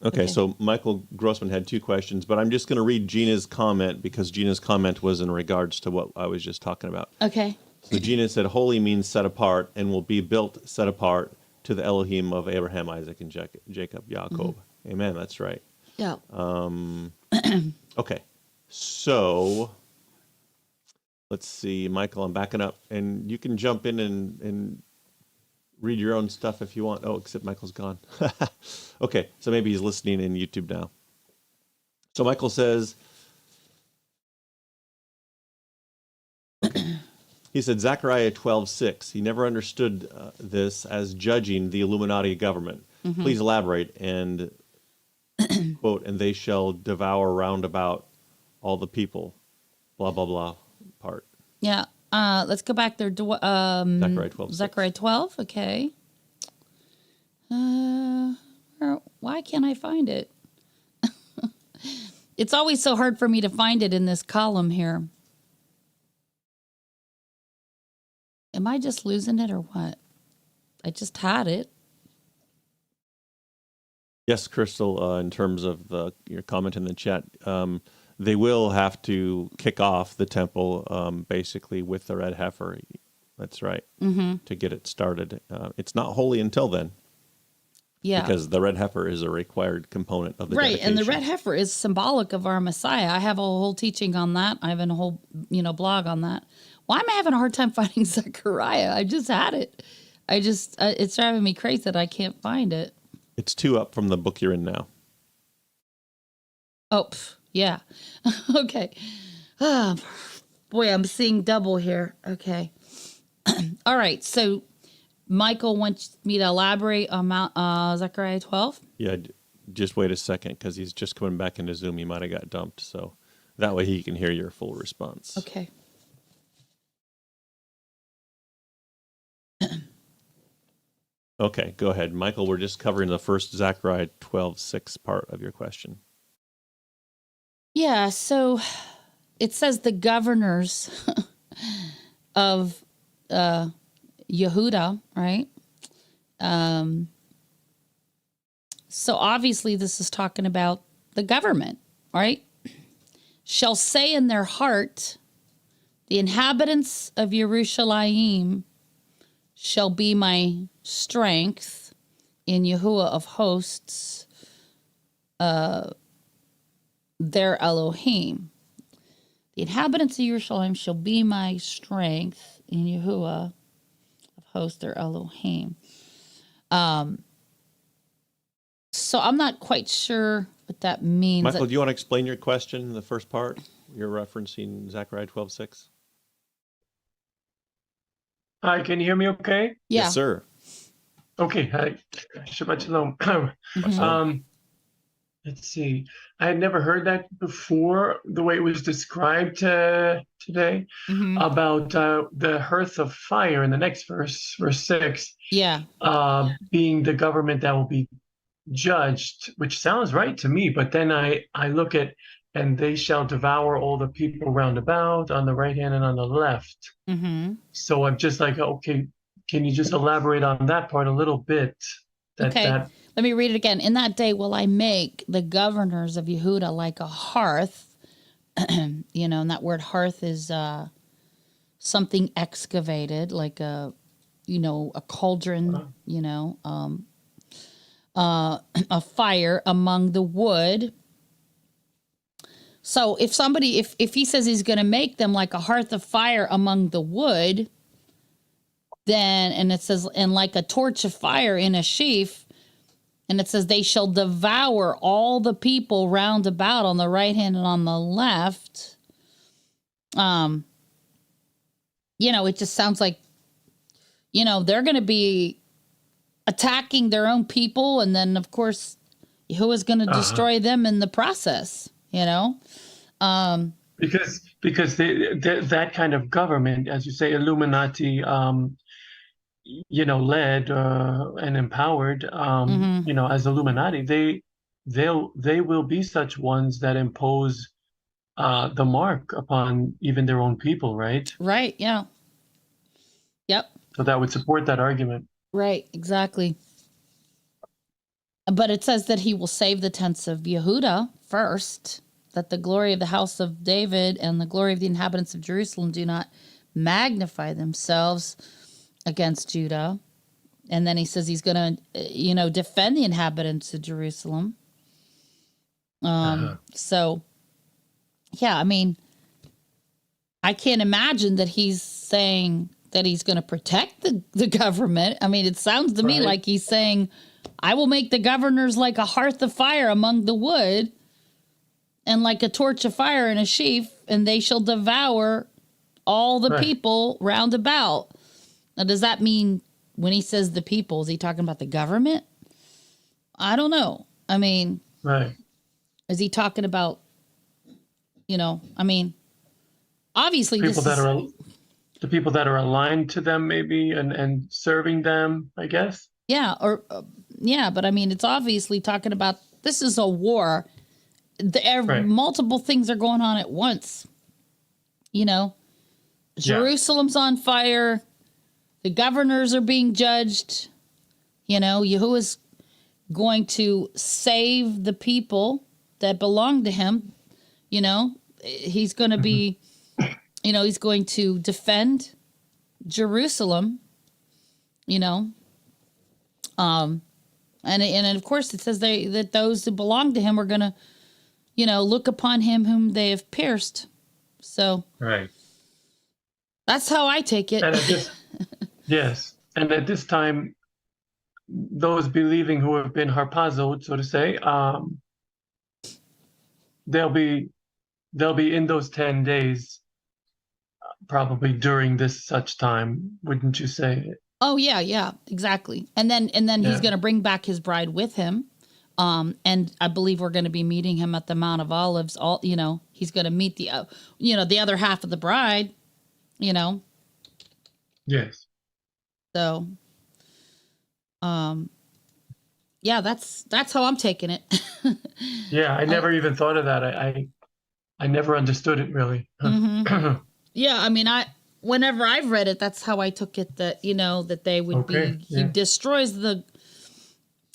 Okay, so Michael Grossman had 2 questions, but I'm just going to read Gina's comment because Gina's comment was in regards to what I was just talking about. Okay. So Gina said, holy means set apart and will be built set apart to the Elohim of Abraham, Isaac, and Jacob, Yaakov. Amen, that's right. Yeah. Okay, so let's see, Michael, I'm backing up, and you can jump in and read your own stuff if you want. Oh, except Michael's gone. Okay, so maybe he's listening in YouTube now. So Michael says, he said, Zechariah 12:6. He never understood this as judging the Illuminati government. Please elaborate and quote, and they shall devour round about all the people, blah, blah, blah part. Yeah. Let's go back there. Zechariah 12:6. Zechariah 12. Okay. Why can't I find it? It's always so hard for me to find it in this column here. Am I just losing it or what? I just had it. Yes, Crystal, in terms of your comment in the chat, they will have to kick off the temple basically with the red heifer. That's right, to get it started. It's not holy until then. Yeah. Because the red heifer is a required component of the dedication. And the red heifer is symbolic of our Messiah. I have a whole teaching on that. I have a whole, blog on that. Why am I having a hard time finding Zechariah? I just had it. It's driving me crazy that I can't find it. It's 2 up from the book you're in now. Oh, yeah. Okay. Oh, boy, I'm seeing double here. Okay. All right. So Michael wants me to elaborate on Zechariah 12. Yeah, just wait a second because he's just coming back into Zoom. He might have got dumped. So that way he can hear your full response. Okay. Okay, go ahead. Michael, we're just covering the first Zechariah 12:6 part of your question. Yeah, so it says the governors of Yehuda, right? So obviously this is talking about the government, right? Shall say in their heart, the inhabitants of Yerushalayim shall be my strength in Yahuwah of hosts, their Elohim. The inhabitants of Jerusalem shall be my strength in Yahuwah of hosts, their Elohim. So I'm not quite sure what that means. Michael, do you want to explain your question, the first part? You're referencing Zechariah 12:6. Hi, can you hear me okay? Yeah. Yes, sir. Okay, hi. Shabbat shalom. let's see. I had never heard that before, the way it was described today Mm-hmm. about the hearth of fire in the next verse, verse 6, Yeah. being the government that will be judged, which sounds right to me. But then I look at, and they shall devour all the people round about on the right hand and on the left. Mm-hmm. So I'm just like, okay, can you just elaborate on that part a little bit? Okay. That Let me read it again. In that day will I make the governors of Yehuda like a hearth. And that word hearth is something excavated, like a cauldron, a fire among the wood. So if he says he's going to make them like a hearth of fire among the wood, then, and it says, and like a torch of fire in a sheaf, and it says they shall devour all the people round about on the right hand and on the left. It just sounds like, they're going to be attacking their own people. And then of course, who is going to destroy them in the process, because that kind of government, as you say, Illuminati, led and empowered, as Illuminati, they will be such ones that impose the mark upon even their own people, right? Right. Yeah. Yep. So that would support that argument. Right. Exactly. But it says that he will save the tents of Yehuda first, that the glory of the house of David and the glory of the inhabitants of Jerusalem do not magnify themselves against Judah. And then he says he's going to, defend the inhabitants of Jerusalem. So, yeah, I mean, I can't imagine that he's saying that he's going to protect the government. I mean, it sounds to me like he's saying, I will make the governors like a hearth of fire among the wood and like a torch of fire in a sheaf, and they shall devour all the people round about. Now, does that mean when he says the people, is he talking about the government? I don't know. I mean, is he talking about, obviously people the people that are aligned to them, maybe, and serving them, I guess. Yeah. But I mean, it's obviously talking about, this is a war. Multiple things are going on at once. Jerusalem's on fire. The governors are being judged. Yahuwah's going to save the people that belong to him. He's going to be, he's going to defend Jerusalem, and of course it says that those who belong to him are going to, look upon him whom they have pierced. So that's how I take it. And yes. And at this time, those believing who have been harpazoed, so to say, they'll be in those 10 days, probably during this such time, wouldn't you say? Oh yeah, exactly. And then he's going to bring back his bride with him. And I believe we're going to be meeting him at the Mount of Olives. He's going to meet the other half of the bride, Yes. So, yeah, that's how I'm taking it. Yeah, I never even thought of that. I never understood it really. Yeah, I mean, whenever I've read it, that's how I took it. That that they would be. He destroys the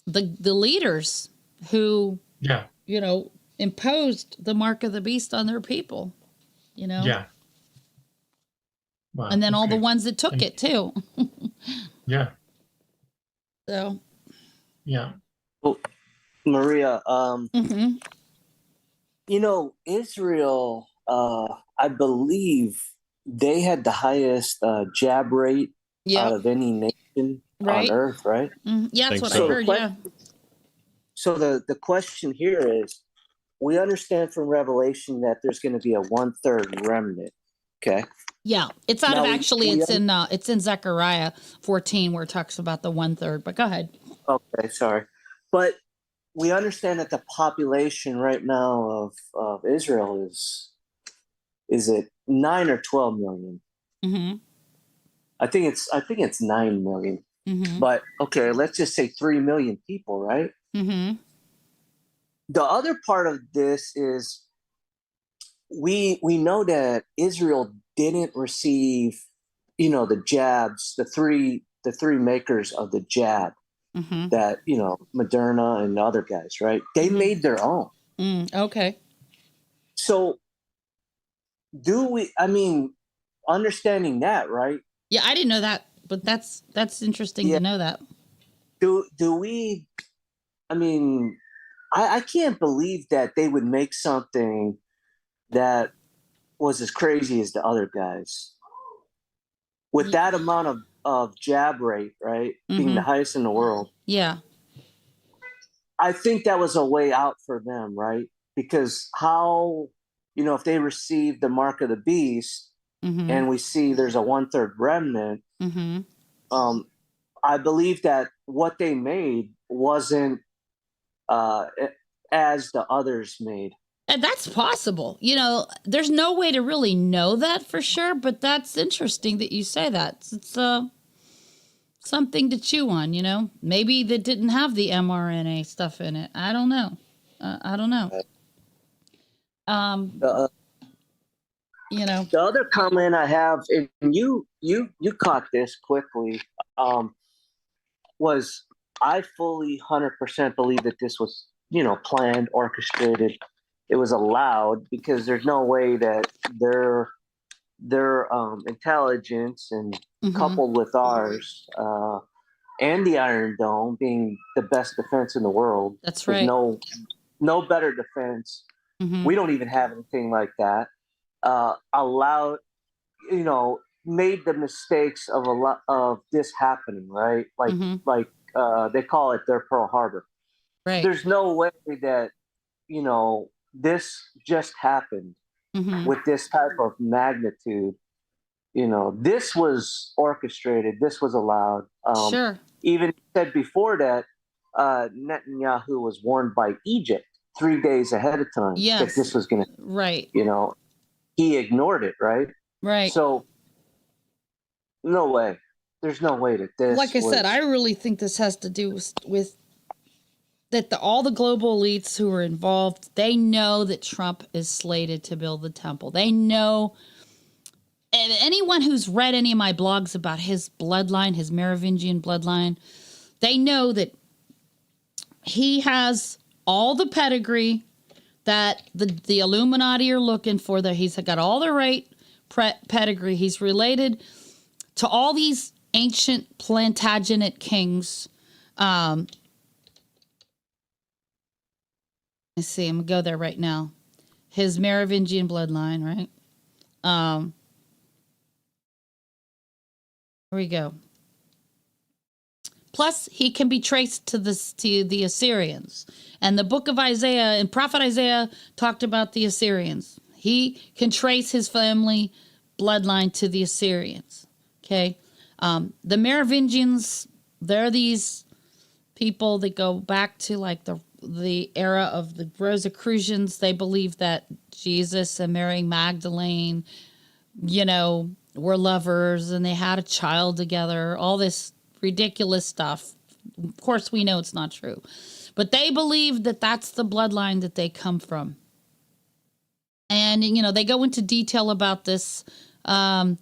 leaders who imposed the mark of the beast on their people. Yeah. Wow, and then all the ones that took it too. Yeah. So. Yeah. Well, Maria, Israel, I believe they had the highest jab rate out of any nation on earth, right? Yeah, that's what I heard, So the question here is, we understand from Revelation that there's going to be a 1/3 remnant, okay? Yeah, it's out of it's in Zechariah 14 where it talks about the 1/3, but go ahead. Okay, sorry. But we understand that the population right now of Israel is it 9 or 12 million? Mm-hmm. I think it's 9 million. Mm-hmm. But okay, let's just say 3 million people, right? Mm-hmm. The other part of this is we know that Israel didn't receive, the jabs, the three makers of the jab, Mm-hmm. that, Moderna and the other guys, right? They Mm-hmm. made their own. Okay. So understanding that, right? Yeah, I didn't know that, but that's interesting Yeah. to know that. Do we, I mean, I can't believe that they would make something that was as crazy as the other guys with that amount of jab rate, right? Being the highest in the world. Yeah. I think that was a way out for them, right? Because how, if they receive the mark of the beast and we see there's a 1/3 remnant, I believe that what they made wasn't as the others made. And that's possible. There's no way to really know that for sure, but that's interesting that you say that. It's something to chew on, Maybe they didn't have the mRNA stuff in it. I don't know. I don't know. The other comment I have, and you caught this quickly, was I fully 100% believe that this was, planned, orchestrated. It was allowed because there's no way that their intelligence and coupled with ours, and the Iron Dome being the best defense in the world. That's right. There's no better defense. We don't even have anything like that. Allowed, made the mistakes of a lot of this happening, right? Like they call it their Pearl Harbor. Right. There's no way that this just happened with this type of magnitude. This was orchestrated. This was allowed. Sure. Even said before that Netanyahu was warned by Egypt 3 days ahead of time that this was going to. Right. He ignored it. Right. Right. So no way. There's no way that this. Like I said, I really think this has to do with that all the global elites who are involved, they know that Trump is slated to build the temple. They know, and anyone who's read any of my blogs about his bloodline, his Merovingian bloodline, they know that he has all the pedigree that the Illuminati are looking for. That he's got all the right pedigree. He's related to all these ancient Plantagenet kings. Let's see, I'm going to go there right now. His Merovingian bloodline, right? Here we go. Plus, he can be traced to the Assyrians. And the book of Isaiah and prophet Isaiah talked about the Assyrians. He can trace his family bloodline to the Assyrians. Okay? The Merovingians, they're these people that go back to like the era of the Rosicrucians. They believe that Jesus and Mary Magdalene, were lovers and they had a child together, all this ridiculous stuff. Of course, we know it's not true. But they believe that that's the bloodline that they come from. And, they go into detail about this in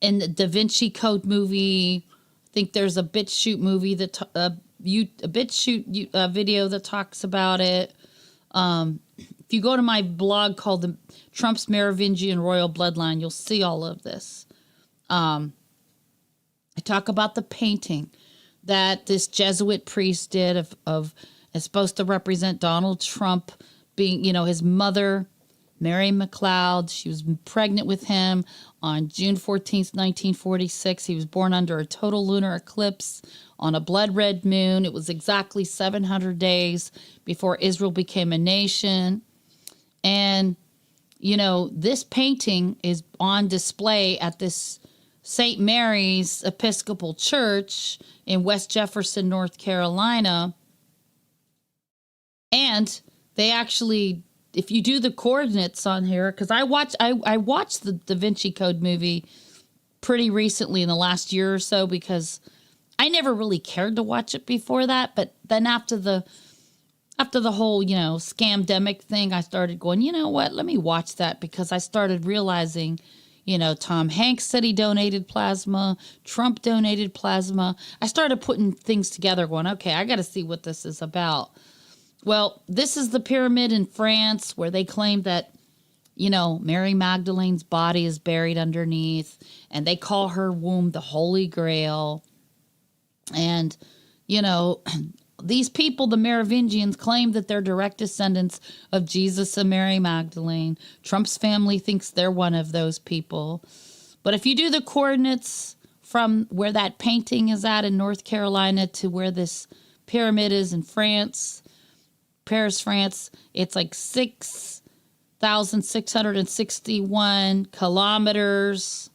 the Da Vinci Code movie. I think there's a BitChute movie that a BitChute video that talks about it. If you go to my blog called the Trump's Merovingian Royal Bloodline, you'll see all of this. I talk about the painting that this Jesuit priest did of is supposed to represent Donald Trump being, his mother, Mary McLeod. She was pregnant with him on June 14th, 1946. He was born under a total lunar eclipse on a blood red moon. It was exactly 700 days before Israel became a nation. And, this painting is on display at this St. Mary's Episcopal Church in West Jefferson, North Carolina. And they actually, if you do the coordinates on here, because I watched the Da Vinci Code movie pretty recently in the last year or so, because I never really cared to watch it before that. But then after the whole, scamdemic thing, I started going, you know what, let me watch that, because I started realizing, Tom Hanks said he donated plasma, Trump donated plasma. I started putting things together going, okay, I got to see what this is about. Well, this is the pyramid in France where they claim that, Mary Magdalene's body is buried underneath, and they call her womb the Holy Grail. And, these people, the Merovingians, claim that they're direct descendants of Jesus and Mary Magdalene. Trump's family thinks they're one of those people. But if you do the coordinates from where that painting is at in North Carolina to where this pyramid is in France, Paris, France, it's like 6,661 kilometers.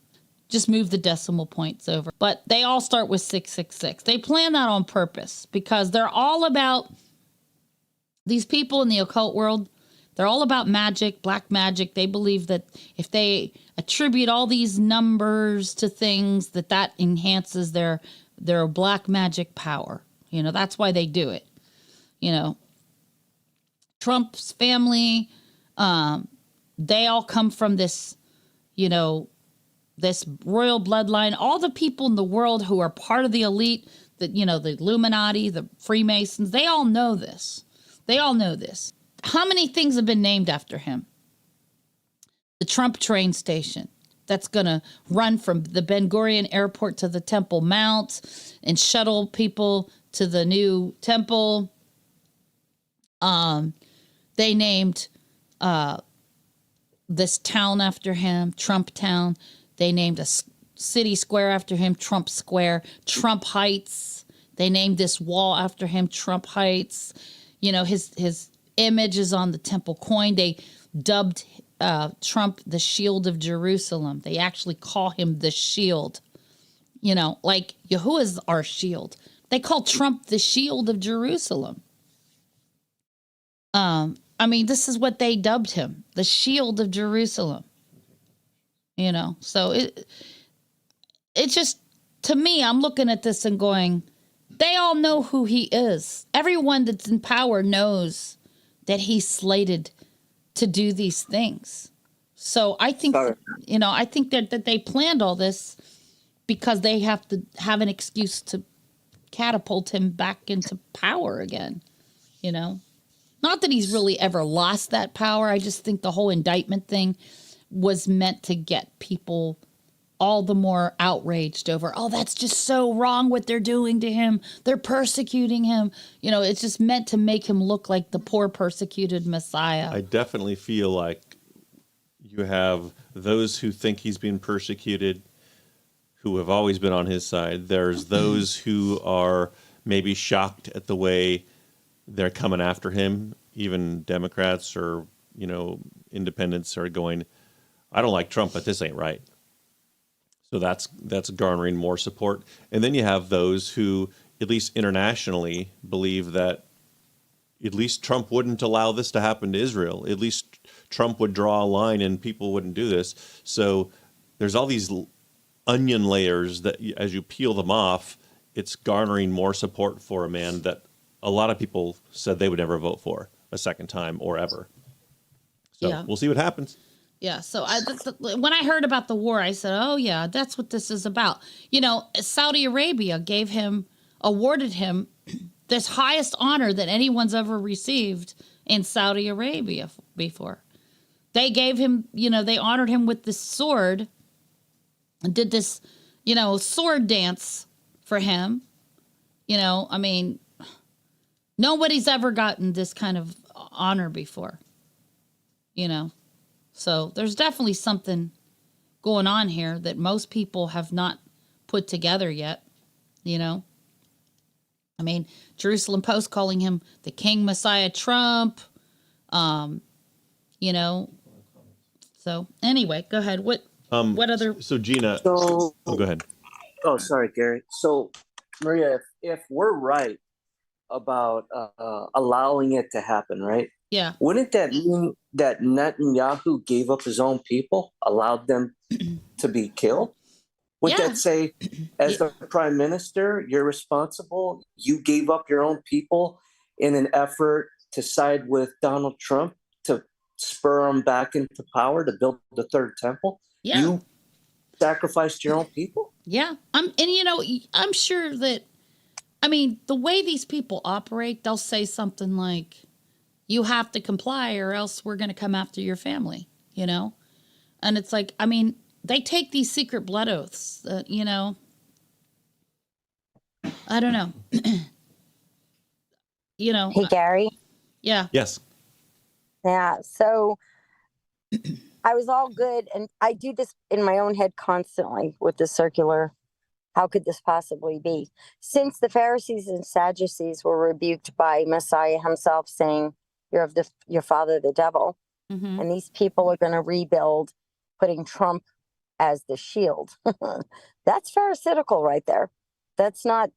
Just move the decimal points over. But they all start with 666. They plan that on purpose because they're all about, these people in the occult world, they're all about magic, black magic. They believe that if they attribute all these numbers to things, that enhances their black magic power. That's why they do it. Trump's family, they all come from this, this royal bloodline. All the people in the world who are part of the elite, the Illuminati, the Freemasons, they all know this. They all know this. How many things have been named after him? The Trump train station that's going to run from the Ben Gurion airport to the Temple Mount and shuttle people to the new temple. They named this town after him, Trump Town. They named a city square after him, Trump Square, Trump Heights. They named this wall after him, Trump Heights. His image is on the temple coin. They dubbed Trump the Shield of Jerusalem. They actually call him the Shield. Like Yahuwah is our shield. They call Trump the Shield of Jerusalem. This is what they dubbed him, the Shield of Jerusalem. So it just, to me, I'm looking at this and going, they all know who he is. Everyone that's in power knows that he's slated to do these things. So I think, I think that they planned all this because they have to have an excuse to catapult him back into power again, Not that he's really ever lost that power. I just think the whole indictment thing was meant to get people all the more outraged over, oh, that's just so wrong what they're doing to him. They're persecuting him. It's just meant to make him look like the poor persecuted Messiah. I definitely feel like you have those who think he's being persecuted, who have always been on his side. There's those who are maybe shocked at the way they're coming after him. Even Democrats or, independents are going, I don't like Trump, but this ain't right. So that's garnering more support. And then you have those who, at least internationally, believe that at least Trump wouldn't allow this to happen to Israel. At least Trump would draw a line and people wouldn't do this. So there's all these onion layers that as you peel them off, it's garnering more support for a man that a lot of people said they would never vote for a second time or ever. So We'll see what happens. Yeah, so when I heard about the war, I said, oh, yeah, that's what this is about. Saudi Arabia awarded him this highest honor that anyone's ever received in Saudi Arabia before. They gave him, they honored him with this sword and did this, sword dance for him. Nobody's ever gotten this kind of honor before, So there's definitely something going on here that most people have not put together yet, Jerusalem Post calling him the King Messiah Trump, So anyway, go ahead. What other? So Gina, So, go ahead. oh, sorry, Gary. So, Maria, if we're right about allowing it to happen, right? Yeah. Wouldn't that mean that Netanyahu gave up his own people, allowed them to be killed? Would Yeah. that say, as the prime minister, you're responsible? You gave up your own people in an effort to side with Donald Trump to spur him back into power to build the third temple? Yeah. You sacrificed your own people? Yeah. I'm sure that, I mean, the way these people operate, they'll say something like, you have to comply or else we're going to come after your family, you know? And it's like, I mean, they take these secret blood oaths that, you know, I don't know. You know, Hey, Gary. yeah. Yes. Yeah. So I was all good. And I do this in my own head constantly with the circular. How could this possibly be? Since the Pharisees and Sadducees were rebuked by Messiah himself saying, you're of your father, the devil. Mm-hmm. And these people are going to rebuild, putting Trump as the shield. That's pharisaical right there. That's not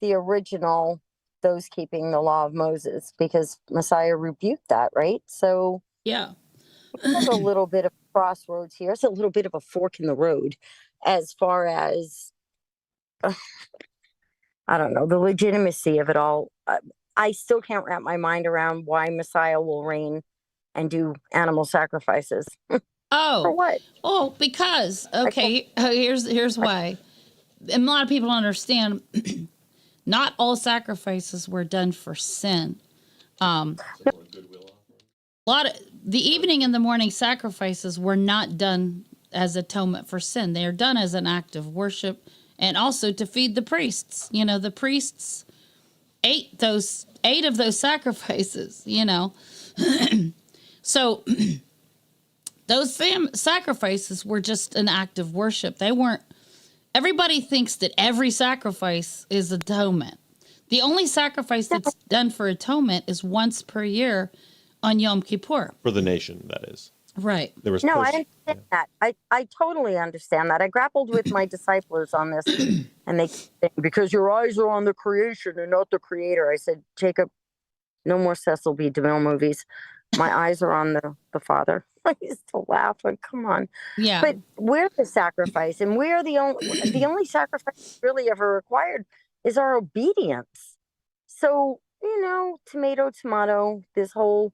the original, those keeping the law of Moses, because Messiah rebuked that, right? So Yeah. there's a little bit of crossroads here. It's a little bit of a fork in the road as far as, I don't know, the legitimacy of it all. I still can't wrap my mind around why Messiah will reign and do animal sacrifices. For Oh, what? oh, because, okay, here's why. And a lot of people don't understand, not all sacrifices were done for sin. A lot of the evening and the morning sacrifices were not done as atonement for sin. They are done as an act of worship and also to feed the priests. You know, the priests ate of those sacrifices, you know. So those sacrifices were just an act of worship. They weren't, everybody thinks that every sacrifice is atonement. The only sacrifice that's done for atonement is once per year on Yom Kippur. For the nation, that is. Right. There was No, push. I understand that. I totally understand that. I grappled with my disciples on this, and they keep saying, because your eyes are on the creation and not the creator. I said, Jacob, no more Cecil B. DeMille movies. My eyes are on the Father. I used to laugh, like, come on. Yeah. But we're the sacrifice, and we're the only sacrifice really ever required is our obedience. So, you know, tomato, this whole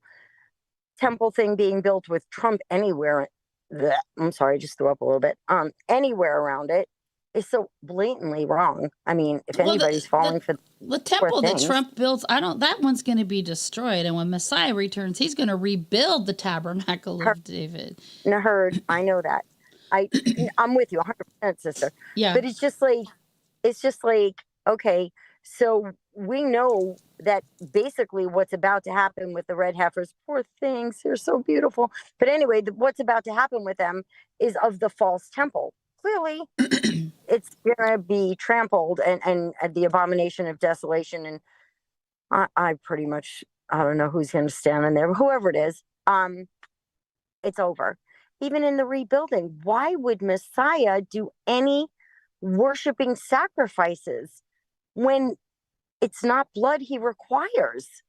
temple thing being built with Trump anywhere. I'm sorry, I just threw up a little bit. Anywhere around it is so blatantly wrong. I mean, if anybody's falling for the temple that things. Trump builds, that one's going to be destroyed. And when Messiah returns, he's going to rebuild the tabernacle of David. I know that. I'm with you 100%, sister. Yeah. But it's just like, okay, so we know that basically what's about to happen with the red heifers, poor things, they're so beautiful. But anyway, what's about to happen with them is of the false temple. Clearly, it's going to be trampled and the abomination of desolation. And I pretty much, I don't know who's going to stand in there, whoever it is, it's over. Even in the rebuilding, why would Messiah do any worshiping sacrifices when it's not blood he requires?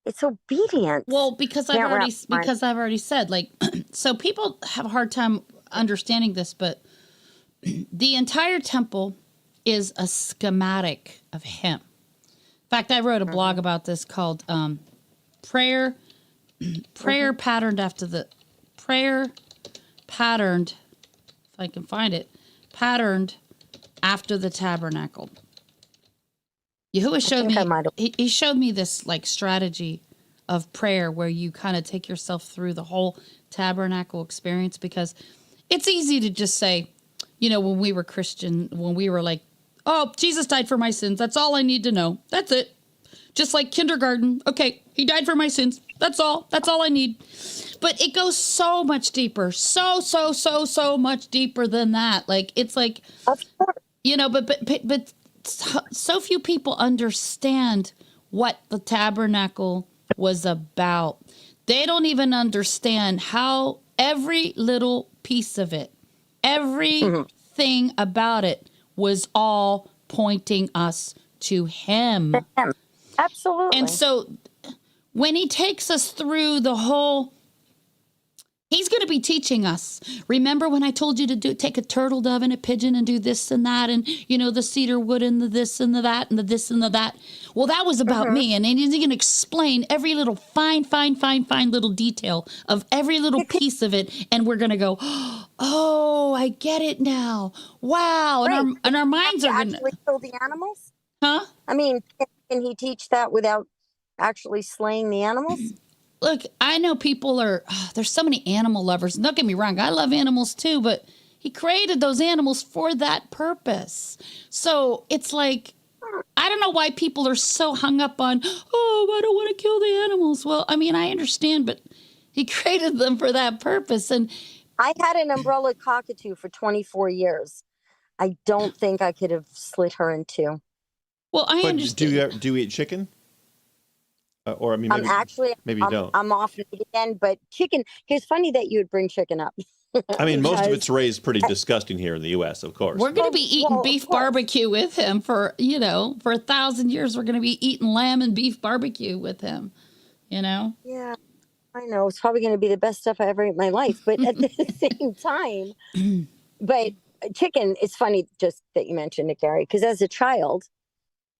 It's obedience. Well, because I've already said, like, so people have a hard time understanding this, but the entire temple is a schematic of him. In fact, I wrote a blog about this called prayer patterned after the prayer patterned, if I can find it, patterned after the tabernacle. Yahuwah showed me, he showed me this like strategy of prayer where you kind of take yourself through the whole tabernacle experience, because it's easy to just say, you know, when we were Christian, when we were like, oh, Jesus died for my sins. That's all I need to know. That's it. Just like kindergarten. Okay, he died for my sins. That's all. That's all I need. But it goes so much deeper. So much deeper than that. Like, it's like, you know, but so few people understand what the tabernacle was about. They don't even understand how every little piece of it, everything about it was all pointing us to him. Absolutely. And so when he takes us through the whole, he's going to be teaching us. Remember when I told you to take a turtle dove and a pigeon and do this and that, and the cedar wood and the this and the that and the this and the that. Well, that was about me, and he's going to explain every little fine little detail of every little piece of it, and we're going to go, oh, I get it now. Wow, Right. and our minds are going actually to, kill the animals. huh? I mean, can he teach that without actually slaying the animals? Look, I know people there's so many animal lovers. Don't get me wrong, I love animals too, but he created those animals for that purpose. So it's like, I don't know why people are so hung up on, oh, I don't want to kill the animals. Well, I mean, I understand, but he created them for that purpose. And I had an umbrella cockatoo for 24 years. I don't think I could have slit her in two. well, I But understand. do you eat chicken? Or I mean, I'm maybe you don't. I'm off it again, but chicken. It's funny that you would bring chicken up. I mean, most of because- it's raised pretty disgusting here in the U.S., of course. We're going to be eating well, of beef course. barbecue with him for 1,000 years. We're going to be eating lamb and beef barbecue with him, Yeah, I know. It's probably going to be the best stuff I ever ate in my life. But at the same time, but chicken, it's funny just that you mentioned it, Gary, because as a child,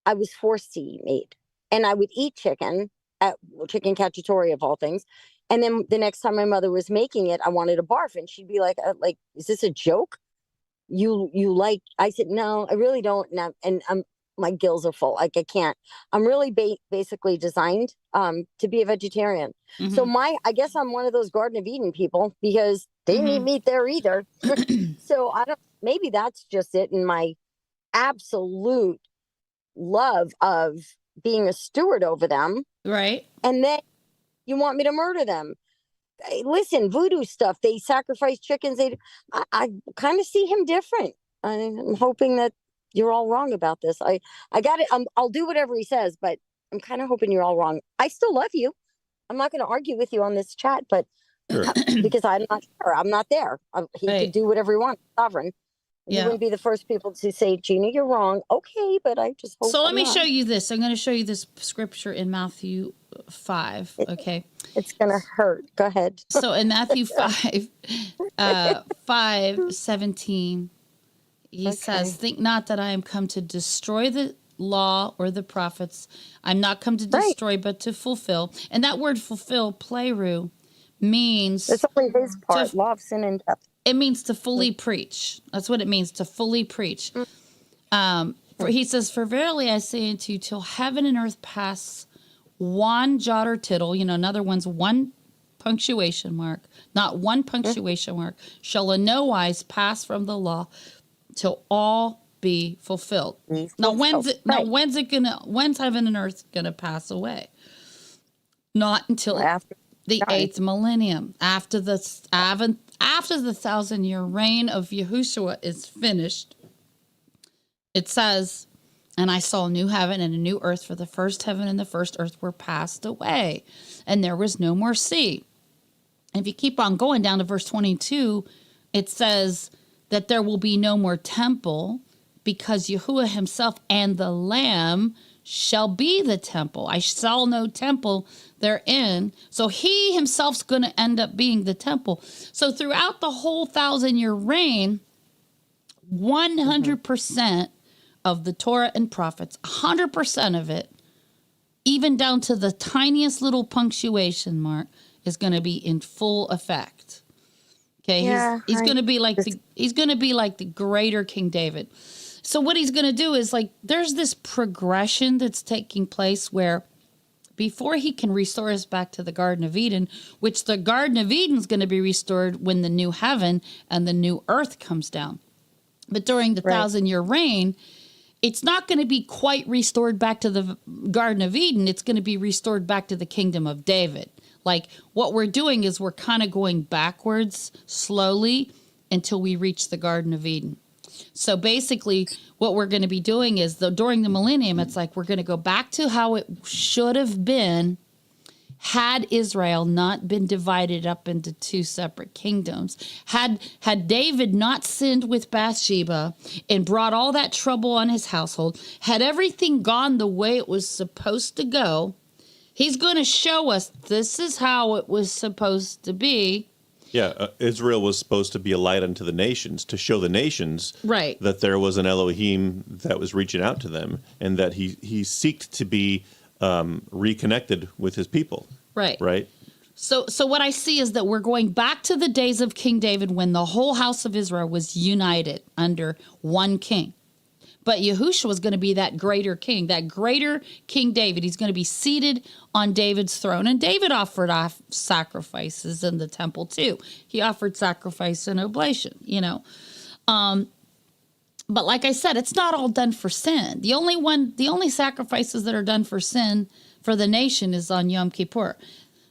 I was forced to eat meat. And I would eat chicken at chicken cacciatore of all things. And then the next time my mother was making it, I wanted to barf. And she'd be like, is this a joke? You like, I said, no, I really don't. And my gills are full. Like I can't, I'm really basically designed to be a vegetarian. So I guess I'm one of those Garden of Eden people because they didn't eat meat there either. So maybe that's just it in my absolute love of being a steward over them. right? And then you want me to murder them. Hey, listen, voodoo stuff, they sacrifice chickens. I kind of see him different. I'm hoping that you're all wrong about this. I got it. I'll do whatever he says, but I'm kind of hoping you're all wrong. I still love you. I'm not going to argue with you on this chat, but Sure. because I'm not sure. I'm not there. He Right. could do whatever he wants. Sovereign. You Yeah. wouldn't be the first people to say, Gina, you're wrong. Okay, but I just hope So let I'm me not. show you this. I'm going to show you this scripture in Matthew 5. Okay. It's going to hurt. Go ahead. So in Matthew 5, 5:17, he says, think not that I am come to destroy the law or the prophets. I'm not come to destroy, but to fulfill. And that word fulfill, pleru, means It's only his part. Law of sin and death. it means to fully preach. That's what it means, to fully preach. For he says, for verily I say unto you, till heaven and earth pass one jot or tittle, another one's one punctuation mark, not one punctuation mark, shall in no wise pass from the law till all be fulfilled. Now when's heaven and earth gonna pass away? Not until After the 8th millennium, after the 1,000-year reign of Yahushua is finished. It says, and I saw a new heaven and a new earth, for the first heaven and the first earth were passed away, and there was no more sea. And if you keep on going down to verse 22, it says that there will be no more temple, because Yahuwah himself and the Lamb shall be the temple. I saw no temple therein. So he himself's going to end up being the temple. So throughout the whole 1,000-year reign, 100% of the Torah and prophets, 100% of it, even down to the tiniest little punctuation mark, is going to be in full effect. Okay, Yeah, he's going to be like the greater King David. So what he's going to do is, like, there's this progression that's taking place where before he can restore us back to the Garden of Eden, which the Garden of Eden is going to be restored when the new heaven and the new earth comes down. But during the 1,000-year reign, it's not going to be quite restored back to the Garden of Eden. It's going to be restored back to the kingdom of David. Like, what we're doing is we're kind of going backwards slowly until we reach the Garden of Eden. So basically, what we're going to be doing is, during the millennium, it's like we're going to go back to how it should have been had Israel not been divided up into two separate kingdoms, had David not sinned with Bathsheba and brought all that trouble on his household, had everything gone the way it was supposed to go, he's going to show us this is how it was supposed to be. Yeah, Israel was supposed to be a light unto the nations, to show the nations Right. that there was an Elohim that was reaching out to them, and that he seeked to be reconnected with his people. Right. Right. So what I see is that we're going back to the days of King David when the whole house of Israel was united under one king. But Yahushua was going to be that greater king, that greater King David. He's going to be seated on David's throne. And David offered sacrifices in the temple too. He offered sacrifice and oblation, you know. But like I said, it's not all done for sin. The only sacrifices that are done for sin for the nation is on Yom Kippur.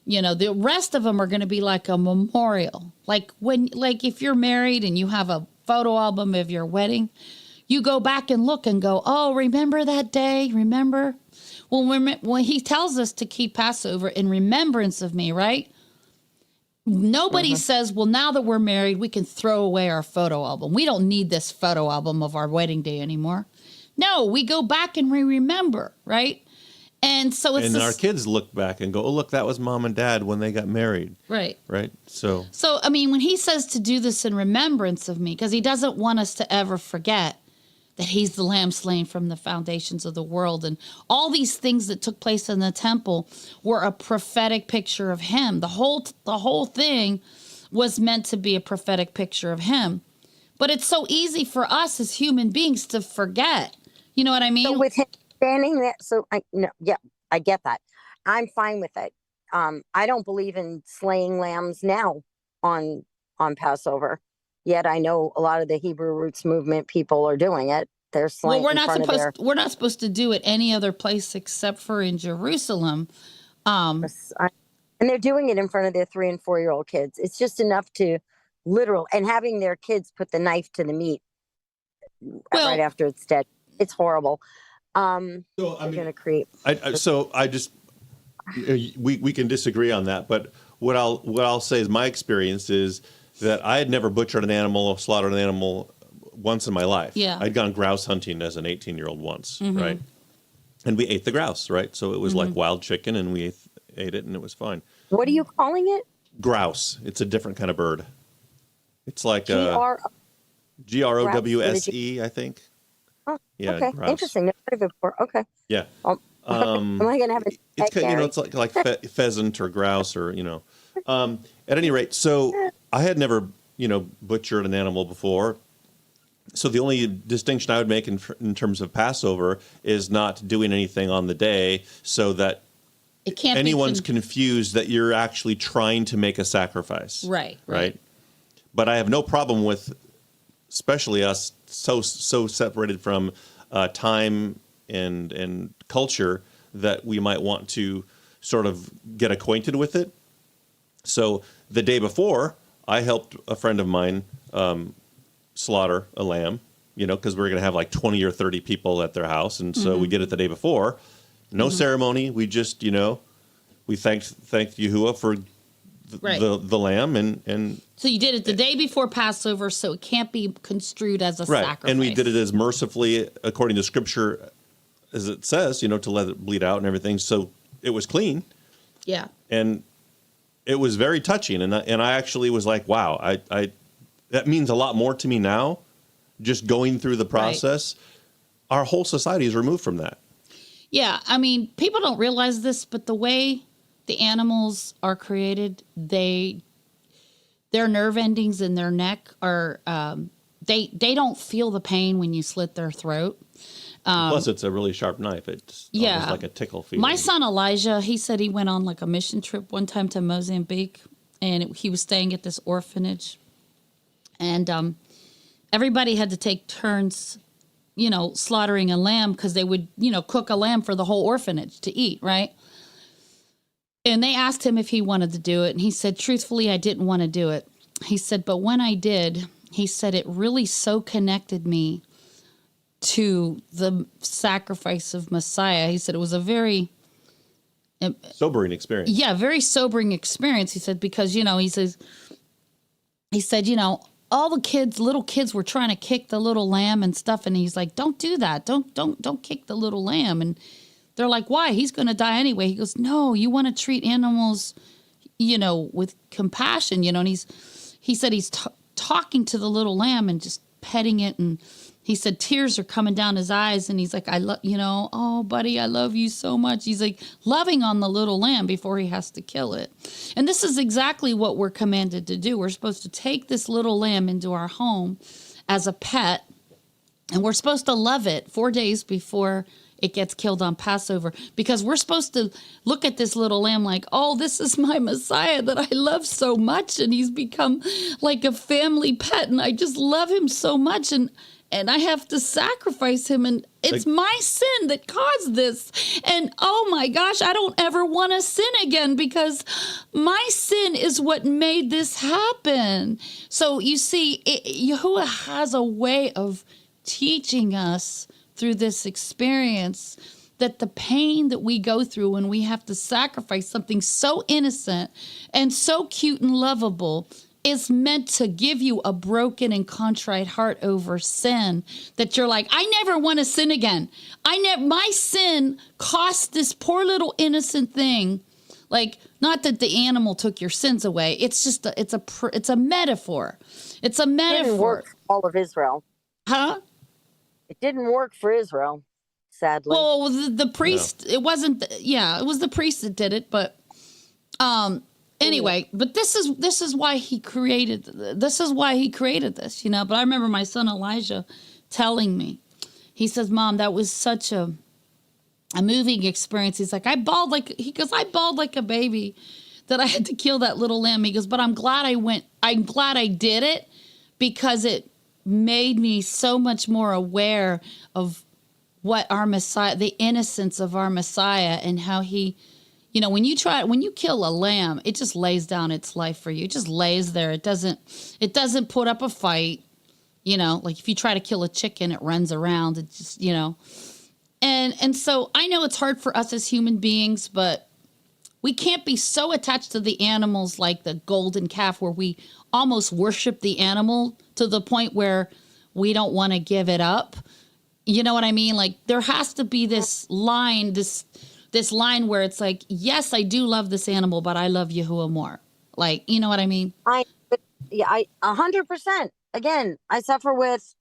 You know, the rest of them are going to be like a memorial. Like if you're married and you have a photo album of your wedding, you go back and look and go, oh, remember that day? Remember? Well, when he tells us to keep Passover in remembrance of me, right? Nobody says, well, now that we're married, we can throw away our photo album. We don't need this photo album of our wedding day anymore. No, we go back and we remember, right? And so it's our kids look back and go, oh, look, that was mom and dad when they got married. Right. Right. So, I mean, when he says to do this in remembrance of me, because he doesn't want us to ever forget that he's the lamb slain from the foundations of the world. And all these things that took place in the temple were a prophetic picture of him. The whole thing was meant to be a prophetic picture of him. But it's so easy for us as human beings to forget. You know what I mean? So with him standing there, I get that. I'm fine with it. I don't believe in slaying lambs now on Passover. Yet I know a lot of the Hebrew roots movement people are doing it. They're slaying. Well, we're not supposed to do it any other place except for in Jerusalem. And they're doing it in front of their 3 and 4 year old kids. It's just enough to and having their kids put the knife to the meat right after it's dead. It's horrible. so I mean, going to create. We can disagree on that, but what I'll say is my experience is that I had never butchered an animal or slaughtered an animal once in my life. Yeah. I'd gone grouse hunting as an 18-year-old once, right? And we ate the grouse, right? So it was like wild chicken, and we ate it, and it was fine. What are you calling it? Grouse. It's a different kind of bird. It's like Growse, I think. Oh, Yeah, okay. grouse. Interesting. Never heard of it before. Okay. Yeah. Am I going to have a It's it's like pheasant or grouse or At any rate, so I had never butchered an animal before. So the only distinction I would make in terms of Passover is not doing anything on the day, so that it can't anyone's confused that you're actually trying to make a sacrifice. Right. But I have no problem with, especially us so separated from time and culture, that we might want to sort of get acquainted with it. So the day before, I helped a friend of mine slaughter a lamb, because we were going to have like 20 or 30 people at their house. And so we did it the day before. No ceremony. We just, we thanked Yahuwah for the lamb. And so you did it the day before Passover, so it can't be construed as a sacrifice. And we did it as mercifully, according to Scripture, as it says, to let it bleed out and everything. So it was clean. Yeah. And it was very touching. And I actually was like, wow, I that means a lot more to me now, just going through the process. Right. Our whole society is removed from that. Yeah. I mean, people don't realize this, but the way the animals are created, their nerve endings in their neck are, they don't feel the pain when you slit their throat. Plus, it's a really sharp knife. It's almost like a tickle feeling. My son Elijah, he said he went on like a mission trip one time to Mozambique, and he was staying at this orphanage. And everybody had to take turns, slaughtering a lamb, because they would, cook a lamb for the whole orphanage to eat, right? And they asked him if he wanted to do it. And he said, truthfully, I didn't want to do it. He said, but when I did, he said, it really so connected me to the sacrifice of Messiah. He said it was a very Sobering experience. Yeah, very sobering experience. He said, because, he said, all the little kids were trying to kick the little lamb and stuff. And he's like, don't do that. Don't kick the little lamb. And they're like, why? He's going to die anyway. He goes, no, you want to treat animals, with compassion, and he said he's talking to the little lamb and just petting it. And he said tears are coming down his eyes. And he's like, I love, oh, buddy, I love you so much. He's like loving on the little lamb before he has to kill it. And this is exactly what we're commanded to do. We're supposed to take this little lamb into our home as a pet, and we're supposed to love it 4 days before it gets killed on Passover, because we're supposed to look at this little lamb like, oh, this is my Messiah that I love so much. And he's become like a family pet. And I just love him so much. And I have to sacrifice him. And it's my sin that caused this. And oh my gosh, I don't ever want to sin again, because my sin is what made this happen. So you see, Yahuwah has a way of teaching us through this experience that the pain that we go through when we have to sacrifice something so innocent and so cute and lovable is meant to give you a broken and contrite heart over sin, that you're like, I never want to sin again. My sin cost this poor little innocent thing. Like, not that the animal took your sins away. It's just it's a metaphor. It's a metaphor. It didn't work for all of Israel. Huh? It didn't work for Israel, sadly. Well, the priest, It wasn't, it was the priest that did it, but anyway, but this is why he created this, but I remember my son Elijah telling me, he says, Mom, that was such a moving experience. He's like, I bawled like a baby that I had to kill that little lamb. He goes, but I'm glad I did it, because it made me so much more aware of what our Messiah, the innocence of our Messiah, and how he, when you kill a lamb, it just lays down its life for you. It just lays there. It doesn't put up a fight. Like if you try to kill a chicken, it runs around. It just, and so I know it's hard for us as human beings, but we can't be so attached to the animals like the golden calf, where we almost worship the animal to the point where we don't want to give it up. You know what I mean? Like, there has to be this line, this line where it's like, yes, I do love this animal, but I love Yahuwah more. Like, you know what I mean? I 100%. Again, I suffer with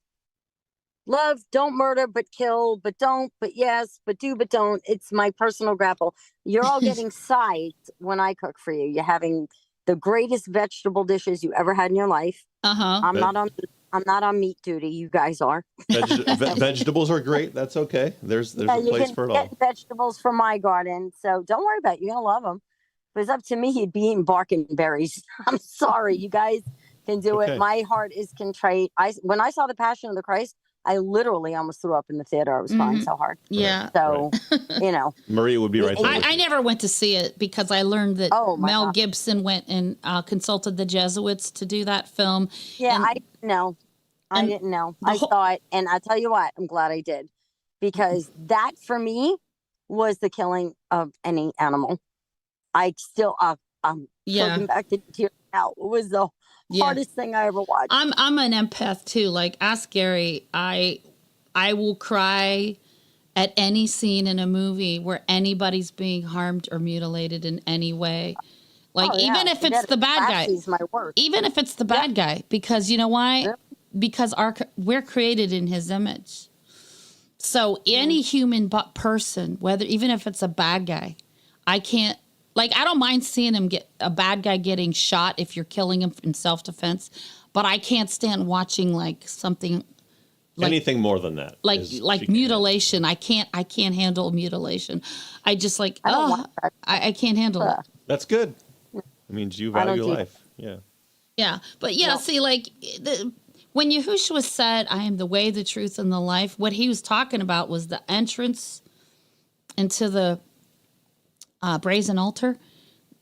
love, don't murder, but kill, but don't, but yes, but do, but don't. It's my personal grapple. You're all getting psyched when I cook for you. You're having the greatest vegetable dishes you ever had in your life. Uh-huh. I'm not on meat duty. You guys are. Vegetables are great. That's okay. There's a place for it all. Get vegetables from my garden, so don't worry about it. You're gonna love them. If it's up to me, he'd be eating bark and berries. I'm sorry, you guys can do it. My heart is contrite. When I saw the Passion of the Christ, I literally almost threw up in the theater. I was crying so hard. Yeah. So, Maria would be right there. I never went to see it, because I learned that Mel God. Gibson went and consulted the Jesuits to do that film. Yeah, I didn't know. I saw it, and I tell you what, I'm glad I did, because that for me was the killing of any animal. I still, I'm going back to tears now. It was the hardest thing I ever watched. I'm an empath too. Like, ask Gary. I will cry at any scene in a movie where anybody's being harmed or mutilated in any way. Like, even if it's the bad guy. My worst. Even if it's the bad guy, because you know why? Yep. Because we're created in His image. So any human person, even if it's a bad guy, I can't. Like, I don't mind seeing a bad guy getting shot if you're killing him in self-defense, but I can't stand watching like something. Like, anything more than that, like mutilation. I can't handle mutilation. I just like, I can't handle it. That's good. It means you value life. Yeah. Yeah, but see, like when Yahushua said, "I am the way, the truth, and the life," what he was talking about was the entrance into the brazen altar.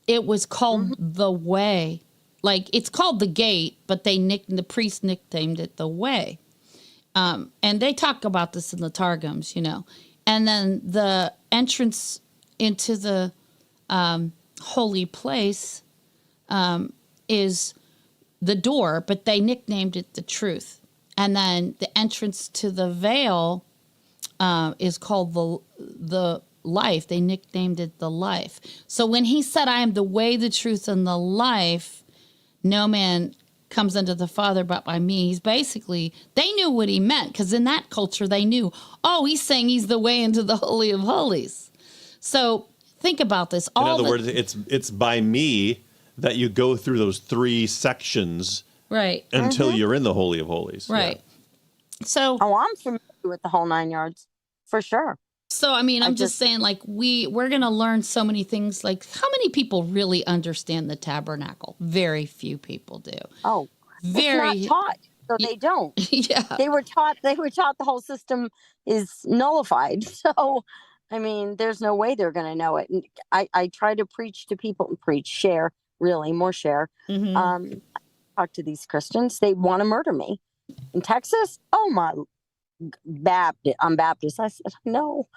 It was called the way. Like, it's called the gate, but the priest nicknamed it the way. And they talk about this in the Targums, And then the entrance into the holy place is the door, but they nicknamed it the truth. And then the entrance to the veil is called the life. They nicknamed it the life. So when he said, I am the way, the truth, and the life, no man comes unto the Father but by me, he's basically, they knew what he meant, because in that culture they knew, oh, he's saying he's the way into the Holy of Holies. So think about this. In other words, it's by me that you go through those 3 sections, right, until you're in the Holy of Holies. Right. Yeah. So, I'm familiar with the whole 9 yards, for sure. So, I mean, I'm just saying, like, we're going to learn so many things. Like, how many people really understand the tabernacle? Very few people do. Oh, very it's not taught, so they don't. Yeah. They were taught the whole system is nullified. So, I mean, there's no way they're going to know it. And I try to preach to people, share, really, more share. Mm-hmm. Talk to these Christians. They want to murder me. In Texas, oh my, I'm Baptist. I said, no,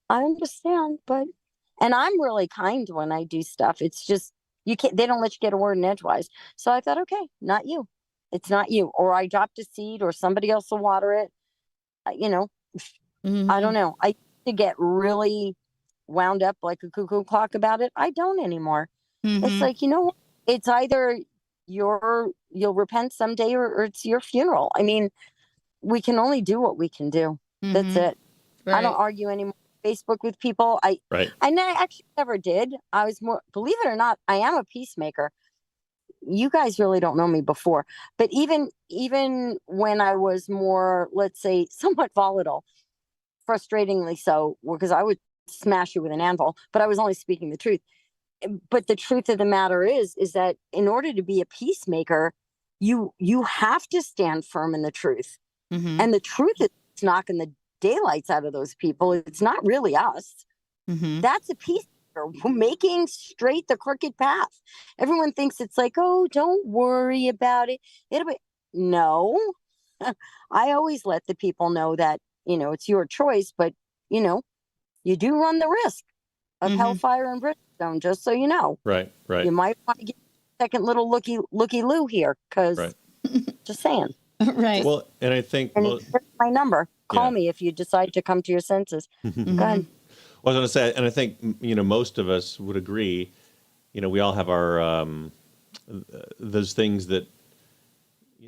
I understand, and I'm really kind when I do stuff. It's just, they don't let you get a word in edgewise. So I thought, okay, not you. It's not you. Or I dropped a seed or somebody else will water it. Mm-hmm. I don't know. I used to get really wound up like a cuckoo clock about it. I don't anymore. Mm-hmm. It's like, it's either you'll repent someday or it's your funeral. I mean, we can only do what we can do. Mm-hmm. That's it. Right. I don't argue anymore. Facebook with people. I actually never did. I was more, believe it or not, I am a peacemaker. You guys really don't know me before, but even when I was more, let's say, somewhat volatile, frustratingly so, because I would smash you with an anvil, but I was only speaking the truth. But the truth of the matter is that in order to be a peacemaker, you have to stand firm in the truth. Mm-hmm. And the truth is knocking the daylights out of those people. It's not really us. Mm-hmm. That's a peacemaker, making straight the crooked path. Everyone thinks it's like, oh, don't worry about it. It'll be no. I always let the people know that, it's your choice, but you do run the risk of hellfire and brimstone, just so you know. Right. You might want to get a second little looky loo here, because just saying. Right. Well, and I think here's my number. Call me if you decide to come to your senses. Mm-hmm. Go ahead. Well, I was going to say, and I think most of us would agree. We all have our those things that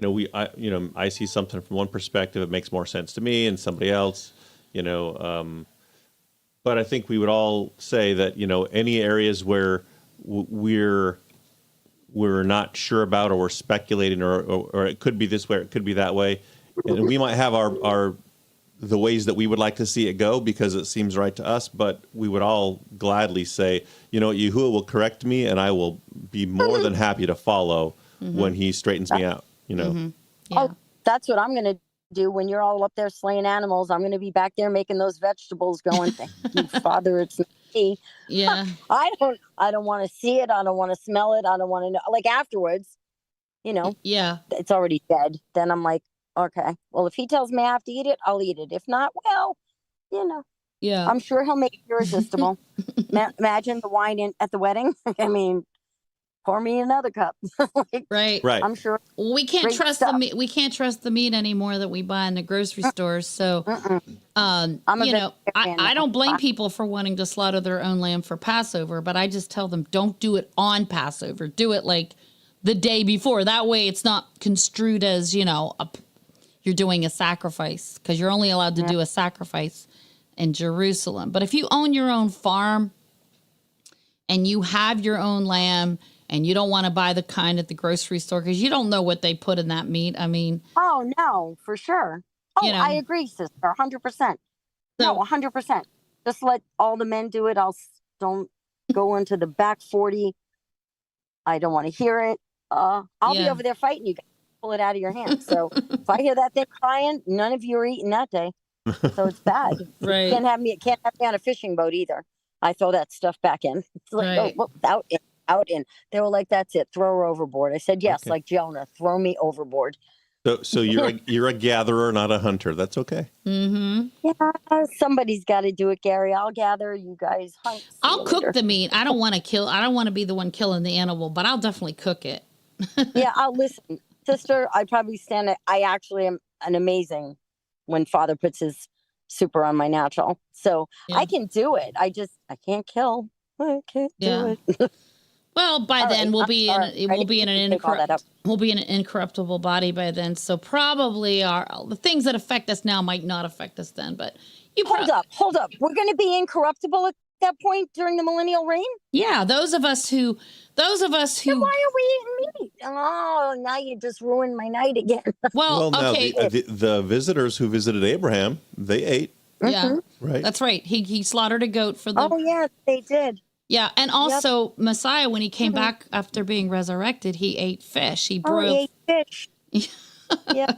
I see something from one perspective, it makes more sense to me and somebody else. But I think we would all say that any areas where we're not sure about, or we're speculating, or it could be this way, or it could be that way, and we might have the ways that we would like to see it go because it seems right to us, but we would all gladly say, Yahuwah will correct me, and I will be more than happy to follow when he straightens me out. Mm-hmm. Yeah. Oh, that's what I'm going to do when you're all up there slaying animals. I'm going to be back there making those vegetables going, thank you, Father, it's me. Yeah. I don't want to see it. I don't want to smell it. I don't want to know. Like afterwards, Yeah. it's already dead. Then I'm like, okay, well, if he tells me I have to eat it, I'll eat it. If not, well, Yeah. I'm sure he'll make it irresistible. Imagine the wine at the wedding. I mean, pour me another cup. Right. I'm sure. We can't trust the meat. We can't trust the meat anymore that we buy in the grocery stores. So, I don't blame people for wanting to slaughter their own lamb for Passover, but I just tell them, don't do it on Passover. Do it like the day before. That way it's not construed as, you're doing a sacrifice, because you're only allowed to do a sacrifice in Jerusalem. But if you own your own farm and you have your own lamb, and you don't want to buy the kind at the grocery store because you don't know what they put in that meat. I mean, oh no, for sure. Oh, I agree, sister, 100%. No, 100%. Just let all the men do it. Don't go into the back 40. I don't want to hear it. I'll be over there fighting you guys. Pull it out of your hands. So if I hear that thing crying, none of you are eating that day. So it's bad. Right. Can't have me on a fishing boat either. I throw that stuff back in. It's like, out in. They were like, that's it. Throw her overboard. I said, yes, like Jonah, throw me overboard. So you're a gatherer, not a hunter. That's okay. Mm-hmm. Yeah, somebody's got to do it, Gary. I'll gather, you guys hunt. See I'll you cook later. the meat. I don't want to kill. I don't want to be the one killing the animal, but I'll definitely cook it. Yeah, I'll listen, sister. I probably stand it. I actually am an amazing when Father puts his super on my natural, so Yeah. I can do it. I can't kill. I can't do it. Well, by All then right, we'll I'm be sorry. in I we'll be in didn't an take all that up. we'll be in an incorruptible body by then. So probably the things that affect us now might not affect us then. But you Hold up. We're going to be incorruptible at that point during the millennial reign. Yeah, those of us who Then why are we eating meat? Oh, now you just ruined my night again. well, Well, no, okay, the visitors who visited Abraham, they ate, yeah, right? that's right. He slaughtered a goat for the Oh yeah, they did. yeah, and also Messiah when he came back after being resurrected, he ate fish. He Oh, broiled. he ate fish. Yeah.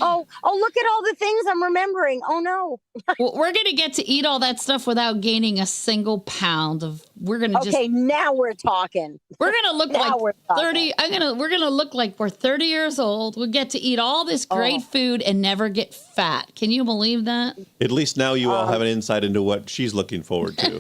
Oh, look at all the things I'm remembering. Oh no. Well, we're gonna get to eat all that stuff without gaining a single pound of. We're gonna Okay, now we're talking. We're gonna look Now we're like talking. 30. We're gonna look like we're 30 years old. We get to eat all this great food and never get fat. Can you believe that? At least now you all have an insight into what she's looking forward to.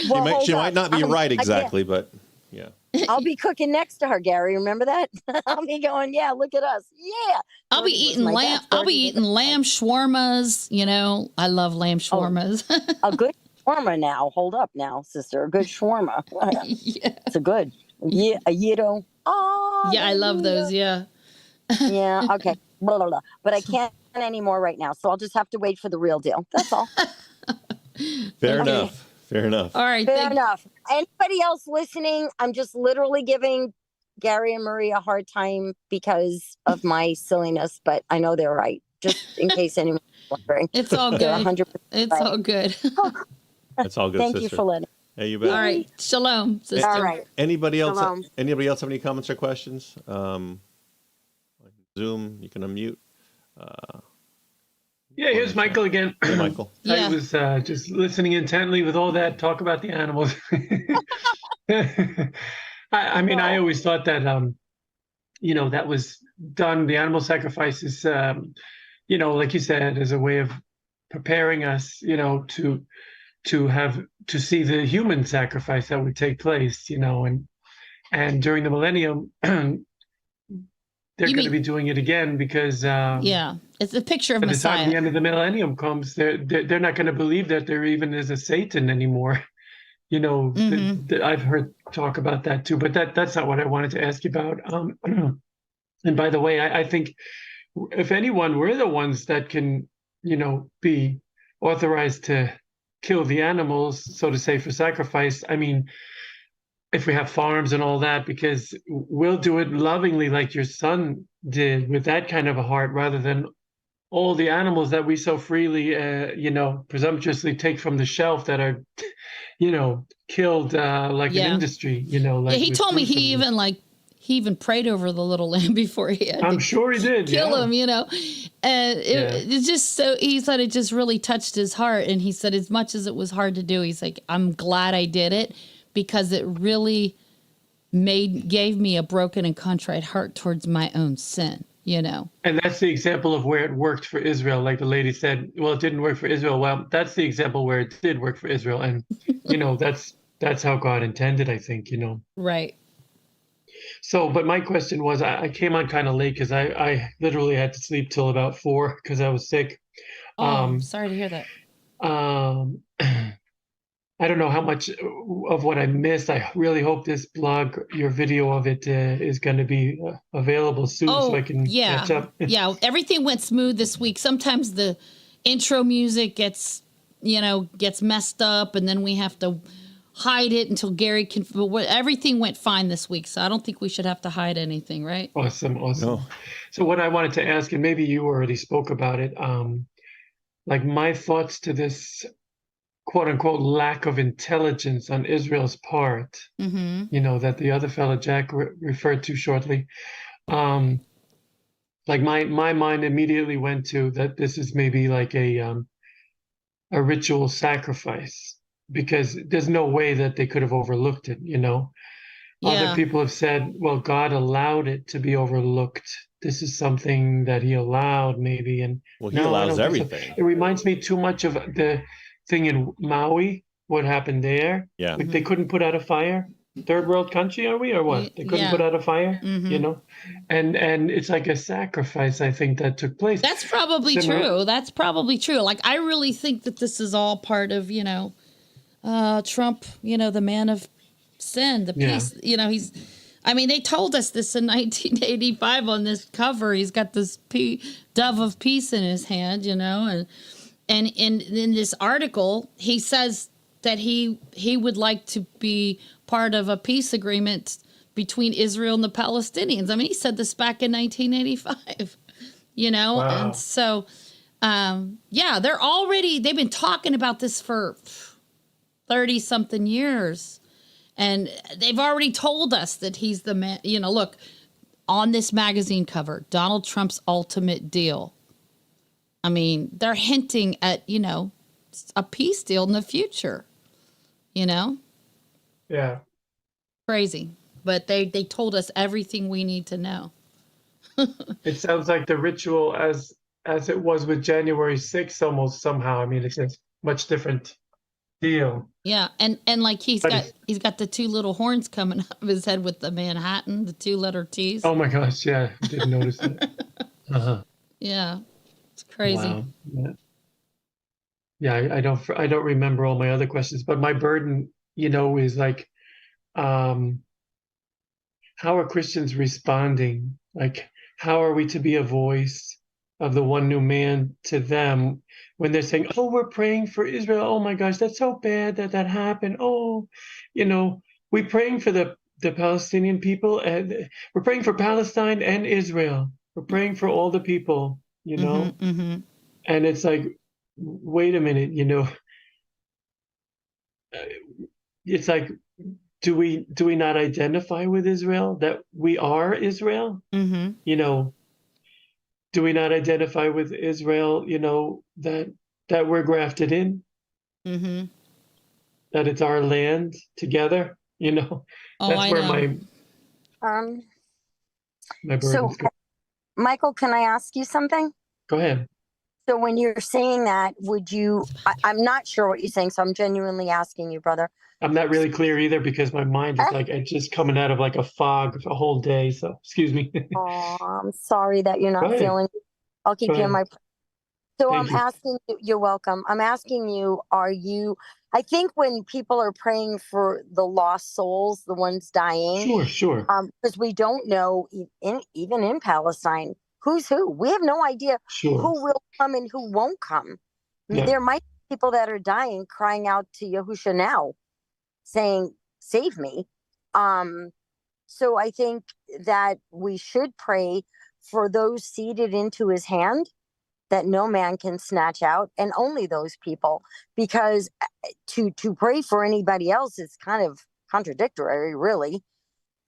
Well, She hold might up. not be right I can't- exactly, but yeah. I'll be cooking next to her, Gary. Remember that? I'll be going, yeah, look at us. Yeah. I'll be 30 was eating my lamb. dad's I'll be 30 eating lamb shawarmas. You know, I love lamb shawarmas. A good shawarma now. Hold up now, sister. A good shawarma. Yeah. It's a good. Yeah, a yiddo. Oh, Yeah, I love those. Yeah. Yeah, okay. Blah, blah, blah. But I can't anymore right now, so I'll just have to wait for the real deal. That's all. Fair enough. Fair enough. All right. Fair enough. Anybody else listening? I'm just literally giving Gary and Maria a hard time because of my silliness, but I know they're right. Just in case anyone's wondering. It's all They're good. 100% It's right. all good. That's all good, Thank sister. you for letting. Hey, you bet. All right. Shalom, sister. All right. Anybody else? Shalom. Anybody else have any comments or questions? Zoom, you can unmute. Yeah, here's Michael again. Hey, Michael. Yeah. I was just listening intently with all that talk about the animals. I mean, I always thought that, that was done, the animal sacrifices, like you said, as a way of preparing us, to see the human sacrifice that would take place, and during the millennium, they're going to be doing it again because Yeah, it's a picture of by the time Messiah. the end of the millennium comes, they're not going to believe that there even is a Satan anymore. I've heard talk about that too, but that's not what I wanted to ask you about. And by the way, I think if anyone, we're the ones that can, be authorized to kill the animals, so to say, for sacrifice. I mean, if we have farms and all that, because we'll do it lovingly like your son did with that kind of a heart, rather than all the animals that we so freely, presumptuously take from the shelf that are, killed like an industry, like He with told me gruesome- he even prayed over the little lamb before he had I'm to sure he did. kill him, and Yeah. it's just so, he said it just really touched his heart. And he said, as much as it was hard to do, he's like, I'm glad I did it because it really gave me a broken and contrite heart towards my own sin, And that's the example of where it worked for Israel. Like the lady said, well, it didn't work for Israel. Well, that's the example where it did work for Israel. And, that's how God intended, I think, Right. So, but my question was, I came on kind of late because I literally had to sleep till about 4 because I was sick. Oh, I'm sorry to hear that. I don't know how much of what I missed. I really hope this blog, your video of it, is going to be available soon so I can catch up. Yeah, everything went smooth this week. Sometimes the intro music gets messed up, and then we have to hide it until Gary can. But everything went fine this week, so I don't think we should have to hide anything, right? Awesome. No. So what I wanted to ask, and maybe you already spoke about it, like my thoughts to this quote unquote lack of intelligence on Israel's part, that the other fellow Jack referred to shortly. Like my mind immediately went to that this is maybe like a ritual sacrifice, because there's no way that they could have overlooked it, Yeah. Other people have said, well, God allowed it to be overlooked this is something that he allowed, maybe. And Well, he no, I allows don't think so. everything. It reminds me too much of the thing in Maui, what happened there. Yeah. Like, they couldn't put out a fire. Third world country, are we, or what? They couldn't Yeah. put out a fire, you know? And it's like a sacrifice, I think, that took place. That's probably true. That's probably true. Like, I really think that this is all part of, Trump, the man of sin, the peace. They told us this in 1985 on this cover. He's got this dove of peace in his hand, and in this article, he says that he would like to be part of a peace agreement between Israel and the Palestinians. I mean, he said this back in 1985, Wow. and so, they've been talking about this for 30 something years, and they've already told us that he's the man. Look, on this magazine cover, Donald Trump's ultimate deal. I mean, they're hinting at, a peace deal in the future, Yeah. Crazy. But they told us everything we need to know. It sounds like the ritual as it was with January 6th almost somehow. I mean, it's a much different deal. Yeah, and like he's got the two little horns coming out of his head with the Manhattan, the 2-letter T's. Oh my gosh, yeah, I didn't notice that. Uh-huh. Yeah, it's crazy. Wow. Yeah, I don't remember all my other questions, but my burden, is like, how are Christians responding? Like, how are we to be a voice of the one new man to them when they're saying, oh, we're praying for Israel. Oh my gosh, that's so bad that happened. Oh, we're praying for the Palestinian people, and we're praying for Palestine and Israel. We're praying for all the people, Mm-hmm. And it's like, wait a minute, it's like, do we not identify with Israel, that we are Israel? Mm-hmm. Do we not identify with Israel, that we're grafted in? Mm-hmm. That it's our land together, Oh, That's I where know. my So, burden's go. Michael, can I ask you something? Go ahead. So when you're saying that, I'm not sure what you're saying, so I'm genuinely asking you, brother. I'm not really clear either because my mind is like, it's just coming out of like a fog a whole day. So, excuse me. Oh, I'm sorry that you're Go not ahead. feeling. I'll keep Go you in ahead. my. So Thank you. asking you, you're welcome. I'm asking you, I think when people are praying for the lost souls, the ones dying, Sure. because we don't know, even in Palestine, who's who. We have no idea Sure. who will come and who won't come. Yeah. There might be people that are dying, crying out to Yahusha now, saying, save me. So I think that we should pray for those seated into his hand that no man can snatch out, and only those people, because to pray for anybody else is kind of contradictory, really.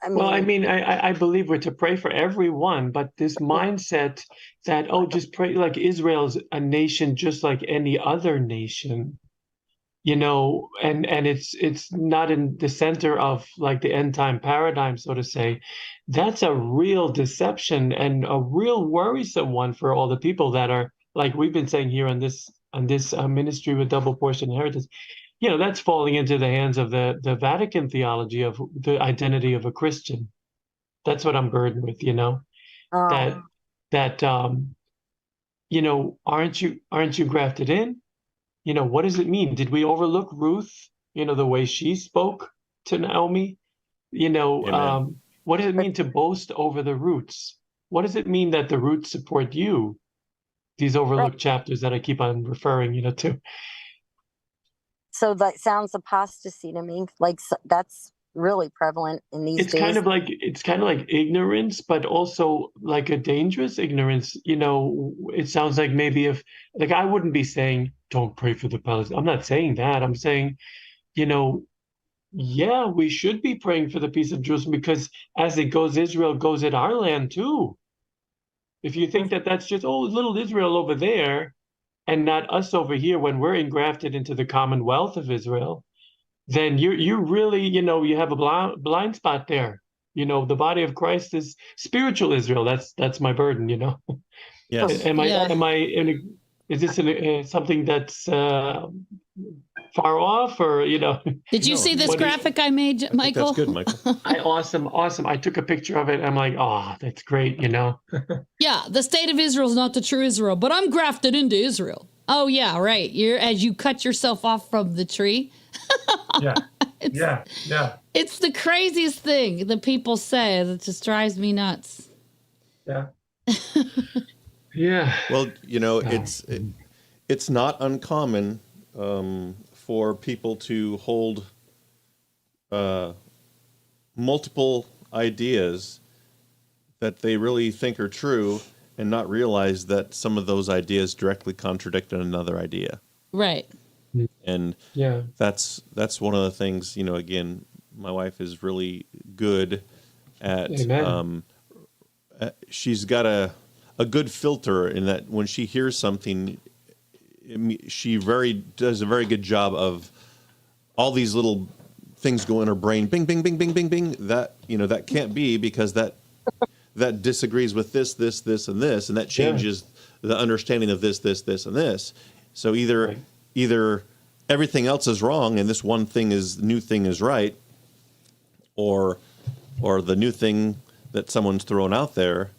Well, I mean, I believe we're to pray for everyone, but this mindset that, just pray, like Israel's a nation just like any other nation, and it's not in the center of like the end time paradigm, so to say. That's a real deception and a real worrisome one for all the people that are, like we've been saying here on this ministry with double portion inheritance. That's falling into the hands of the Vatican theology of the identity of a Christian. That's what I'm burdened with, Oh. that aren't you grafted in? What does it mean? Did we overlook Ruth, the way she spoke to Naomi? What does it mean to boast over the roots? What does it mean that the roots support you? These overlooked chapters that I keep on referring, to. So that sounds apostasy to me. Like, that's really prevalent in these days. It's kind of like ignorance, but also like a dangerous ignorance. It sounds like maybe if, like, I wouldn't be saying don't pray for the Palestinians. I'm not saying that. I'm saying, yeah, we should be praying for the peace of Jerusalem, because as it goes, Israel goes in our land too. If you think that that's just, little Israel over there and not us over here when we're engrafted into the commonwealth of Israel, then you really, you have a blind spot there. the body of Christ is spiritual Israel. That's my burden. Yes. Am I? Yeah. Am I? Is this something that's far off, or Did you No, see this What do you- graphic I made, I think Michael? that's good, Michael. Awesome. I took a picture of it. I'm like, oh, that's great. Yeah, the state of Israel is not the true Israel, but I'm grafted into Israel. Oh yeah, right. You're as you cut yourself off from the tree. Yeah. Yeah. It's the craziest thing that people say that just drives me nuts. Yeah. Yeah. Well, it's not uncommon for people to hold multiple ideas that they really think are true and not realize that some of those ideas directly contradict another idea. Right. And Yeah. that's one of the things, again, my wife is really good at Amen. she's got a good filter in that when she hears something, she does a very good job of all these little things go in her brain, bing, bing, bing, bing, bing, bing. That that can't be because that disagrees with this, and this, and that changes the understanding of this, and this. So either everything else is wrong and this one new thing is right, or the new thing that someone's thrown out there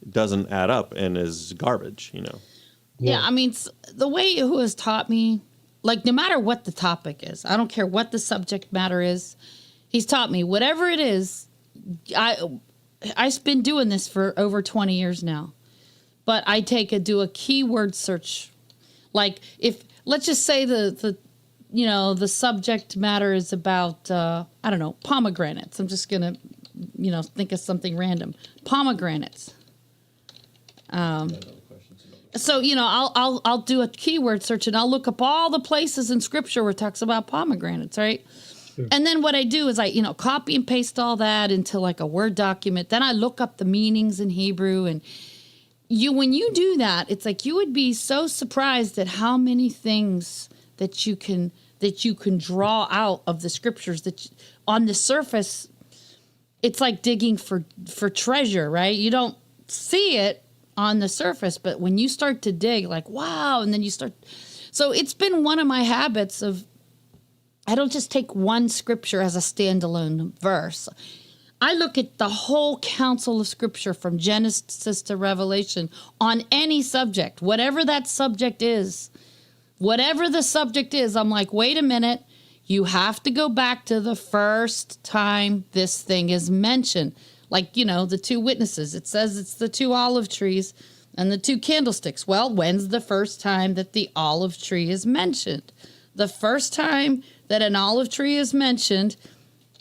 doesn't add up and is garbage. Yeah, I mean, the way Yahuwah has taught me, like, no matter what the topic is, I don't care what the subject matter is, he's taught me whatever it is. I've been doing this for over 20 years now, but I do a keyword search. Like, if let's just say the subject matter is about I don't know, pomegranates. I'm just gonna think of something random. Pomegranates. So, I'll do a keyword search and I'll look up all the places in scripture where it talks about pomegranates, right? Sure. And then what I do is I, copy and paste all that into like a Word document. Then I look up the meanings in Hebrew. And when you do that, it's like you would be so surprised at how many things that you can draw out of the scriptures that on the surface, it's like digging for treasure, right? You don't see it on the surface, but when you start to dig, like, wow, and then so it's been one of my habits of, I don't just take one scripture as a standalone verse. I look at the whole counsel of scripture from Genesis to Revelation on any subject, whatever the subject is, I'm like, wait a minute, you have to go back to the first time this thing is mentioned. Like, the two witnesses, it says it's the two olive trees and the two candlesticks. Well, when's the first time that the olive tree is mentioned? The first time that an olive tree is mentioned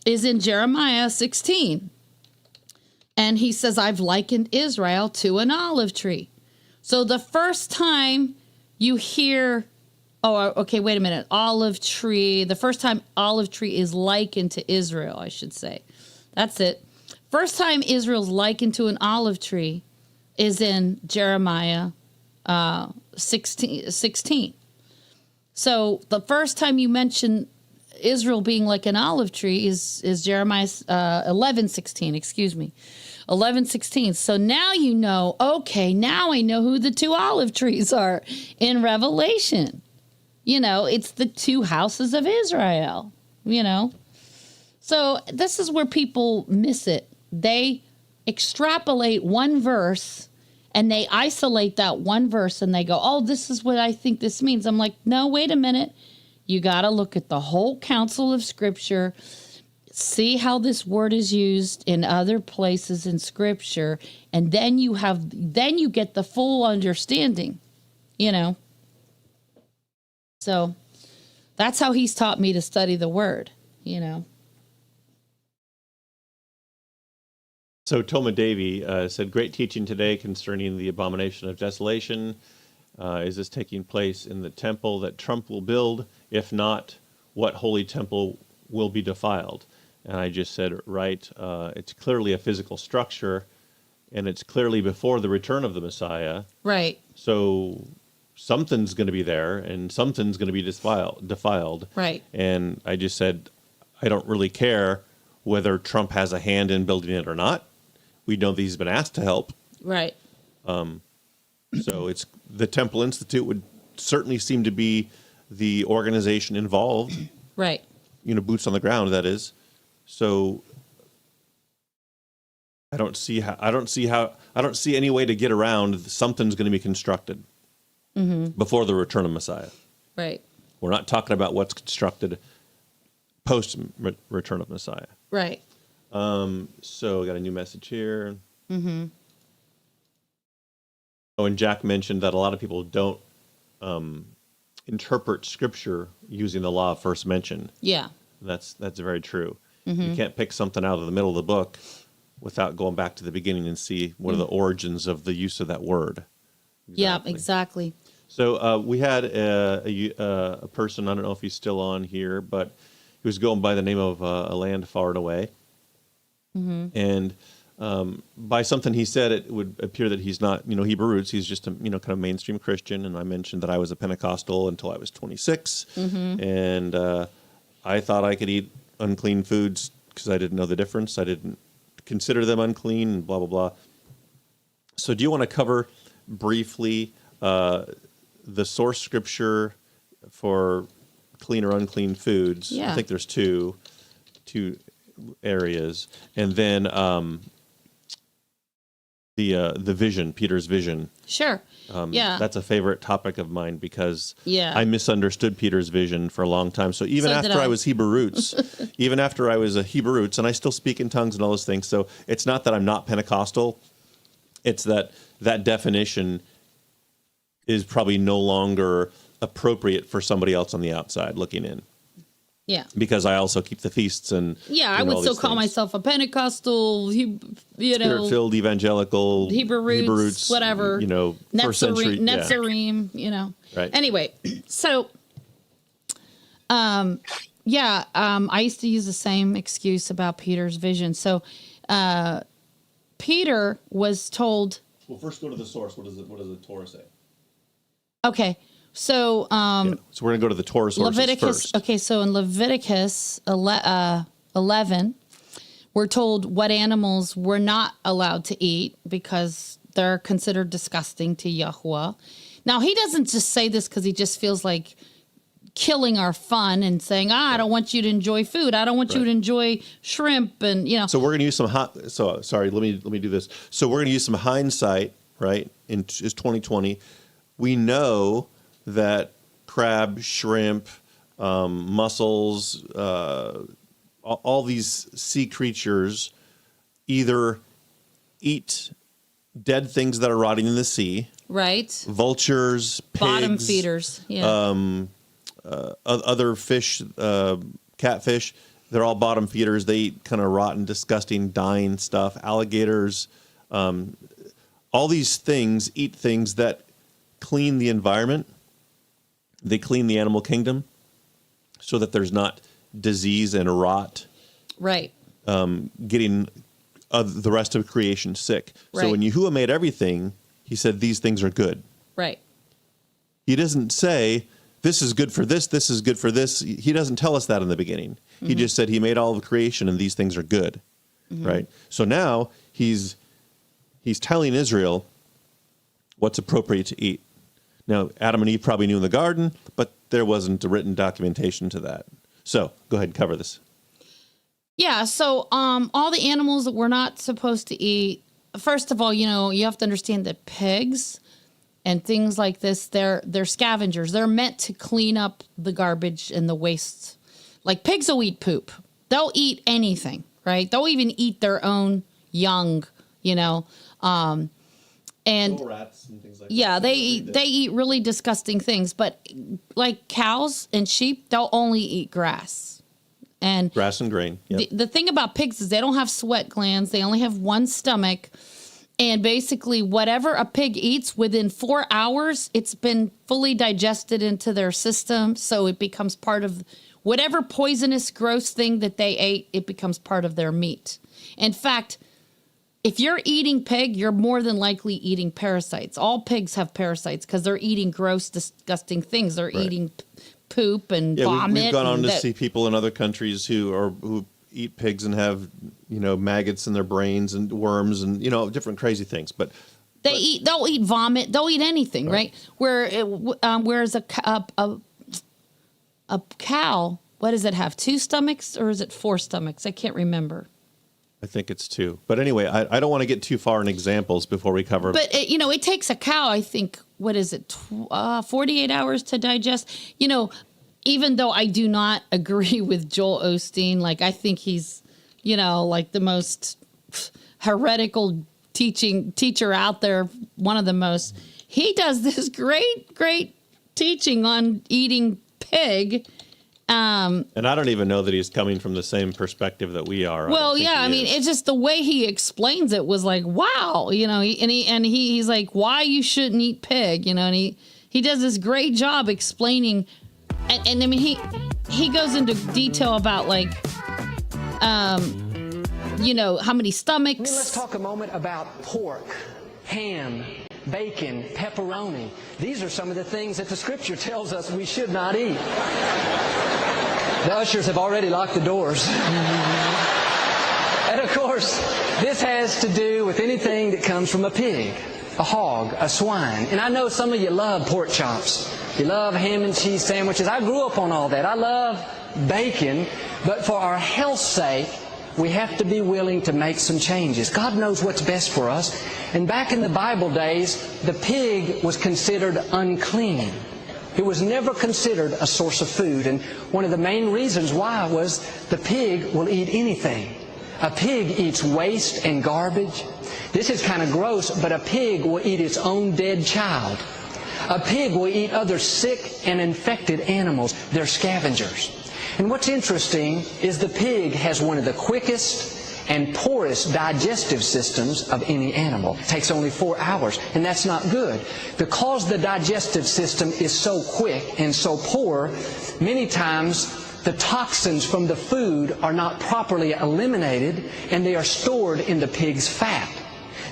is in Jeremiah 16. And he says, I've likened Israel to an olive tree. So the first time you hear, wait a minute, olive tree, the first time olive tree is likened to Israel, I should say. That's it. First time Israel's likened to an olive tree is in Jeremiah 16. So the first time you mention Israel being like an olive tree is Jeremiah 11:16. Excuse me, 11:16. So now now I know who the two olive trees are in Revelation. It's the two houses of Israel. So this is where people miss it. They extrapolate one verse and they isolate that one verse and they go, oh, this is what I think this means. I'm like, no, wait a minute. You got to look at the whole counsel of scripture, see how this word is used in other places in scripture, and then you get the full understanding, So that's how he's taught me to study the word, So Toma Davy said, great teaching today concerning the abomination of desolation. Is this taking place in the temple that Trump will build? If not, what holy temple will be defiled? And I just said, right, it's clearly a physical structure, and it's clearly before the return of the Messiah. Right. So something's going to be there, and something's going to be defiled. Right. And I just said, I don't really care whether Trump has a hand in building it or not. We know that he's been asked to help. Right. So it's the Temple Institute would certainly seem to be the organization involved. Right. Boots on the ground, that is. So I don't see any way to get around something's going to be constructed before the return of Messiah. Right. We're not talking about what's constructed post return of Messiah. Right. So we got a new message here. Oh, and Jack mentioned that a lot of people don't interpret Scripture using the law of first mention. Yeah. That's very true. You can't pick something out of the middle of the book without going back to the beginning and see what are the origins of the use of that word. Yeah, exactly. So we had a person, I don't know if he's still on here, but he was going by the name of A Land Far and Away. And by something he said, it would appear that he's not, Hebrew roots. He's just a, kind of mainstream Christian. And I mentioned that I was a Pentecostal until I was 26. And I thought I could eat unclean foods because I didn't know the difference. I didn't consider them unclean and blah, blah, blah. So do you want to cover briefly the source scripture for clean or unclean foods? Yeah. I think there's two areas. And then the vision, Peter's vision. Sure. Yeah. That's a favorite topic of mine because Yeah. I misunderstood Peter's vision for a long time. So even So did after I I. was Hebrew roots, even after I was a Hebrew roots, and I still speak in tongues and all those things. So it's not that I'm not Pentecostal. It's that definition is probably no longer appropriate for somebody else on the outside looking in. Yeah. Because I also keep the feasts and Yeah, I would still call myself a Pentecostal, Spirit-filled evangelical Hebrew roots, whatever. First century. Netzarim, Right. Anyway, so, I used to use the same excuse about Peter's vision. So, Peter was told. Well, first go to the source. What does the Torah say? Okay, so So we're gonna go to the Torah sources Leviticus. first. Okay, so in Leviticus 11, we're told what animals we're not allowed to eat because they're considered disgusting to Yahuwah. Now, he doesn't just say this because he just feels like killing our fun and saying, I don't want you to enjoy food. I don't want you to enjoy shrimp and, So we're gonna use some let me do this. So we're gonna use some hindsight, right? It's 2020. We know that crab, shrimp, mussels, all these sea creatures either eat dead things that are rotting in the sea, right? vultures, pigs, Bottom feeders. Yeah. other fish, catfish. They're all bottom feeders. They eat kind of rotten, disgusting, dying stuff. Alligators, all these things eat things that clean the environment. They clean the animal kingdom so that there's not disease and rot right. getting the rest of creation sick. So Right. when Yahuwah made everything, he said these things are good. Right. He doesn't say this is good for this is good for this. He doesn't tell us that in the beginning. He just said he made all of creation and these things are good. Right? So now he's telling Israel what's appropriate to eat. Now, Adam and Eve probably knew in the garden, but there wasn't a written documentation to that. So go ahead and cover this. Yeah, so all the animals that we're not supposed to eat, first of all, you have to understand that pigs and things like this, they're scavengers. They're meant to clean up the garbage and the waste. Like pigs will eat poop. They'll eat anything, right? They'll even eat their own young, and Rats and things like yeah, they eat really disgusting things, but like cows and sheep, they'll only eat grass. And grass and grain. Yep. the thing about pigs is they don't have sweat glands. They only have one stomach. And basically whatever a pig eats within 4 hours, it's been fully digested into their system. So it becomes part of whatever poisonous, gross thing that they ate, it becomes part of their meat. In fact, if you're eating pig, you're more than likely eating parasites. All pigs have parasites because they're eating gross, disgusting things. They're eating poop and vomit. We've gone on to that- see people in other countries who eat pigs and have, maggots in their brains and worms and, different crazy things. But they'll eat vomit. They'll eat anything, right? Whereas a cow, what does it have? 2 stomachs or is it 4 stomachs? I can't remember. I think it's 2. But anyway, I don't want to get too far in examples before we cover. But, it takes a cow, I think, 48 hours to digest. Even though I do not agree with Joel Osteen, like I think he's, like the most heretical teacher out there, one of the most. He does this great teaching on eating pig. And I don't even know that he's coming from the same perspective that we are. Well, yeah, I mean, it's just the way he explains it was like, wow, he's like, why you shouldn't eat pig, and he does this great job explaining, and I mean, he goes into detail about like, how many stomachs. Let's talk a moment about pork, ham, bacon, pepperoni. These are some of the things that the scripture tells us we should not eat. The ushers have already locked the doors. And of course, this has to do with anything that comes from a pig, a hog, a swine. And I know some of you love pork chops. You love ham and cheese sandwiches. I grew up on all that. I love bacon. But for our health's sake, we have to be willing to make some changes. God knows what's best for us. And back in the Bible days, the pig was considered unclean. It was never considered a source of food. And one of the main reasons why was the pig will eat anything. A pig eats waste and garbage. This is kind of gross, but a pig will eat its own dead child. A pig will eat other sick and infected animals. They're scavengers. And what's interesting is the pig has one of the quickest and poorest digestive systems of any animal. It takes only 4 hours, and that's not good. Because the digestive system is so quick and so poor, many times the toxins from the food are not properly eliminated, and they are stored in the pig's fat.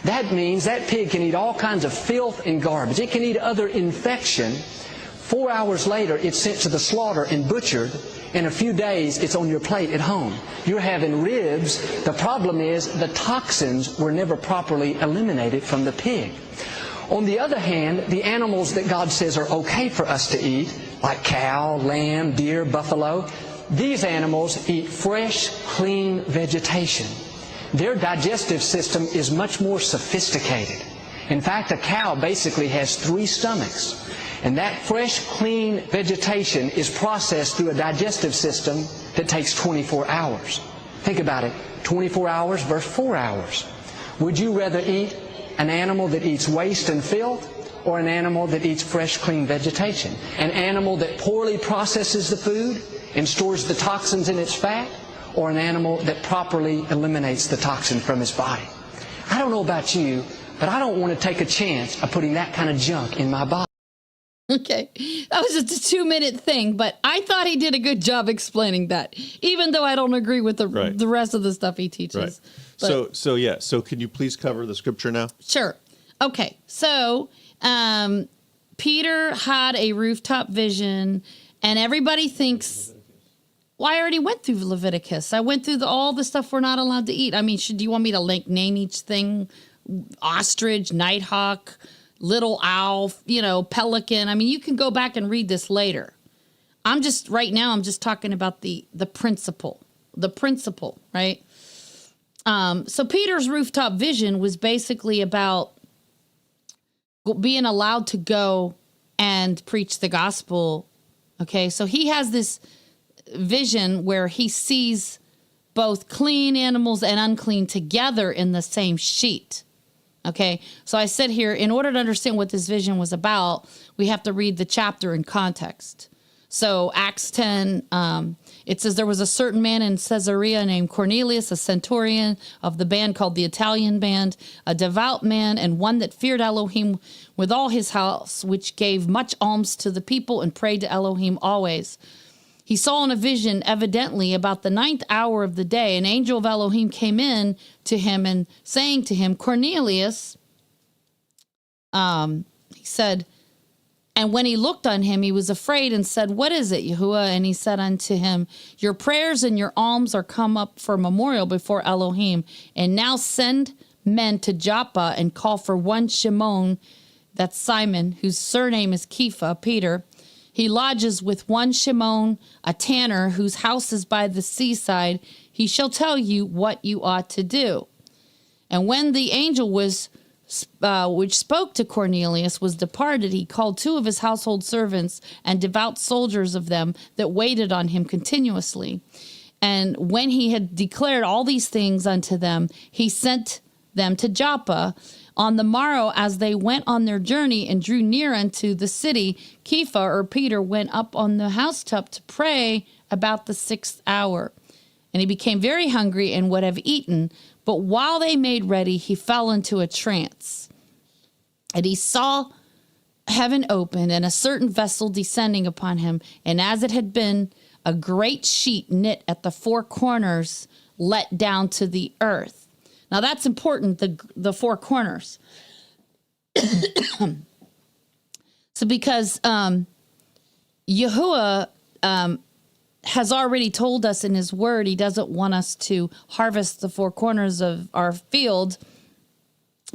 That means that pig can eat all kinds of filth and garbage. It can eat other infection. 4 hours later, it's sent to the slaughter and butchered. In a few days, it's on your plate at home. You're having ribs. The problem is the toxins were never properly eliminated from the pig. On the other hand, the animals that God says are okay for us to eat, like cow, lamb, deer, buffalo, these animals eat fresh, clean vegetation. Their digestive system is much more sophisticated. In fact, a cow basically has 3 stomachs. And that fresh, clean vegetation is processed through a digestive system that takes 24 hours. Think about it, 24 hours versus 4 hours. Would you rather eat an animal that eats waste and filth, or an animal that eats fresh, clean vegetation? An animal that poorly processes the food and stores the toxins in its fat, or an animal that properly eliminates the toxin from its body? I don't know about you, but I don't want to take a chance of putting that kind of junk in my body. Okay, that was just a 2-minute thing, but I thought he did a good job explaining that, even though I don't agree with the rest of the stuff he teaches. Right. But, So can you please cover the scripture now? Sure. Okay, so Peter had a rooftop vision, and everybody thinks, well, I already went through Leviticus. I went through all the stuff we're not allowed to eat. I mean, do you want me to name each thing? Ostrich, nighthawk, little owl, pelican. I mean, you can go back and read this later. I'm just talking about the principle, right? So Peter's rooftop vision was basically about being allowed to go and preach the gospel. Okay. So he has this vision where he sees both clean animals and unclean together in the same sheet. Okay, so I said here, in order to understand what this vision was about, we have to read the chapter in context. So Acts 10, it says there was a certain man in Caesarea named Cornelius, a centurion of the band called the Italian Band, a devout man and one that feared Elohim with all his house, which gave much alms to the people and prayed to Elohim always. He saw in a vision, evidently, about the 9th hour of the day, an angel of Elohim came in to him and saying to him, Cornelius, he said, And when he looked on him, he was afraid and said, what is it, Yahuwah? And he said unto him, your prayers and your alms are come up for memorial before Elohim. And now send men to Joppa and call for one Shimon, that's Simon, whose surname is Kepha, Peter. He lodges with one Shimon, a tanner, whose house is by the seaside. He shall tell you what you ought to do. And when the angel was which spoke to Cornelius was departed, he called 2 of his household servants and devout soldiers of them that waited on him continuously. And when he had declared all these things unto them, he sent them to Joppa. On the morrow, as they went on their journey and drew near unto the city, Kepha, or Peter, went up on the housetop to pray about the 6th hour. And he became very hungry and would have eaten. But while they made ready, he fell into a trance. And he saw heaven open and a certain vessel descending upon him. And as it had been a great sheet knit at the 4 corners, let down to the earth. Now that's important, the 4 corners. So because Yahuwah has already told us in his word he doesn't want us to harvest the 4 corners of our field,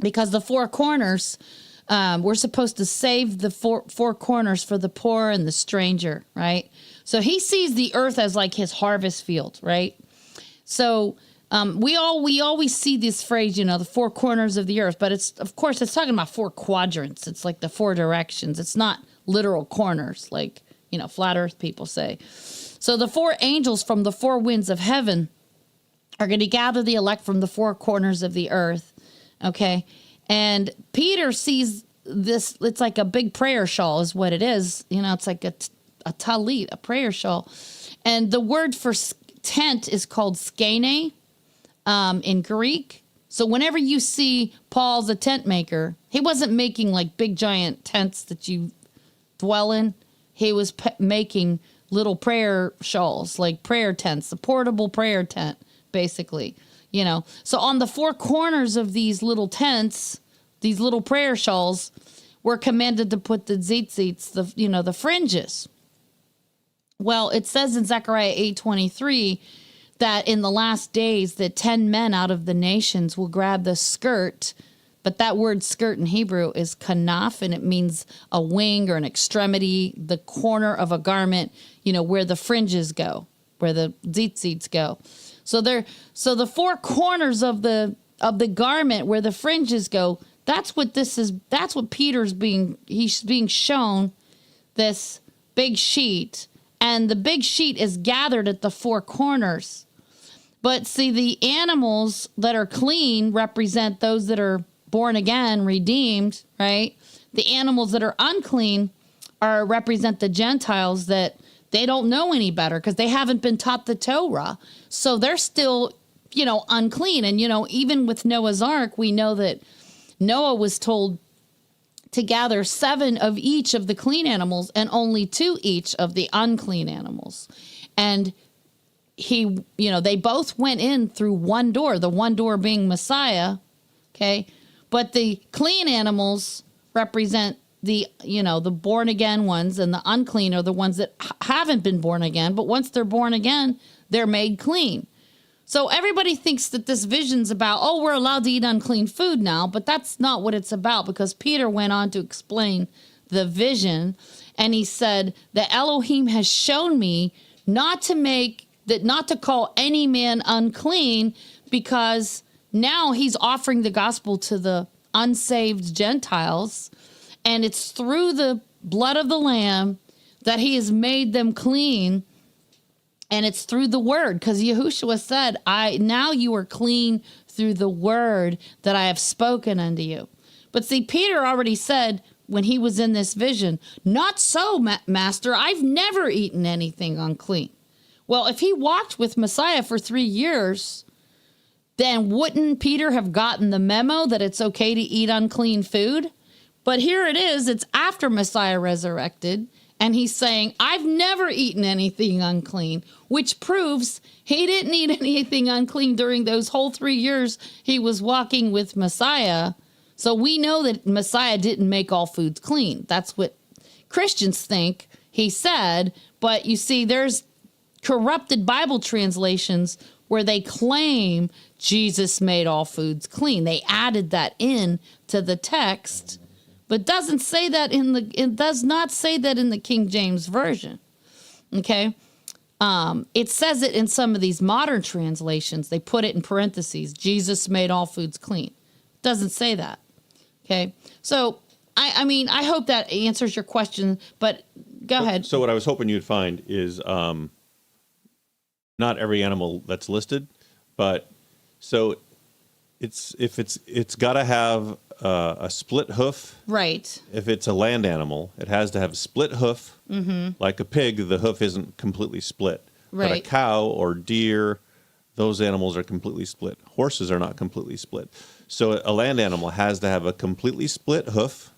because the 4 corners, we're supposed to save the four corners for the poor and the stranger, right? So he sees the earth as like his harvest field, right? So we always see this phrase, the 4 corners of the earth, but it's talking about 4 quadrants. It's like the 4 directions. It's not literal corners like, flat earth people say. So the 4 angels from the 4 winds of heaven are going to gather the elect from the 4 corners of the earth. Okay. And Peter sees this. It's like a big prayer shawl is what it is. It's like a talit, a prayer shawl. And the word for tent is called skene in Greek. So whenever you see Paul's a tent maker, he wasn't making like big giant tents that you dwell in. He was making little prayer shawls, like prayer tents, a portable prayer tent, basically, So on the 4 corners of these little tents, these little prayer shawls, we're commanded to put the tzitzits, the fringes. Well, it says in Zechariah 8:23 that in the last days that 10 men out of the nations will grab the skirt. But that word skirt in Hebrew is kanaf, and it means a wing or an extremity, the corner of a garment, where the fringes go, where the tzitzits go. So the 4 corners of the garment where the fringes go, that's what this is. That's what he's being shown this big sheet, and the big sheet is gathered at the 4 corners. But see, the animals that are clean represent those that are born again, redeemed, right? The animals that are unclean represent the Gentiles that they don't know any better because they haven't been taught the Torah. So they're still, unclean. And, even with Noah's Ark, we know that Noah was told to gather 7 of each of the clean animals and only 2 each of the unclean animals. And they both went in through one door, the one door being Messiah, okay? But the clean animals represent the born again ones, and the unclean are the ones that haven't been born again. But once they're born again, they're made clean. So everybody thinks that this vision's about, we're allowed to eat unclean food now, but that's not what it's about, because Peter went on to explain the vision, and he said that Elohim has shown me not to call any man unclean, because now he's offering the gospel to the unsaved Gentiles, and it's through the blood of the Lamb that he has made them clean, and it's through the word, because Yahushua said, now you are clean through the word that I have spoken unto you. But see, Peter already said when he was in this vision, not so, Master, I've never eaten anything unclean. Well, if he walked with Messiah for 3 years, then wouldn't Peter have gotten the memo that it's okay to eat unclean food? But here it is, it's after Messiah resurrected, and he's saying, I've never eaten anything unclean, which proves he didn't eat anything unclean during those whole 3 years he was walking with Messiah. So we know that Messiah didn't make all foods clean. That's what Christians think he said, but you see, there's corrupted Bible translations where they claim Jesus made all foods clean. They added that in to the text, but doesn't say that it does not say that in the King James Version. Okay. It says it in some of these modern translations. They put it in parentheses. Jesus made all foods clean. Doesn't say that. Okay. So, I mean, I hope that answers your question, but go ahead. So what I was hoping you'd find is not every animal that's listed, but so it's got to have a split hoof. Right. If it's a land animal, it has to have a split hoof. Mm-hmm. Like a pig, the hoof isn't completely split. Right. But a cow or deer, those animals are completely split. Horses are not completely split. So a land animal has to have a completely split hoof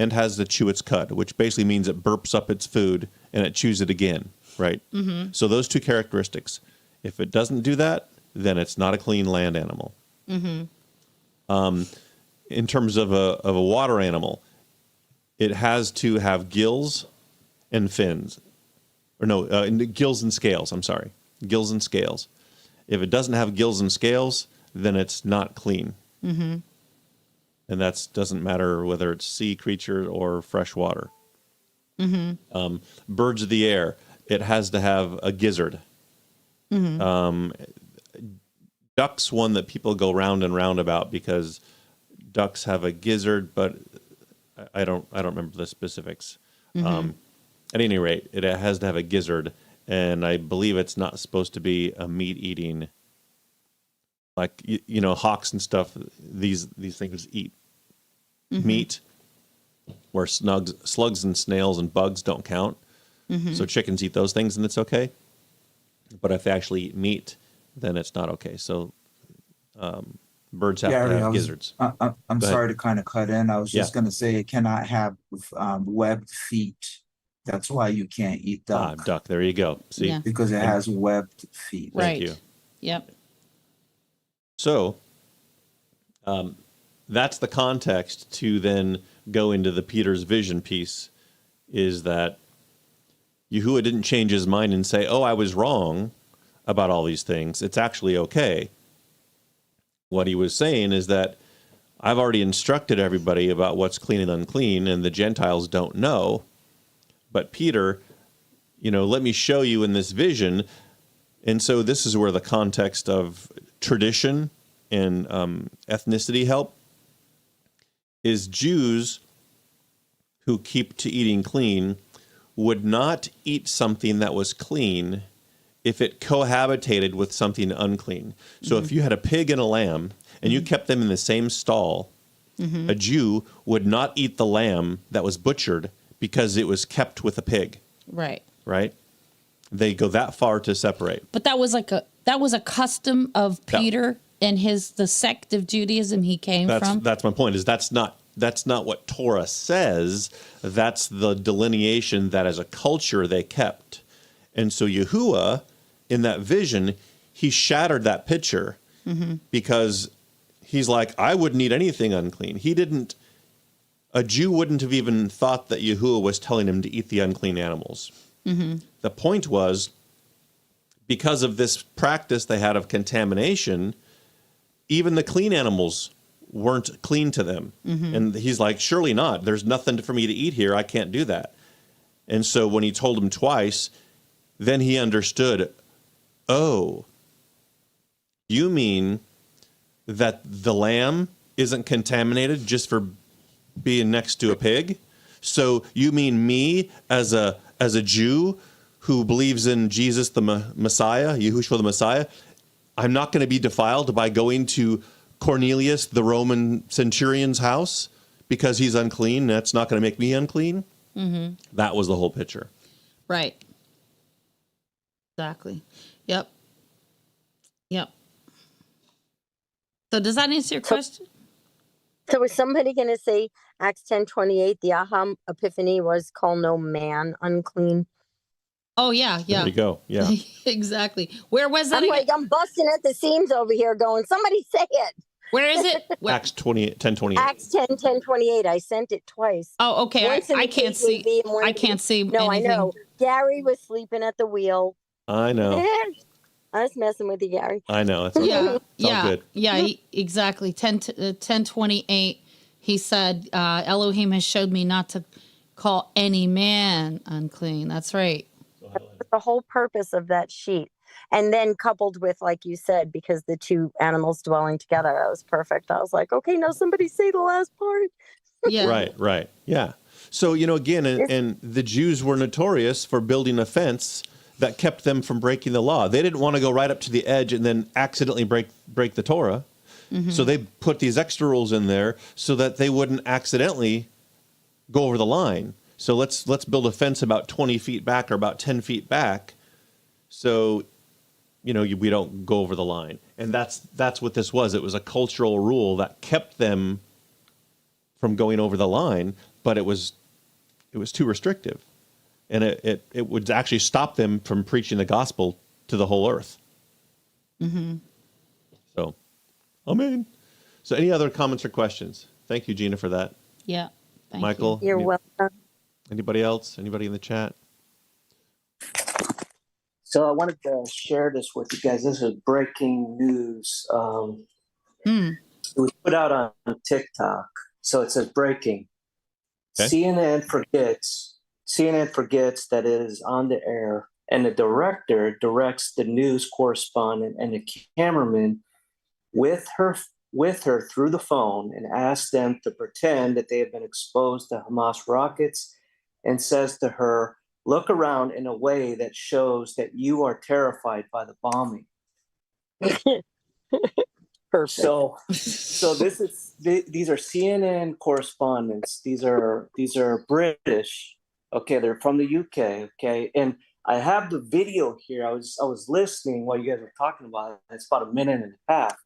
and has to chew its cud, which basically means it burps up its food and it chews it again, right? Mm-hmm. So those two characteristics. If it doesn't do that, then it's not a clean land animal. Mm-hmm. In terms of a water animal, it has to have gills and fins. Or no, gills and scales, I'm sorry. Gills and scales. If it doesn't have gills and scales, then it's not clean. Mm-hmm. And that doesn't matter whether it's sea creature or fresh water. Mm-hmm. Birds of the air, it has to have a gizzard. Mm-hmm. Duck's one that people go round and round about because ducks have a gizzard, but I don't remember the specifics. Mm-hmm. At any rate, it has to have a gizzard, and I believe it's not supposed to be a meat-eating, like you know, hawks and stuff. These things eat meat, where slugs and snails and bugs don't count. Mm-hmm. So chickens eat those things, and it's okay. But if they actually eat meat, then it's not okay. So birds have to have gizzards. I'm sorry to kind of cut in. I was just going to say it cannot have webbed feet. That's why you can't eat duck. Duck. There you go. See, because it has webbed feet. Right. Thank you. Yep. So that's the context to then go into the Peter's vision piece, is that Yahuwah didn't change his mind and say, oh, I was wrong about all these things. It's actually okay. What he was saying is that I've already instructed everybody about what's clean and unclean, and the Gentiles don't know. But Peter, let me show you in this vision. And so this is where the context of tradition and ethnicity help, is Jews who keep to eating clean would not eat something that was clean if it cohabitated with something unclean. So if you had a pig and a lamb and you kept them in the same stall, a Jew would not eat the lamb that was butchered because it was kept with a pig. Right. Right? They go that far to separate. But that was a custom of Peter and the sect of Judaism he came from. That's my point, is that's not what Torah says. That's the delineation that as a culture they kept. And so Yahuwah, in that vision, he shattered that picture because he's like, I wouldn't eat anything unclean. A Jew wouldn't have even thought that Yahuwah was telling him to eat the unclean animals. The point was, because of this practice they had of contamination, even the clean animals weren't clean to them. And he's like, surely not. There's nothing for me to eat here. I can't do that. And so when he told him twice, then he understood, oh, you mean that the lamb isn't contaminated just for being next to a pig? So you mean me as a Jew who believes in Jesus the Messiah, Yahushua the Messiah, I'm not going to be defiled by going to Cornelius, the Roman centurion's house, because he's unclean? That's not going to make me unclean? That was the whole picture. Right. Exactly. Yep. So does that answer your question? So is somebody going to say Acts 10:28, the Aha Epiphany was call no man unclean? Oh, yeah. There you go. Yeah. Exactly. Where was that I'm again? like, I'm busting at the seams over here going, somebody say it. Where is it? Acts 10:28. Acts 10:28. I sent it twice. Oh, okay. Once in I the can't see. KJV and once I in the- can't see No, anything. I know. Gary was sleeping at the wheel. I know. I was messing with you, Gary. I know. It's all, Yeah, it's all good. exactly. 10:28. He said, "Elohim has showed me not to call any man unclean." That's right. The whole purpose of that sheet. And then coupled with, like you said, because the two animals dwelling together, that was perfect. I was like, okay, now somebody say the last part. Yeah. Right. Yeah. So, again, and the Jews were notorious for building a fence that kept them from breaking the law. They didn't want to go right up to the edge and then accidentally break the Torah. Mm-hmm. So they put these extra rules in there so that they wouldn't accidentally go over the line. So let's build a fence about 20 feet back or about 10 feet back, so we don't go over the line. And that's what this was. It was a cultural rule that kept them from going over the line, but it was too restrictive, and it would actually stop them from preaching the gospel to the whole earth. Mm-hmm. So, amen. So, any other comments or questions? Thank you, Gina, for that. Yeah. Thank Michael, You're welcome. Anybody else? Anybody in the chat? So I wanted to share this with you guys. This is breaking news. It was put out on TikTok. So it says breaking. Okay. CNN forgets that it is on the air, and the director directs the news correspondent and the cameraman with her through the phone and asks them to pretend that they have been exposed to Hamas rockets, and says to her, "Look around in a way that shows that you are terrified by the bombing." Perfect. So these are CNN correspondents. These are British. Okay, they're from the UK. Okay, and I have the video here. I was listening while you guys were talking about it. It's about a minute and a half,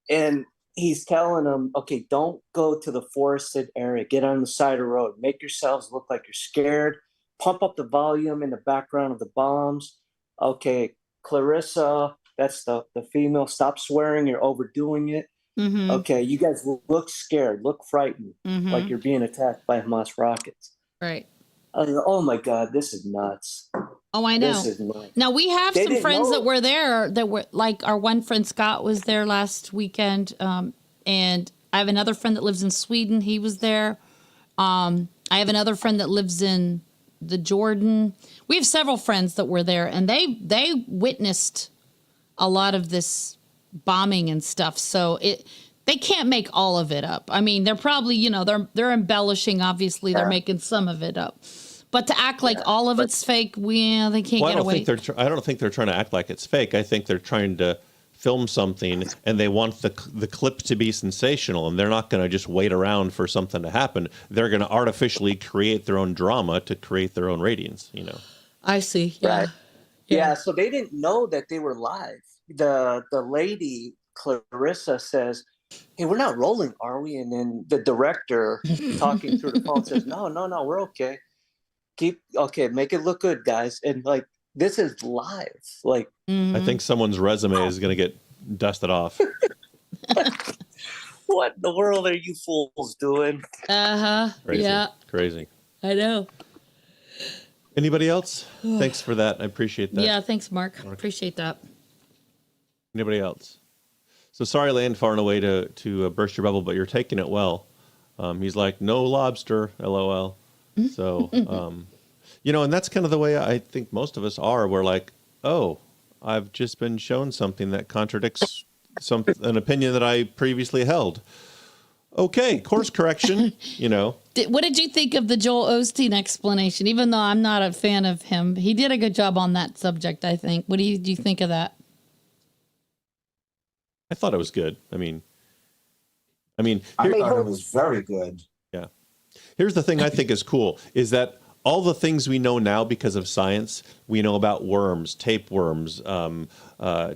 and he's telling them, okay, don't go to the forested area. Get on the side of the road. Make yourselves look like you're scared. Pump up the volume in the background of the bombs. Okay, Clarissa, that's the female. Stop swearing. You're overdoing it. Mm-hmm. Okay, you guys look scared. Look frightened, like you're being attacked by Hamas rockets. Right. I was like, oh, my God, this is nuts. Oh, I know. This is nuts. Now, we have some friends that were there that were, like, our one friend Scott was there last weekend. And I have another friend that lives in Sweden. He was there. I have another friend that lives in the Jordan. We have several friends that were there, and they witnessed a lot of this bombing and stuff. So they can't make all of it up. I mean, they're probably, they're embellishing. Obviously, they're making some of it up. But to act like all of it's fake, they can't get away. I don't think they're trying to act like it's fake. I think they're trying to film something, and they want the clip to be sensational, and they're not going to just wait around for something to happen. They're going to artificially create their own drama to create their own ratings. I see. Yeah. Right. Yeah. So they didn't know that they were live. The lady Clarissa says, "Hey, we're not rolling, are we?" And then the director, talking through the phone, says, "No, we're okay. Make it look good, guys." And like, this is live. Like, I think someone's resume is going to get dusted off. What in the world are you fools doing? Crazy. Yeah. Crazy. I know. Anybody else? Thanks for that. I appreciate that. Yeah, thanks, Mark. Appreciate that. Anybody else? So sorry, Land, far and away to burst your bubble, but you're taking it well. He's like, no lobster, LOL. So, and that's kind of the way I think most of us are. We're like, oh, I've just been shown something that contradicts an opinion that I previously held. Okay, course correction, What did you think of the Joel Osteen explanation? Even though I'm not a fan of him, he did a good job on that subject, I think. What do you think of that? I thought it was good. I thought it was very good. Yeah. Here's the thing I think is cool is that all the things we know now because of science, we know about worms, tapeworms,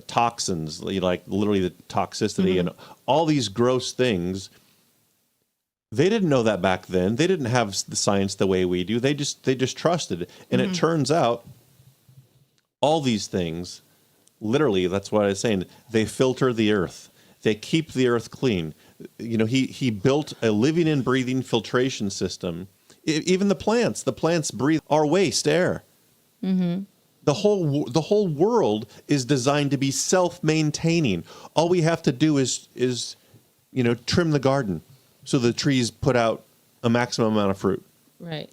toxins, like literally the toxicity and all these gross things. They didn't know that back then. They didn't have the science the way we do. They just trusted. And it turns out all these things, literally, that's what I was saying, they filter the earth. They keep the earth clean. You know, he built a living and breathing filtration system. Even the plants breathe our waste air. Mm-hmm. The whole world is designed to be self-maintaining. All we have to do is trim the garden so the trees put out a maximum amount of fruit. Right.